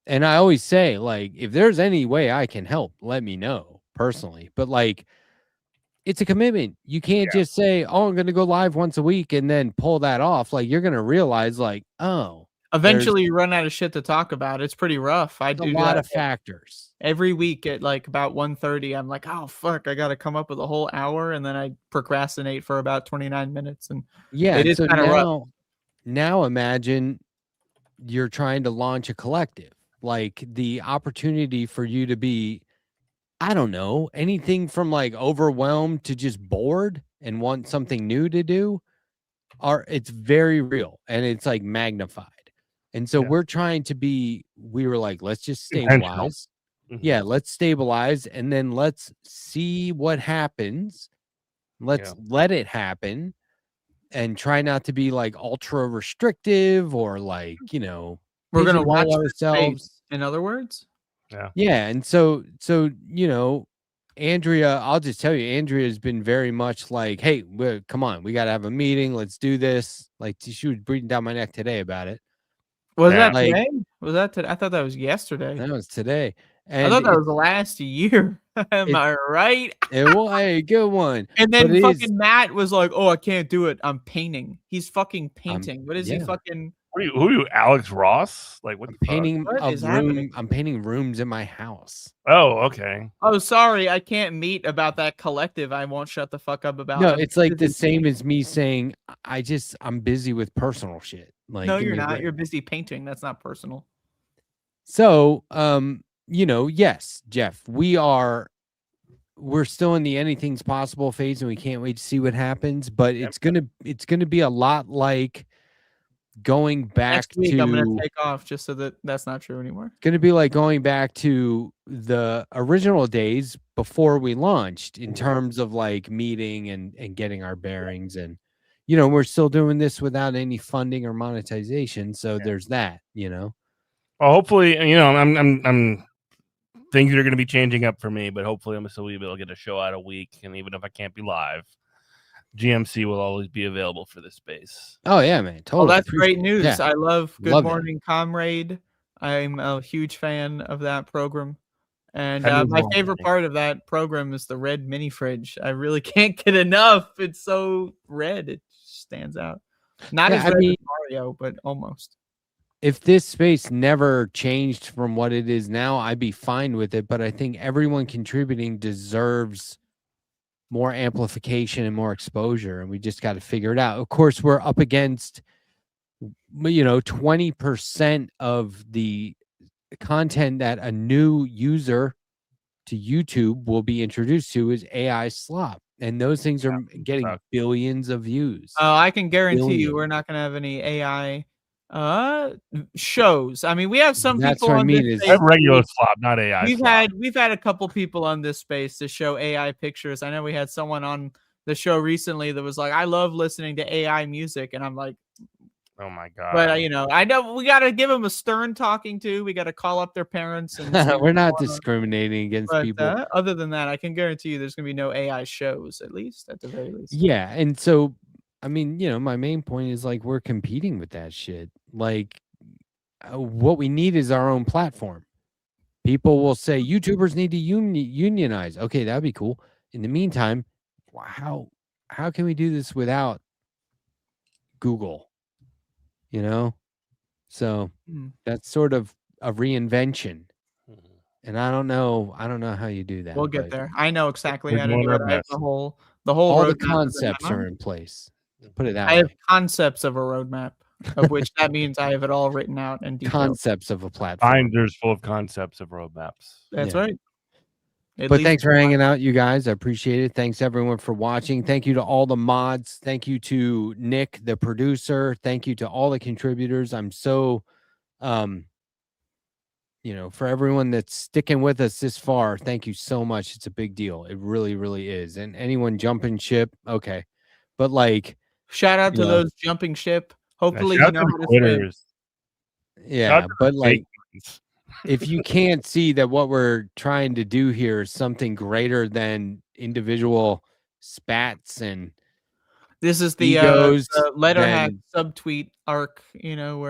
S1: and I always say, like, if there's any way I can help, let me know personally. But like, it's a commitment. You can't just say, oh, I'm going to go live once a week and then pull that off. Like, you're going to realize, like, oh,
S3: eventually you run out of shit to talk about. It's pretty rough. I do
S1: a lot
S3: that
S1: of factors.
S3: every week at like about 1:30. I'm like, oh fuck, I gotta come up with a whole hour, and then I procrastinate for about 29 minutes. And
S1: Yeah,
S3: it is
S1: so
S3: kind of rough.
S1: now imagine you're trying to launch a collective. Like the opportunity for you to be, I don't know, anything from like overwhelmed to just bored and want something new to do, it's very real and it's like magnified. And so we're trying to we were like, let's just stabilize. Yeah, let's stabilize and then let's see what happens. Let's let it happen and try not to be like ultra restrictive or like,
S3: we're going to watch
S1: ourselves.
S3: Space, in other words.
S1: Yeah. And so, Andrea, I'll just tell you, Andrea has been very much like, hey, come on, we got to have a meeting. Let's do this. Like she was breathing down my neck today about it.
S3: Was that today? Was that today? I thought that was yesterday.
S1: That was today. And
S3: I thought that was last year. Am I right?
S1: Hey, good one.
S3: And then fucking Matt was like, oh, I can't do it. I'm painting. He's fucking painting. What is he fucking?
S5: Who are you, Alex Ross? Like what?
S1: I'm
S5: the fuck?
S1: painting
S3: What
S1: a
S3: is
S1: room.
S3: happening?
S1: I'm painting rooms in my house.
S5: Oh, okay.
S3: Oh, sorry, I can't meet about that collective. I won't shut the fuck up about.
S1: No,
S3: I'm
S1: it's like the
S3: busy
S1: same
S3: painting.
S1: as me saying I'm busy with personal shit. Like,
S3: No,
S1: give
S3: you're
S1: me a
S3: not.
S1: break.
S3: You're busy painting. That's not personal.
S1: So, yes, Jeff, we're still in the anything's possible phase, and we can't wait to see what happens. But
S5: Yep.
S1: it's gonna be a lot like going back
S3: Next week,
S1: to
S3: I'm gonna take off just so that that's not true anymore.
S1: going to be like going back to the original days before we launched in terms of like meeting and getting our bearings. And we're still doing this without any funding or monetization, so there's that.
S5: Well, hopefully, I'm things are going to be changing up for me, but hopefully I'm still be able to get a show out a week, and even if I can't be live, GMC will always be available for this space.
S1: Oh yeah, man, totally.
S3: Well, that's great news.
S1: Yeah.
S3: I love Good
S1: Love that.
S3: Morning Comrade. I'm a huge fan of that program. And
S5: That means
S3: my
S5: a lot to
S3: favorite
S5: me.
S3: part of that program is the red mini fridge. I really can't get enough. It's so red. It stands out. Not
S1: Yeah,
S3: as
S1: I
S3: red
S1: mean-
S3: as Mario, but almost.
S1: If this space never changed from what it is now, I'd be fine with it. But I think everyone contributing deserves more amplification and more exposure, and we just got to figure it out. Of course, we're up against 20% of the content that a new user to YouTube will be introduced to is AI slop, and those things are getting
S5: sucks.
S1: billions of views.
S3: Oh, I can guarantee you
S1: Billion.
S3: we're not going to have any AI shows. I mean, we have some
S1: That's
S3: people
S1: what I
S3: on
S1: mean
S3: this
S1: is-
S5: I
S3: space
S5: have regular slop, not AI.
S3: we've had a couple people on this space to show AI pictures. I know we had someone on the show recently that was like, I love listening to AI music, and I'm like,
S5: Oh my god!
S3: but I know we got to give them a stern talking to. We got to call up their parents and see
S1: We're not
S3: what's going on.
S1: discriminating against
S3: But
S1: people.
S3: other than that, I can guarantee you there's going to be no AI shows, at the very least.
S1: Yeah, and so I mean, my main point is like we're competing with that shit. Like, what we need is our own platform. People will say YouTubers need to unionize. Okay, that'd be cool. In the meantime, how can we do this without Google? So that's sort of a reinvention, and I don't know how you do that.
S3: We'll get
S1: but
S3: there. I know exactly
S5: We're
S3: how to
S5: doing
S3: do
S5: our
S3: it. I have
S5: best.
S3: the whole
S1: All the
S3: roadmap in my
S1: concepts are
S3: mind.
S1: in place. Put it that
S3: I
S1: way.
S3: have concepts of a roadmap, of which that means I have it all written out and detailed.
S1: Concepts of a platform.
S5: Binders full of concepts of roadmaps.
S3: That's
S1: Yeah.
S3: right. At
S1: But
S3: least
S1: thanks for hanging out, you guys. I appreciate it. Thanks everyone for watching. Thank you to all the mods. Thank you to Nick, the producer. Thank you to all the contributors. I'm so, for everyone that's sticking with us this far, thank you so much. It's a big deal. It really, really is. And anyone jumping ship, okay. But like,
S3: shout out to
S1: Yeah.
S3: those jumping ship. Hopefully
S5: Shout
S3: you
S5: out
S3: know
S5: to
S3: how
S5: the
S3: to swim.
S5: quitters.
S1: yeah,
S5: Shout out to
S1: but
S5: the
S1: like,
S5: fake ones.
S1: if you can't see that what we're trying to do here is something greater than individual spats and
S3: This is the
S1: egos,
S3: Letterhack
S1: then-
S3: subtweet arc, where
S1: I mean,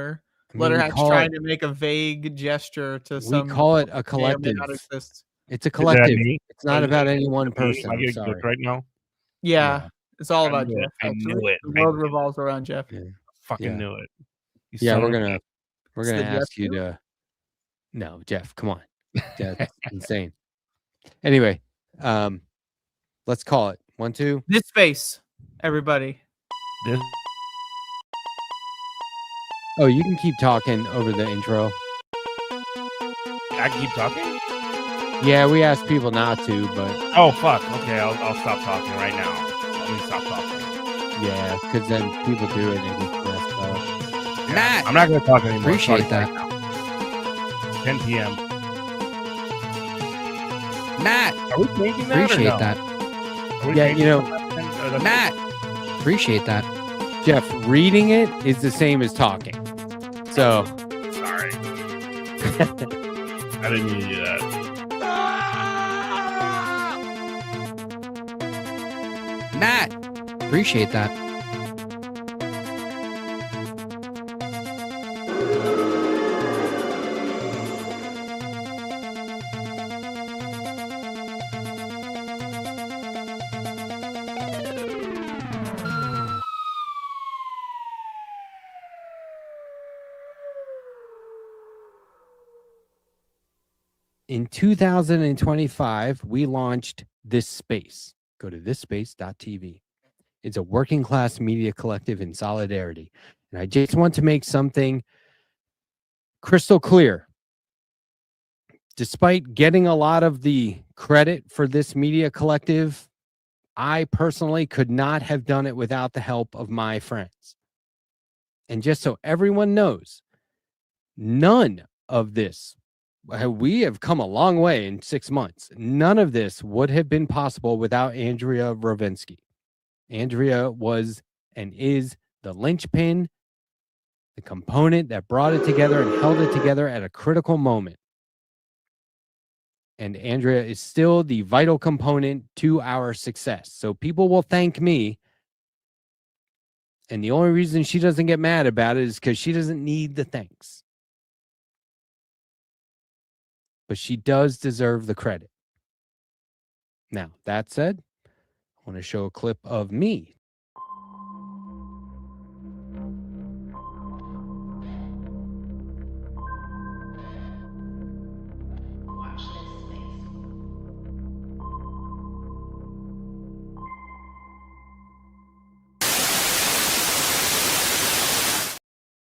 S1: we
S3: Letterhack's
S1: call
S3: trying
S1: it-
S3: to make a vague gesture to
S1: we
S3: some
S1: call it a
S3: may or may
S1: collective.
S3: not exist.
S1: It's a
S5: Is that
S1: collective.
S5: me?
S1: It's not
S5: Is
S1: about
S5: that
S1: any one
S5: me?
S1: person.
S5: Am I
S1: I'm
S5: getting
S1: sorry.
S5: clicked right now?
S3: Yeah,
S1: Yeah.
S3: it's all
S5: I
S3: about
S5: knew it.
S3: Jeff.
S5: I
S3: Actually.
S5: knew it.
S3: The
S5: I
S3: world
S5: knew it.
S3: revolves around Jeff.
S1: Yeah.
S5: Fucking
S1: Yeah.
S5: knew it. You
S1: Yeah,
S5: son
S1: we're
S5: of a
S1: gonna
S3: It's
S1: ask
S3: the Jeff
S1: you
S3: show?
S1: to. No, Jeff, come on. That's insane. Anyway, let's call it 1, 2.
S3: This space, everybody.
S5: This-
S1: Oh, you can keep talking over the intro.
S5: I can keep talking?
S1: Yeah, we asked people not to, but
S5: Oh fuck. Okay, I'll stop talking right now. Let me stop talking.
S1: yeah, because then people do it and it gets messed up.
S5: Yeah, I'm not gonna talk anymore.
S1: Appreciate
S5: Starting
S1: that.
S5: right now. 10 p.m.
S1: Matt,
S5: Are we changing that?
S1: appreciate
S5: or no?
S1: that.
S5: Are we
S1: Yeah,
S5: changing
S1: you know,
S5: that? Or that's-
S1: Matt, appreciate that. Jeff, reading it is the same as talking. So,
S5: Sorry. I didn't mean to do that.
S1: Matt, appreciate that. In 2025, we launched This Space. Go to thisspace.tv. It's a working class media collective in solidarity. And I just want to make something crystal clear. Despite getting a lot of the credit for this media collective, I personally could not have done it without the help of my friends. And just so everyone knows, none of this, we have come a long way in 6 months. None of this would have been possible without Andrea Rovensky. Andrea was and is the linchpin, the component that brought it together and held it together at a critical moment. And Andrea is still the vital component to our success. So people will thank me. And the only reason she doesn't get mad about it is because she doesn't need the thanks. But she does deserve the credit. Now, that said, I want to show a clip of me